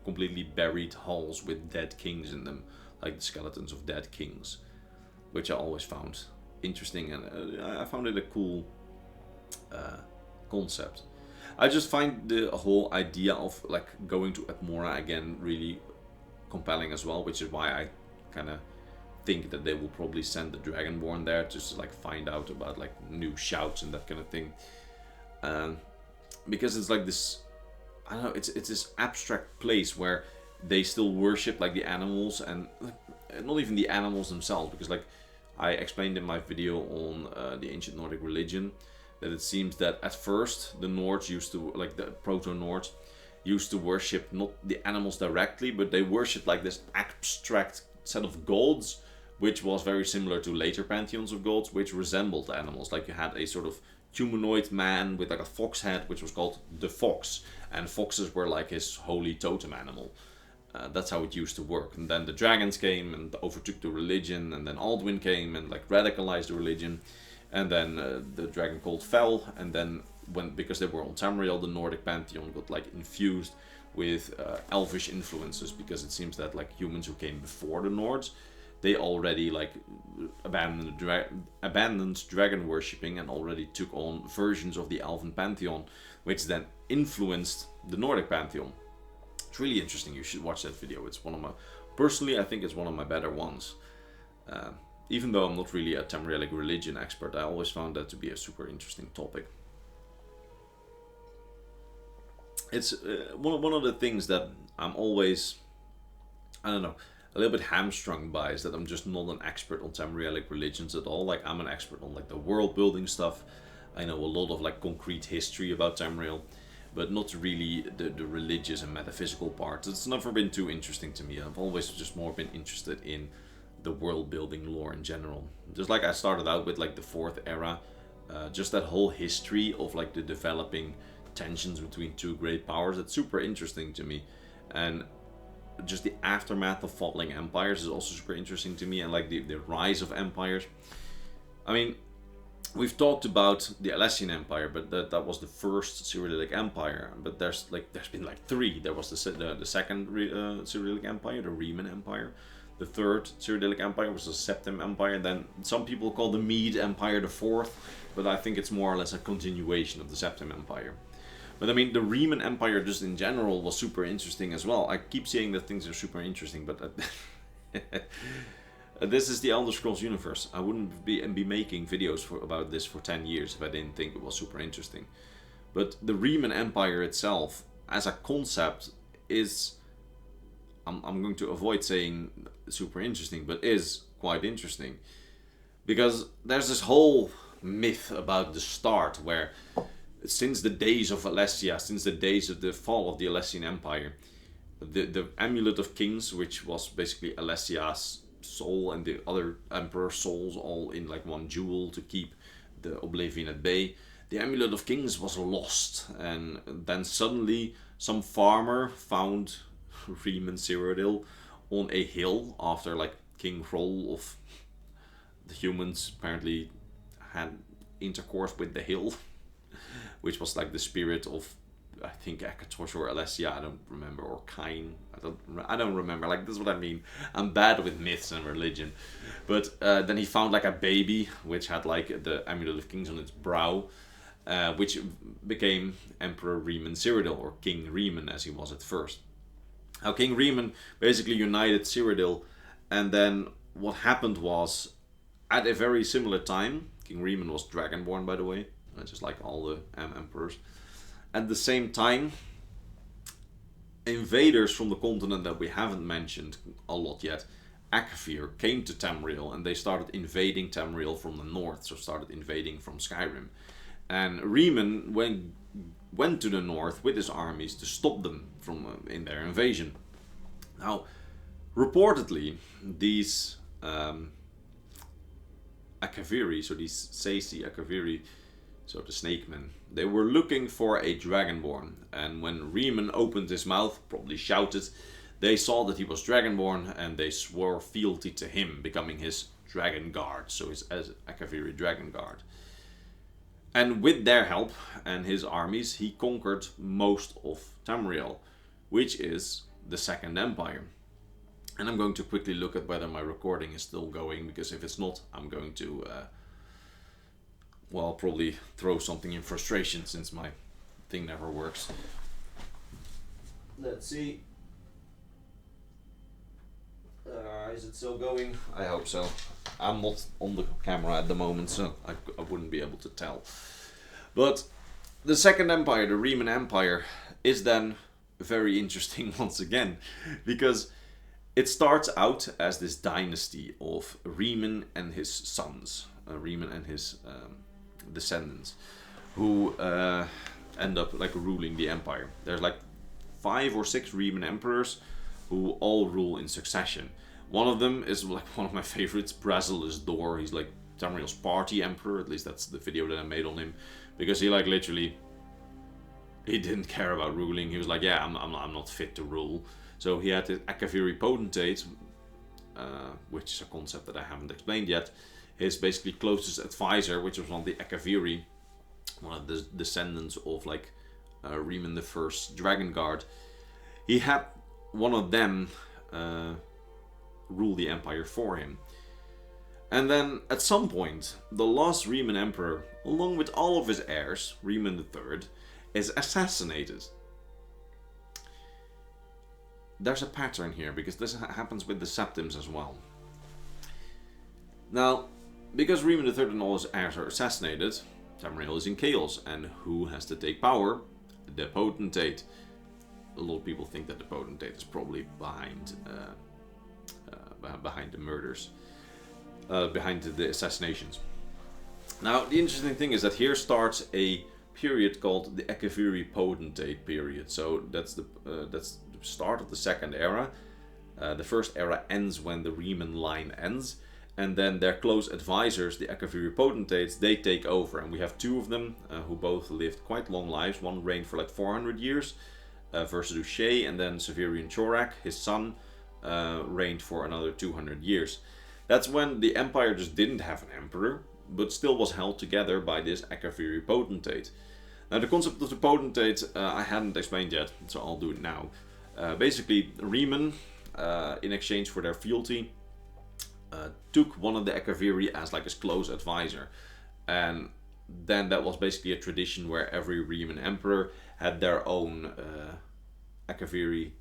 S1: completely buried halls with dead kings in them, like the skeletons of dead kings, which I always found interesting, and I found it a cool concept. I just find the whole idea of like going to Atmora again really compelling as well, which is why I kind of think that they will probably send the Dragonborn there just to like find out about like new shouts and that kind of thing, because it's like this, I don't know, it's this abstract place where they still worship like the animals, and not even the animals themselves, because like I explained in my video on the ancient Nordic religion that it seems that at first the Nords used to, like the proto-Nords, used to worship not the animals directly, but they worshipped like this abstract set of gods, which was very similar to later pantheons of gods, which resembled animals. Like you had a sort of humanoid man with like a fox head, which was called the fox, and foxes were like his holy totem animal. That's how it used to work. And then the dragons came and overtook the religion, and then Alduin came and like radicalized the religion, and then the dragon cult fell, and then because they were on Tamriel, the Nordic pantheon got like infused with elvish influences, because it seems that like humans who came before the Nords, they already like abandoned dragon worshipping and already took on versions of the elven pantheon, which then influenced the Nordic pantheon. It's really interesting. You should watch that video. It's one of my, personally, I think it's one of my better ones. Even though I'm not really a Tamrielic religion expert, I always found that to be a super interesting topic. It's one of the things that I'm always, I don't know, a little bit hamstrung by, is that I'm just not an expert on Tamrielic religions at all. Like, I'm an expert on like the world building stuff. I know a lot of like concrete history about Tamriel, but not really the religious and metaphysical parts. It's never been too interesting to me. I've always just more been interested in the world building lore in general. Just like I started out with like the 4th era, just that whole history of like the developing tensions between two great powers. It's super interesting to me, and just the aftermath of falling empires is also super interesting to me, and like the rise of empires. I mean, we've talked about the Alessian Empire, but that was the first Cyrillic Empire. But there's been like 3. There was the second Cyrillic Empire, the Reman Empire. The third Cyrillic Empire was the Septim Empire. And then some people call the Mede Empire the 4th, but I think it's more or less a continuation of the Septim Empire. But I mean, the Reman Empire just in general was super interesting as well. I keep saying that things are super interesting, but this is the Elder Scrolls universe. I wouldn't be making videos about this for 10 years if I didn't think it was super interesting. But the Reman Empire itself, as a concept, is, I'm going to avoid saying super interesting, but is quite interesting. Because there's this whole myth about the start where since the days of Alessia, since the days of the fall of the Alessian Empire, the Amulet of Kings, which was basically Alessia's soul and the other emperor's souls all in like one jewel to keep the Oblivion at bay, the Amulet of Kings was lost, and then suddenly some farmer found Reman Cyrodiil on a hill after like King Hrol of the humans apparently had intercourse with the hill, which was like the spirit of, I think, Akatos or Alessia, I don't remember, or Kain, I don't remember. Like, this is what I mean. I'm bad with myths and religion. But then he found like a baby which had like the Amulet of Kings on its brow, which became Emperor Reman Cyrodiil, or King Reman as he was at first. Now King Reman basically united Cyrodiil, and then what happened was, at a very similar time, King Reman was Dragonborn, by the way, just like all the emperors. At the same time, invaders from the continent that we haven't mentioned a lot yet, Akavir, came to Tamriel, and they started invading Tamriel from the north, so started invading from Skyrim. And Reman went to the north with his armies to stop them from in their invasion. Now, reportedly, these Akaviri, so these Seisi Akaviri, so the snake men, they were looking for a Dragonborn, and when Reman opened his mouth, probably shouted, they saw that he was Dragonborn, and they swore fealty to him, becoming his Dragon Guard, so his Akaviri Dragon Guard. And with their help and his armies, he conquered most of Tamriel, which is the Second Empire. And I'm going to quickly look at whether my recording is still going, because if it's not, I'm going to, well, probably throw something in frustration since my thing never works. Let's see. Is it still going? I hope so. I'm not on the camera at the moment, so I wouldn't be able to tell. But the Second Empire, the Reman Empire, is then very interesting once again, because it starts out as this dynasty of Reman and his sons, Reman and his descendants, who end up like ruling the empire. There's like 5 or 6 Reman emperors who all rule in succession. One of them is like one of my favorites, Brazil's Door. He's like Tamriel's party emperor, at least that's the video that I made on him, because he like literally, he didn't care about ruling. He was like, yeah, I'm not fit to rule. So he had the Akaviri Potentates, which is a concept that I haven't explained yet. His basically closest advisor, which was one of the Akaviri, one of the descendants of like Reman the First Dragon Guard. He had one of them rule the empire for him. And then at some point, the last Reman Emperor, along with all of his heirs, Reman III, is assassinated. There's a pattern here, because this happens with the Septims as well. Now, because Reman III and all his heirs are assassinated, Tamriel is in chaos, and who has to take power? The Potentate. A lot of people think that the Potentate is probably behind the murders, behind the assassinations. Now, the interesting thing is that here starts a period called the Akaviri Potentate period. So that's the start of the second era. The first era ends when the Reman line ends, and then their close advisors, the Akaviri Potentates, they take over. And we have 2 of them who both lived quite long lives. One reigned for like 400 years, Versailles Shea, and then Severian Chorak, his son, reigned for another 200 years. That's when the empire just didn't have an emperor, but still was held together by this Akaviri Potentate. Now, the concept of the Potentate I hadn't explained yet, so I'll do it now. Basically, Reman, in exchange for their fealty, took one of the Akaviri as like his close advisor. And then that was basically a tradition where every Reman emperor had their own Akaviri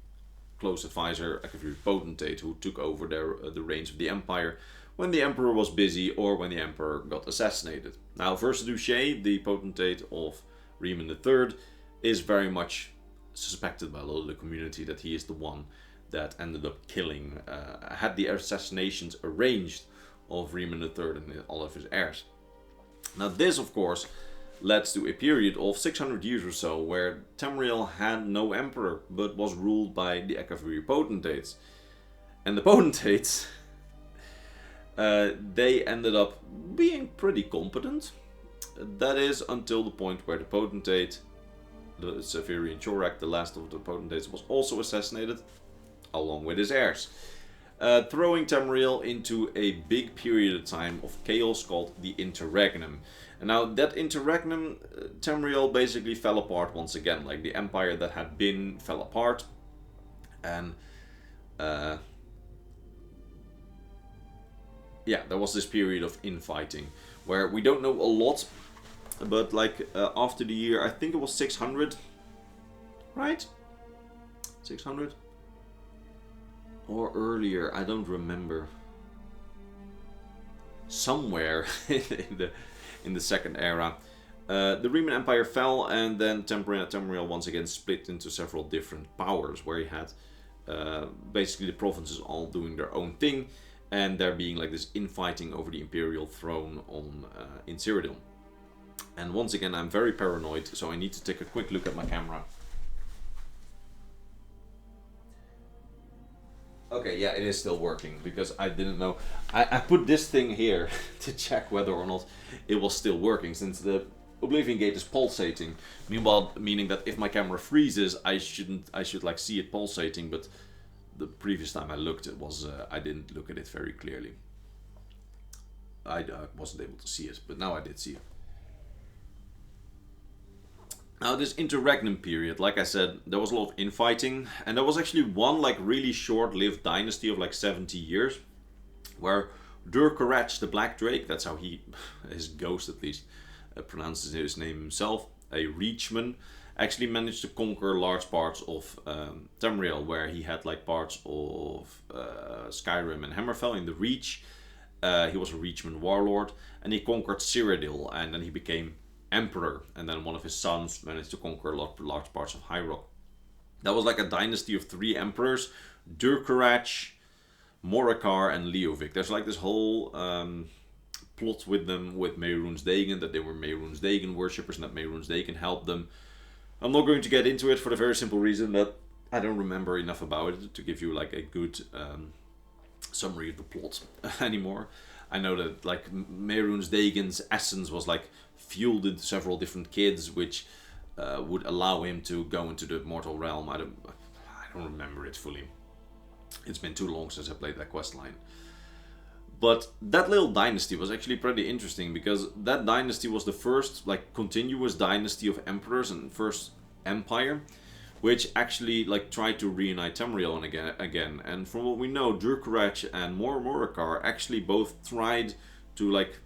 S1: close advisor, Akaviri Potentate, who took over the reins of the empire when the emperor was busy or when the emperor got assassinated. Now, Versailles Shea, the Potentate of Reman III, is very much suspected by a lot of the community that he is the one that ended up killing, had the assassinations arranged of Reman III and all of his heirs. Now this, of course, led to a period of 600 years or so where Tamriel had no emperor, but was ruled by the Akaviri Potentates. And the Potentates, they ended up being pretty competent. That is, until the point where the Potentate, the Severian Chorak, the last of the Potentates, was also assassinated, along with his heirs. Throwing Tamriel into a big period of time of chaos called the Interregnum. And now that Interregnum, Tamriel basically fell apart once again. Like the empire that had been fell apart. And yeah, there was this period of infighting where we don't know a lot, but like after the year, I think it was 600, right? 600? Or earlier, I don't remember. Somewhere in the second era, the Reman Empire fell, and then Tamriel once again split into several different powers, where he had basically the provinces all doing their own thing, and there being like this infighting over the imperial throne on in Cyrodiil. And once again, I'm very paranoid, so I need to take a quick look at my camera. Okay, yeah, it is still working, because I didn't know. I put this thing here to check whether or not it was still working, since the Oblivion Gate is pulsating. Meanwhile, meaning that if my camera freezes, I should like see it pulsating, but the previous time I looked, it was I didn't look at it very clearly. I wasn't able to see it, but now I did see it. Now this interregnum period, like I said, there was a lot of infighting, and there was actually one like really short-lived dynasty of like 70 years, where Durkarach the Black Drake, that's how his ghost at least, pronounces his name himself, a Reachman, actually managed to conquer large parts of Tamriel, where he had like parts of Skyrim and Hammerfell in the Reach. He was a Reachman warlord, and he conquered Cyrodiil, and then he became emperor, and then one of his sons managed to conquer large parts of High Rock. That was like a dynasty of 3 emperors: Durkarach, Morikar, and Leovic. There's like this whole plot with them, with Mehrunes Dagon, that they were Mehrunes Dagon worshippers and that Mehrunes Dagon helped them. I'm not going to get into it for the very simple reason that I don't remember enough about it to give you like a good summary of the plot anymore. I know that like Mehrunes Dagon's essence was like fueled into several different kids, which would allow him to go into the mortal realm. I don't remember it fully. It's been too long since I played that quest line. But that little dynasty was actually pretty interesting, because that dynasty was the first like continuous dynasty of emperors and first empire, which actually like tried to reunite Tamriel again. And from what we know, Durkarach and Morikar actually both tried to like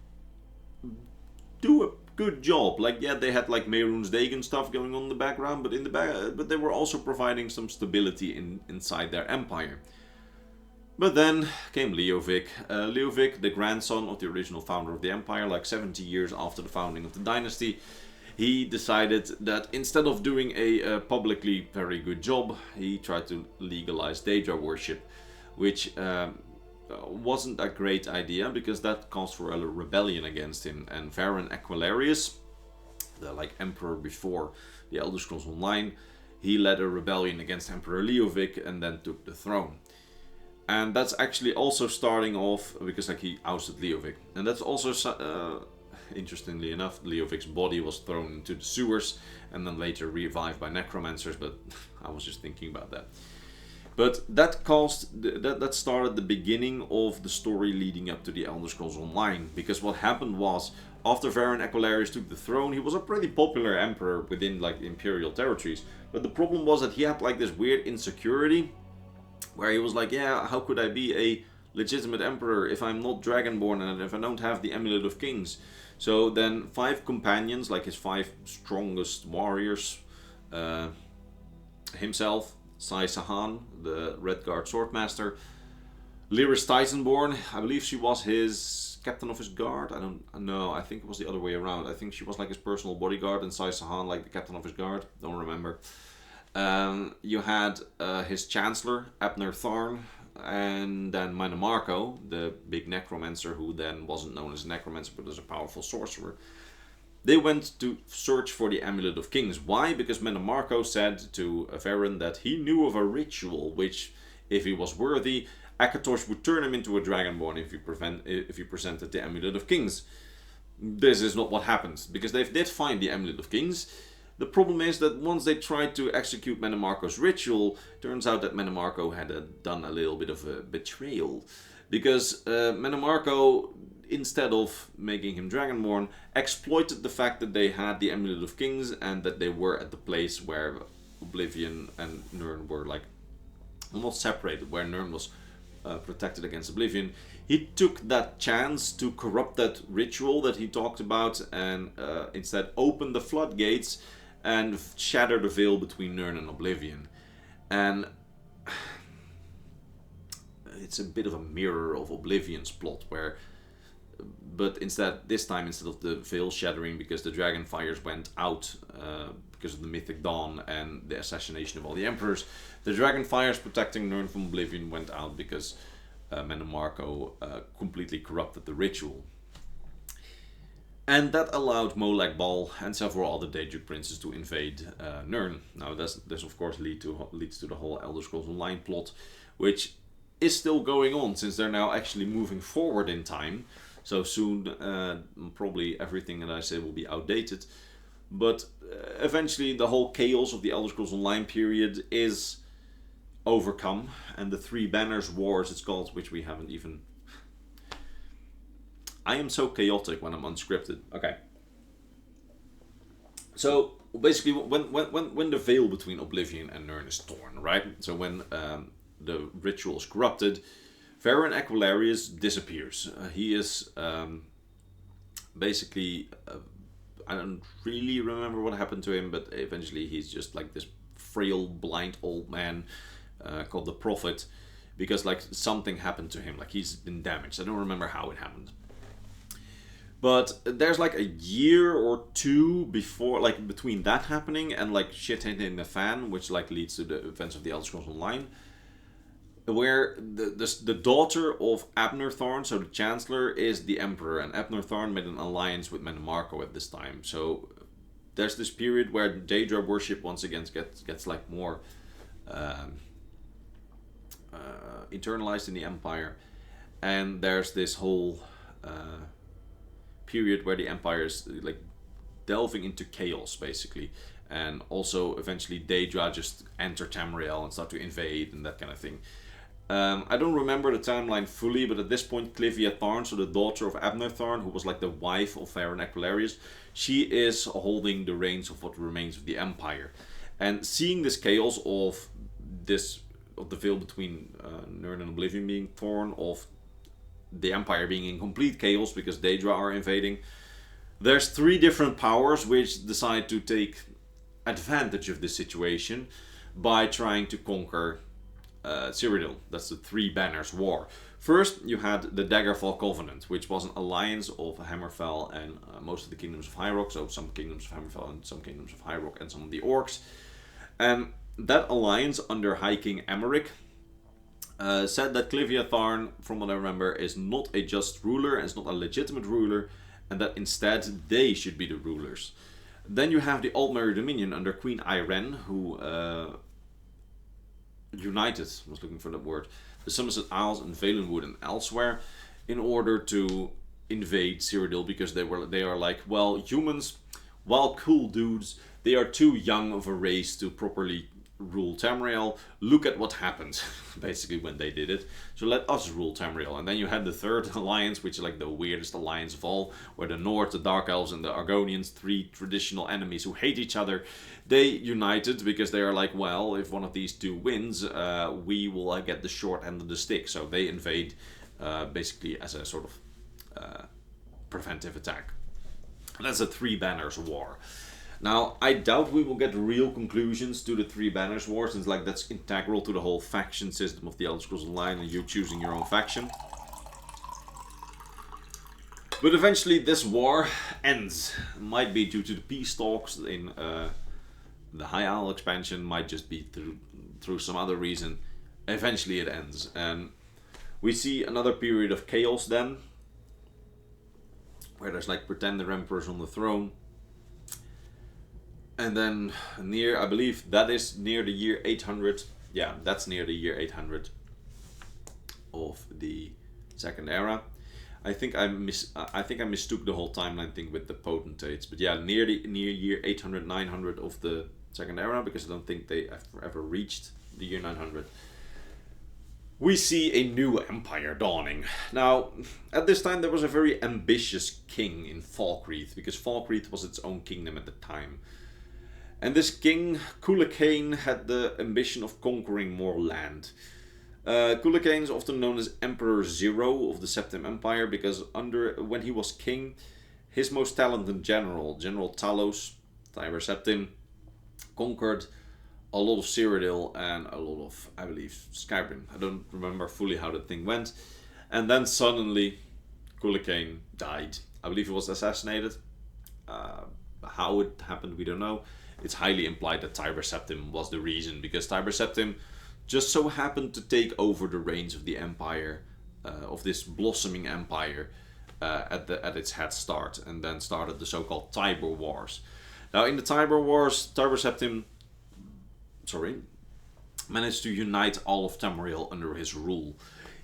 S1: do a good job. Like, yeah, they had like Mehrunes Dagon stuff going on in the background, but they were also providing some stability inside their empire. But then came Leovic. Leovic, the grandson of the original founder of the empire, like 70 years after the founding of the dynasty, he decided that instead of doing a publicly very good job, he tried to legalize Daedra worship, which wasn't a great idea, because that caused for a rebellion against him. And Varen Aquilarius, the like emperor before the Elder Scrolls Online, he led a rebellion against Emperor Leovic and then took the throne. And that's actually also starting off because like he ousted Leovic, and that's also interestingly enough, Leovic's body was thrown into the sewers and then later revived by necromancers. But I was just thinking about that. But that that started the beginning of the story leading up to the Elder Scrolls Online, because what happened was, after Varen Aquilarius took the throne, he was a pretty popular emperor within like the imperial territories. But the problem was that he had like this weird insecurity, where he was like, yeah, how could I be a legitimate emperor if I'm not Dragonborn and if I don't have the Amulet of Kings? So then 5 companions, like his 5 strongest warriors, himself, Sai Sahan, the Redguard Swordmaster, Lyris Titanborn, I believe she was his captain of his guard. I don't know, I think it was the other way around. I think she was like his personal bodyguard and Sai Sahan like the captain of his guard. Don't remember. You had his Chancellor, Abner Tharn, and then Mannimarco, the big necromancer, who then wasn't known as a necromancer but as a powerful sorcerer, they went to search for the Amulet of Kings. Why? Because Mannimarco said to Varen that he knew of a ritual which, if he was worthy, Akatosh would turn him into a Dragonborn if he presented the Amulet of Kings. This is not what happened, because they did find the Amulet of Kings. The problem is that once they tried to execute Mannimarco's ritual, turns out that Mannimarco had done a little bit of a betrayal. Because Mannimarco, instead of making him Dragonborn, exploited the fact that they had the Amulet of Kings and that they were at the place where Oblivion and Nirn were like almost separated, where Nirn was protected against Oblivion. He took that chance to corrupt that ritual that he talked about and instead opened the floodgates and shatter the veil between Nirn and Oblivion. And it's a bit of a mirror of Oblivion's plot, but this time instead of the veil shattering because the dragon fires went out because of the Mythic Dawn and the assassination of all the emperors, the dragon fires protecting Nirn from Oblivion went out because Mannimarco completely corrupted the ritual. And that allowed Molag Bal and several other Daedric princes to invade Nirn. Now this of course leads to the whole Elder Scrolls Online plot, which is still going on since they're now actually moving forward in time. So soon probably everything that I say will be outdated. But eventually the whole chaos of the Elder Scrolls Online period is overcome, and the Three Banners Wars, it's called, which we haven't even... I am so chaotic when I'm unscripted. Okay. So basically when the veil between Oblivion and Nirn is torn, right? So when the ritual is corrupted, Varen Aquilarius disappears. He is basically... I don't really remember what happened to him, but eventually he's just like this frail, blind old man called the Prophet, because like something happened to him, like he's been damaged. I don't remember how it happened. But there's like a year or two before, like between that happening and like shit hitting the fan, which like leads to the events of the Elder Scrolls Online, where the daughter of Abner Thorn, so the Chancellor, is the Emperor, and Abner Thorn made an alliance with Mannimarco at this time. So there's this period where Daedra worship once again gets like more internalized in the Empire, and there's this whole period where the Empire is like delving into chaos basically, and also eventually Daedra just enter Tamriel and start to invade and that kind of thing. I don't remember the timeline fully, but at this point Clivia Tharn, so the daughter of Abner Tharn, who was like the wife of Varen Aquilarius, she is holding the reins of what remains of the Empire. And seeing this chaos of the veil between Nirn and Oblivion being torn, of the Empire being in complete chaos because Daedra are invading, there's three different powers which decide to take advantage of this situation by trying to conquer Cyrodiil. That's the Three Banners War. First, you had the Daggerfall Covenant, which was an alliance of Hammerfell and most of the kingdoms of High Rock, so some kingdoms of Hammerfell and some kingdoms of High Rock and some of the orcs. And that alliance under High King Emeric said that Clivia Tharn, from what I remember, is not a just ruler and is not a legitimate ruler, and that instead they should be the rulers. Then you have the Aldmeri Dominion under Queen Irene, who united, I was looking for that word, the Somerset Isles and Valenwood and elsewhere in order to invade Cyrodiil, because they are like, well, humans, while cool dudes, they are too young of a race to properly rule Tamriel. Look at what happened basically when they did it, so let us rule Tamriel. And then you had the third alliance, which is like the weirdest alliance of all, where the Nords, the Dark Elves and the Argonians, three traditional enemies who hate each other, they united because they are like, well, if one of these two wins, we will get the short end of the stick. So they invade basically as a sort of preventive attack. And that's a Three Banners War. Now, I doubt we will get real conclusions to the Three Banners War, since like that's integral to the whole faction system of the Elder Scrolls Online and you choosing your own faction. But eventually this war ends. Might be due to the peace talks in the High Isle expansion, might just be through some other reason. eventually it ends. And we see another period of chaos then, where there's like pretender emperors on the throne. And then I believe that is near the year 800. Yeah, that's near the year 800 of the Second Era. I think I mistook the whole timeline thing with the potentates, but yeah, near year 800, 900 of the Second Era, because I don't think they ever reached the year 900. We see a new empire dawning. Now, at this time there was a very ambitious king in Falkreath, because Falkreath was its own kingdom at the time. And this king, Cuchulainn, had the ambition of conquering more land. Cuchulainn is often known as Emperor Zero of the Septim Empire, because when he was king, his most talented general, General Talos, Tiber Septim, conquered a lot of Cyrodiil and a lot of, I believe, Skyrim. I don't remember fully how the thing went. And then suddenly, Cuchulainn died. I believe he was assassinated. How it happened, we don't know. It's highly implied that Tiber Septim was the reason, because Tiber Septim just so happened to take over the reins of the empire, of this blossoming empire, at its head start, and then started the so-called Tiber Wars. Now, in the Tiber Wars, Tiber Septim, managed to unite all of Tamriel under his rule.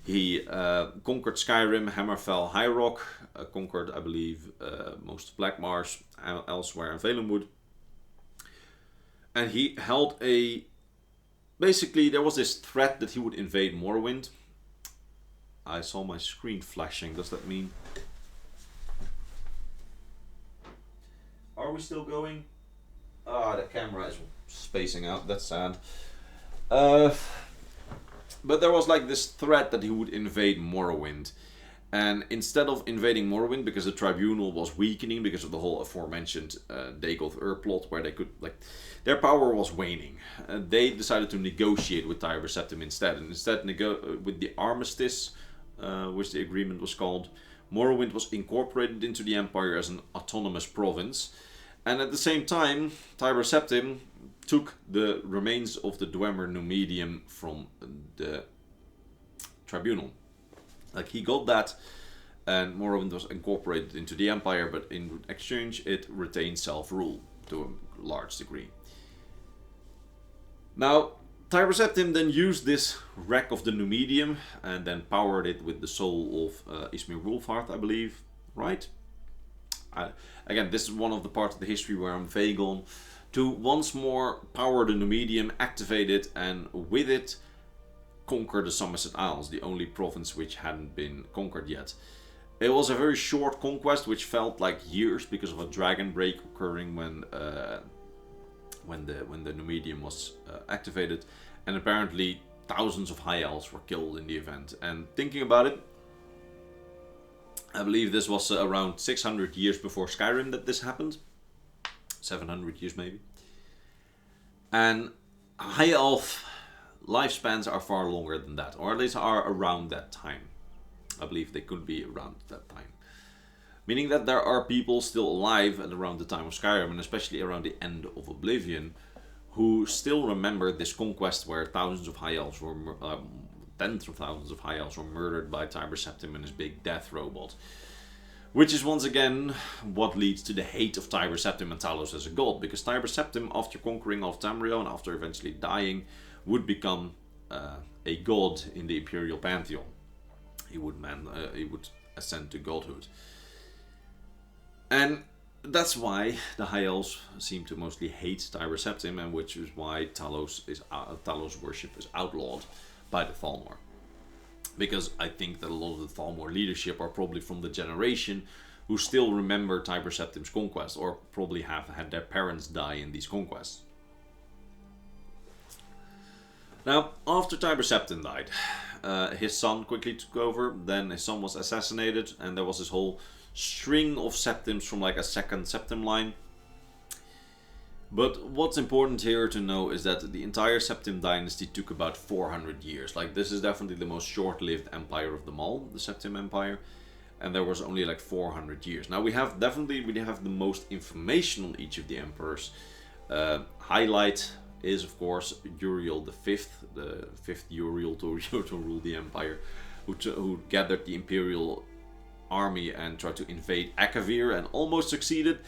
S1: He conquered Skyrim, Hammerfell, High Rock, conquered, I believe, most of Black Marsh, elsewhere in Valenwood. And he held basically, there was this threat that he would invade Morrowind. I saw my screen flashing. Does that mean... Are we still going? The camera is spacing out. That's sad. But there was like this threat that he would invade Morrowind. And instead of invading Morrowind, because the Tribunal was weakening because of the whole aforementioned Dagoth plot, where they could, like, their power was waning. They decided to negotiate with Tiber Septim instead. And instead, with the Armistice, which the agreement was called, Morrowind was incorporated into the Empire as an autonomous province. And at the same time, Tiber Septim took the remains of the Dwemer Numidium from the Tribunal. Like, he got that, and Morrowind was incorporated into the Empire, but in exchange it retained self-rule to a large degree. Now, Tiber Septim then used this wreck of the Numidium and then powered it with the soul of Ismir Wulfharth, I believe, right? Again, this is one of the parts of the history where I'm vague on. To once more power the Numidium, activate it, and with it conquer the Somerset Isles, the only province which hadn't been conquered yet. It was a very short conquest, which felt like years because of a dragon break occurring when the Numidium was activated, and apparently thousands of High Elves were killed in the event. And thinking about it, I believe this was around 600 years before Skyrim that this happened. 700 years maybe. And High Elf lifespans are far longer than that, or at least are around that time. I believe they could be around that time. Meaning that there are people still alive at around the time of Skyrim, and especially around the end of Oblivion, who still remember this conquest where thousands of High Elves were, tens of thousands of High Elves were murdered by Tiber Septim and his big death robot. Which is once again what leads to the hate of Tiber Septim and Talos as a god, because Tiber Septim, after conquering all of Tamriel and after eventually dying, would become a god in the Imperial Pantheon. He would ascend to godhood. And that's why the High Elves seem to mostly hate Tiber Septim, and which is why Talos worship is outlawed by the Thalmor. Because I think that a lot of the Thalmor leadership are probably from the generation who still remember Tiber Septim's conquest, or probably have had their parents die in these conquests. Now, after Tiber Septim died, his son quickly took over, then his son was assassinated, and there was this whole string of Septims from like a second Septim line. But what's important here to know is that the entire Septim Dynasty took about 400 years. Like, this is definitely the most short-lived empire of them all, the Septim Empire. And there was only like 400 years. Now we have the most information on each of the emperors. Ayleid is of course Uriel the fifth Uriel to rule the Empire, who gathered the Imperial army and tried to invade Akavir and almost succeeded.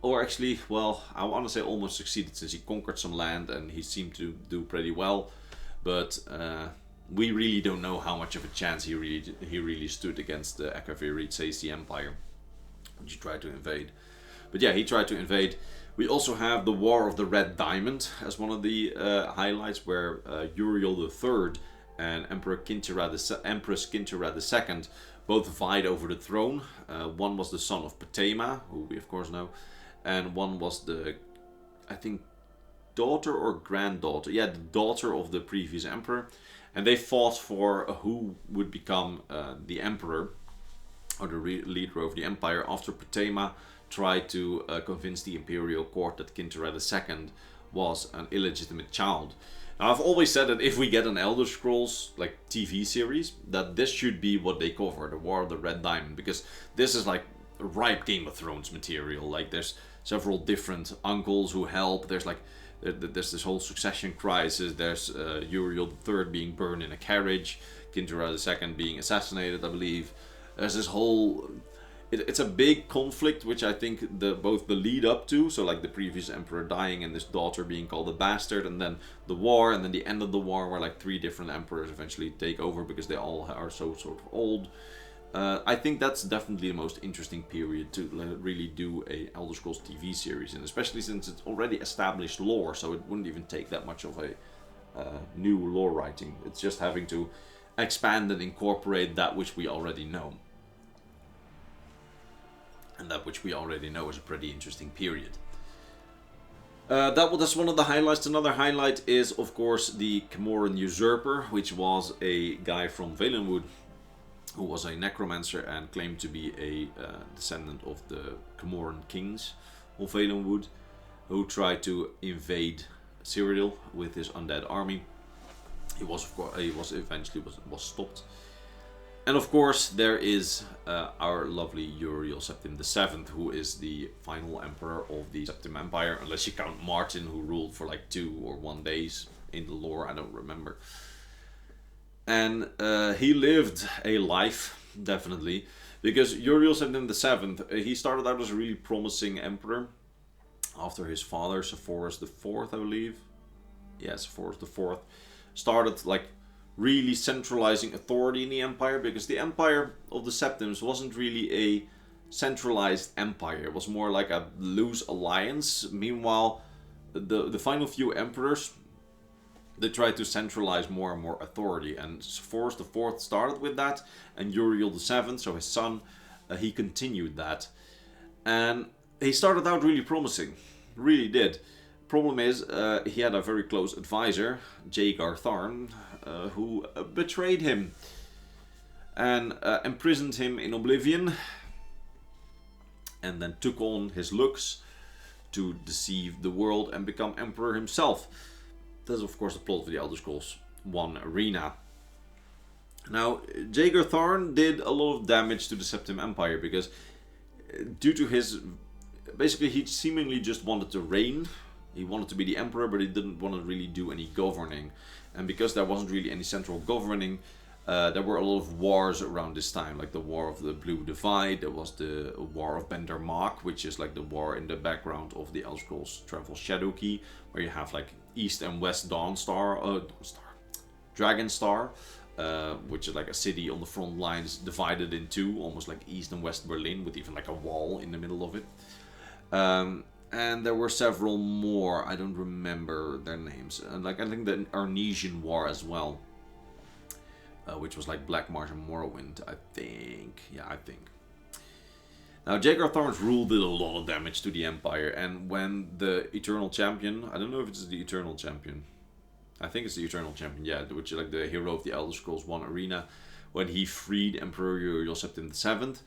S1: Or actually, well, I want to say almost succeeded, since he conquered some land and he seemed to do pretty well. But we really don't know how much of a chance he really stood against the Akaviri Empire, which he tried to invade. But yeah, he tried to invade. We also have the War of the Red Diamond as one of the highlights, where Uriel III and Empress Kintirad II both vied over the throne. One was the son of Potema, who we of course know, and one was the, I think, daughter or granddaughter, yeah, the daughter of the previous emperor. And they fought for who would become the emperor, or the leader of the empire, after Potema tried to convince the imperial court that Kintirad II was an illegitimate child. Now, I've always said that if we get an Elder Scrolls like TV series, that this should be what they cover, the War of the Red Diamond, because this is like ripe Game of Thrones material. Like, there's several different uncles who help. There's like there's this whole succession crisis. There's Uriel III being burned in a carriage, Kintirad II being assassinated, I believe. There's this whole... It's a big conflict, which I think both the lead up to, so like the previous emperor dying and this daughter being called a bastard, and then the war, and then the end of the war, where like 3 different emperors eventually take over because they all are so sort of old. I think that's definitely the most interesting period to really do a Elder Scrolls TV series, and especially since it's already established lore, so it wouldn't even take that much of a new lore writing. It's just having to expand and incorporate that which we already know. And that which we already know is a pretty interesting period. That's one of the highlights. Another highlight is, of course, the Camoran Usurper, which was a guy from Valenwood, who was a necromancer and claimed to be a descendant of the Camoran kings of Valenwood, who tried to invade Cyrodiil with his undead army. He was eventually stopped. And of course, there is our lovely Uriel Septim VII, who is the final emperor of the Septim Empire, unless you count Martin, who ruled for like 2 or 1 days in the lore, I don't remember. And he lived a life, definitely, because Uriel Septim VII, he started out as a really promising emperor after his father, Sepphoris IV, I believe. Yeah, Sepphoris IV started like really centralizing authority in the empire, because the empire of the Septims wasn't really a centralized empire. It was more like a loose alliance. Meanwhile, the final few emperors, they tried to centralize more and more authority, and Sepphoris IV started with that, and Uriel VII, so his son, he continued that. And he started out really promising, really did. Problem is, he had a very close advisor, Jaegar Tharn, who betrayed him and imprisoned him in oblivion, and then took on his looks to deceive the world and become emperor himself. That's of course the plot of the Elder Scrolls 1 Arena. Now, Jaegar Tharn did a lot of damage to the Septim Empire, because due to his... Basically, he seemingly just wanted to reign. He wanted to be the emperor, but he didn't want to really do any governing. And because there wasn't really any central governing, there were a lot of wars around this time, like the War of the Blue Divide. There was the War of Bendermark, which is like the war in the background of the Elder Scrolls Travel Shadowkey, where you have like East and West Dragonstar, which is like a city on the front lines divided in 2, almost like East and West Berlin, with even like a wall in the middle of it. And there were several more, I don't remember their names. And like I think the Arnesian War as well, which was like Black Marsh and Morrowind, I think. Yeah, I think. Now, Jaegar Tharn's rule did a lot of damage to the Empire, and when the Eternal Champion, I don't know if it's the Eternal Champion, I think it's the Eternal Champion, yeah, which is like the hero of the Elder Scrolls 1 Arena, when he freed Emperor Uriel Septim VII,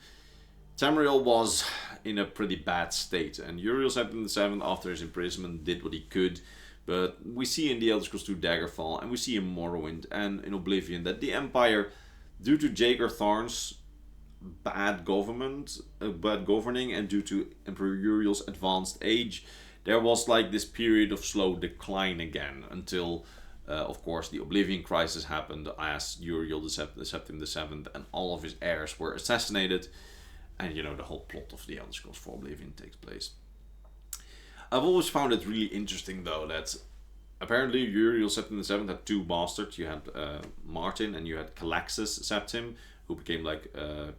S1: Tamriel was in a pretty bad state, and Uriel Septim VII, after his imprisonment, did what he could. But we see in the Elder Scrolls 2 Daggerfall, and we see in Morrowind and in Oblivion, that the Empire, due to Jaegar Tharn's bad governing, and due to Emperor Uriel's advanced age, there was like this period of slow decline again until, of course, the Oblivion Crisis happened as Uriel the Septim VII and all of his heirs were assassinated, and you know, the whole plot of the Elder Scrolls IV Oblivion takes place. I've always found it really interesting though that apparently Uriel Septim VII had two bastards. You had Martin and you had Calaxus Septim, who became like a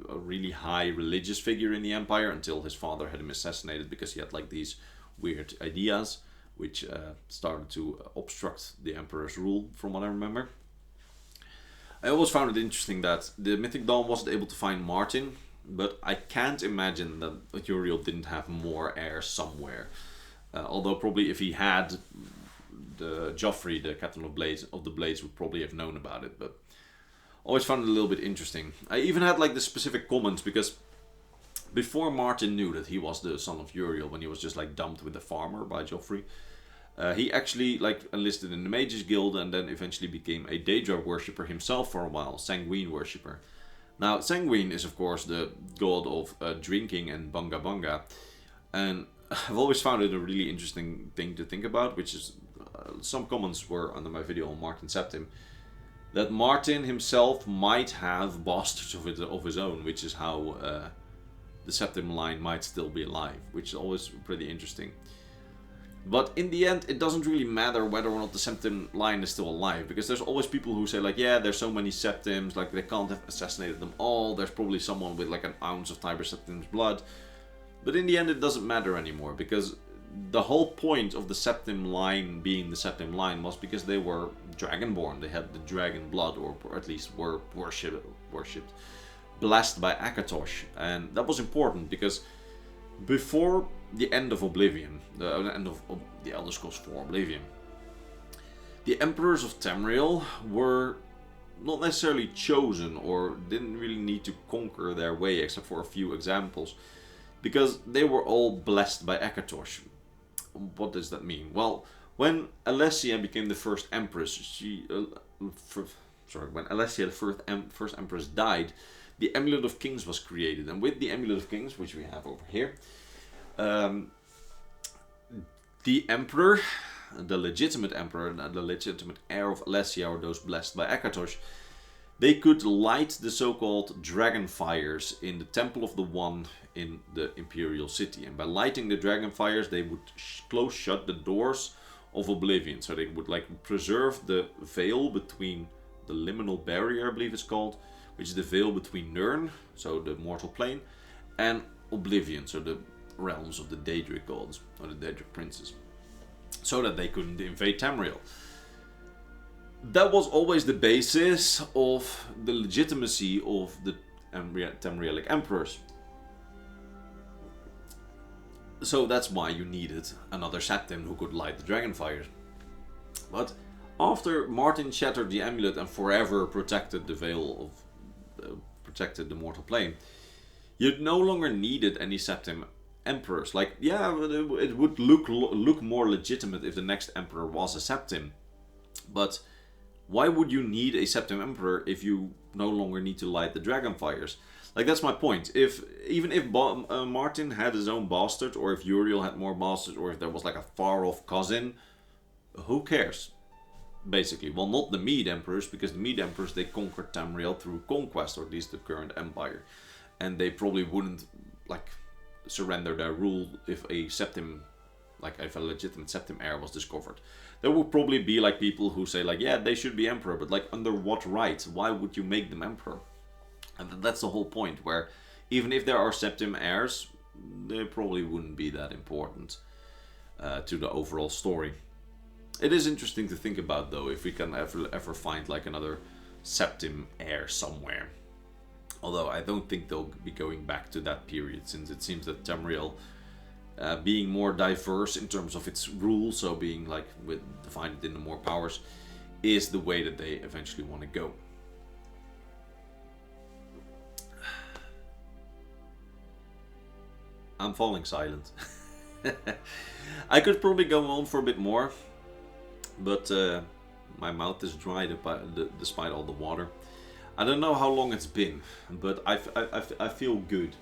S1: really high religious figure in the Empire until his father had him assassinated because he had like these weird ideas which started to obstruct the Emperor's rule, from what I remember. I always found it interesting that the Mythic Dawn wasn't able to find Martin, but I can't imagine that Uriel didn't have more heirs somewhere. Although probably if he had, the Joffrey, the Captain of the Blades, would probably have known about it, but always found it a little bit interesting. I even had like the specific comments because before Martin knew that he was the son of Uriel, when he was just like dumped with the Falmer by Joffrey, he actually like enlisted in the Mages Guild and then eventually became a Daedra worshipper himself for a while, Sanguine worshipper. Now Sanguine is of course the god of drinking and bunga bunga, and I've always found it a really interesting thing to think about, which is some comments were under my video on Martin Septim, that Martin himself might have bastards of his own, which is how the Septim line might still be alive, which is always pretty interesting. But in the end, it doesn't really matter whether or not the Septim line is still alive, because there's always people who say like, yeah, there's so many Septims, like they can't have assassinated them all, there's probably someone with like an ounce of Tiber Septim's blood. But in the end, it doesn't matter anymore, because the whole point of the Septim line being the Septim line was because they were Dragonborn. They had the dragon blood, or at least were worshipped, blessed by Akatosh. And that was important because before the end of Oblivion, the end of the Elder Scrolls IV Oblivion, the Emperors of Tamriel were not necessarily chosen or didn't really need to conquer their way, except for a few examples, because they were all blessed by Akatosh. What does that mean? Well, when Alessia became the first empress, when Alessia, the first empress, died, the Amulet of Kings was created, and with the Amulet of Kings, which we have over here, the emperor, the legitimate emperor, and the legitimate heir of Alessia, or those blessed by Akatosh, they could light the so-called dragon fires in the Temple of the One in the Imperial City. And by lighting the dragon fires, they would close shut the doors of Oblivion. So they would like preserve the veil between the liminal barrier, I believe it's called, which is the veil between Nirn, so the mortal plane, and Oblivion, so the realms of the Daedric gods, or the Daedric princes, so that they couldn't invade Tamriel. That was always the basis of the legitimacy of the Tamrielic emperors. So that's why you needed another Septim who could light the dragon fires. But after Martin shattered the amulet and forever protected the veil of protected the mortal plane, you no longer needed any Septim emperors. Like, yeah, it would look more legitimate if the next emperor was a Septim, but why would you need a Septim emperor if you no longer need to light the dragon fires? Like, that's my point. Even if Martin had his own bastard, or if Uriel had more bastards, or if there was like a far-off cousin, who cares? Basically, well, not the Mede emperors, because the Mede emperors, they conquered Tamriel through conquest, or at least the current empire, and they probably wouldn't like surrender their rule if a Septim, like if a legitimate Septim heir was discovered. There would probably be like people who say like, yeah, they should be emperor, but like under what right? Why would you make them emperor? And that's the whole point, where even if there are Septim heirs, they probably wouldn't be that important to the overall story. It is interesting to think about, though, if we can ever find like another Septim heir somewhere. Although I don't think they'll be going back to that period, since it seems that Tamriel, being more diverse in terms of its rules, so being like divided into more powers, is the way that they eventually want to go. I'm falling silent. I could probably go on for a bit more, but my mouth is dry despite all the water. I don't know how long it's been, but I feel good.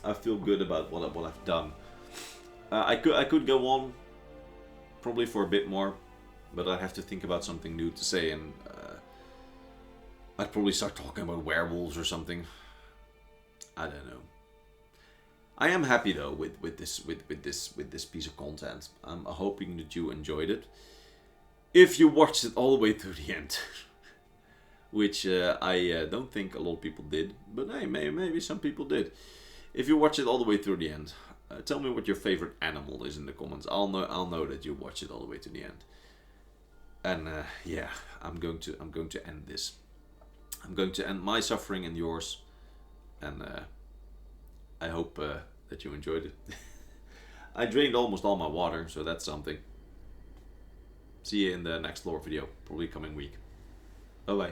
S1: I feel good about what I've done. I could go on probably for a bit more, but I have to think about something new to say, and I'd probably start talking about werewolves or something. I don't know. I am happy though with this piece of content. I'm hoping that you enjoyed it. If you watched it all the way through the end, which I don't think a lot of people did, but hey, maybe some people did. If you watch it all the way through the end, tell me what your favorite animal is in the comments. I'll know that you watched it all the way to the end. And yeah, I'm going to end this. I'm going to end my suffering and yours, and I hope that you enjoyed it. I drained almost all my water, so that's something. See you in the next lore video, probably coming week. Bye bye.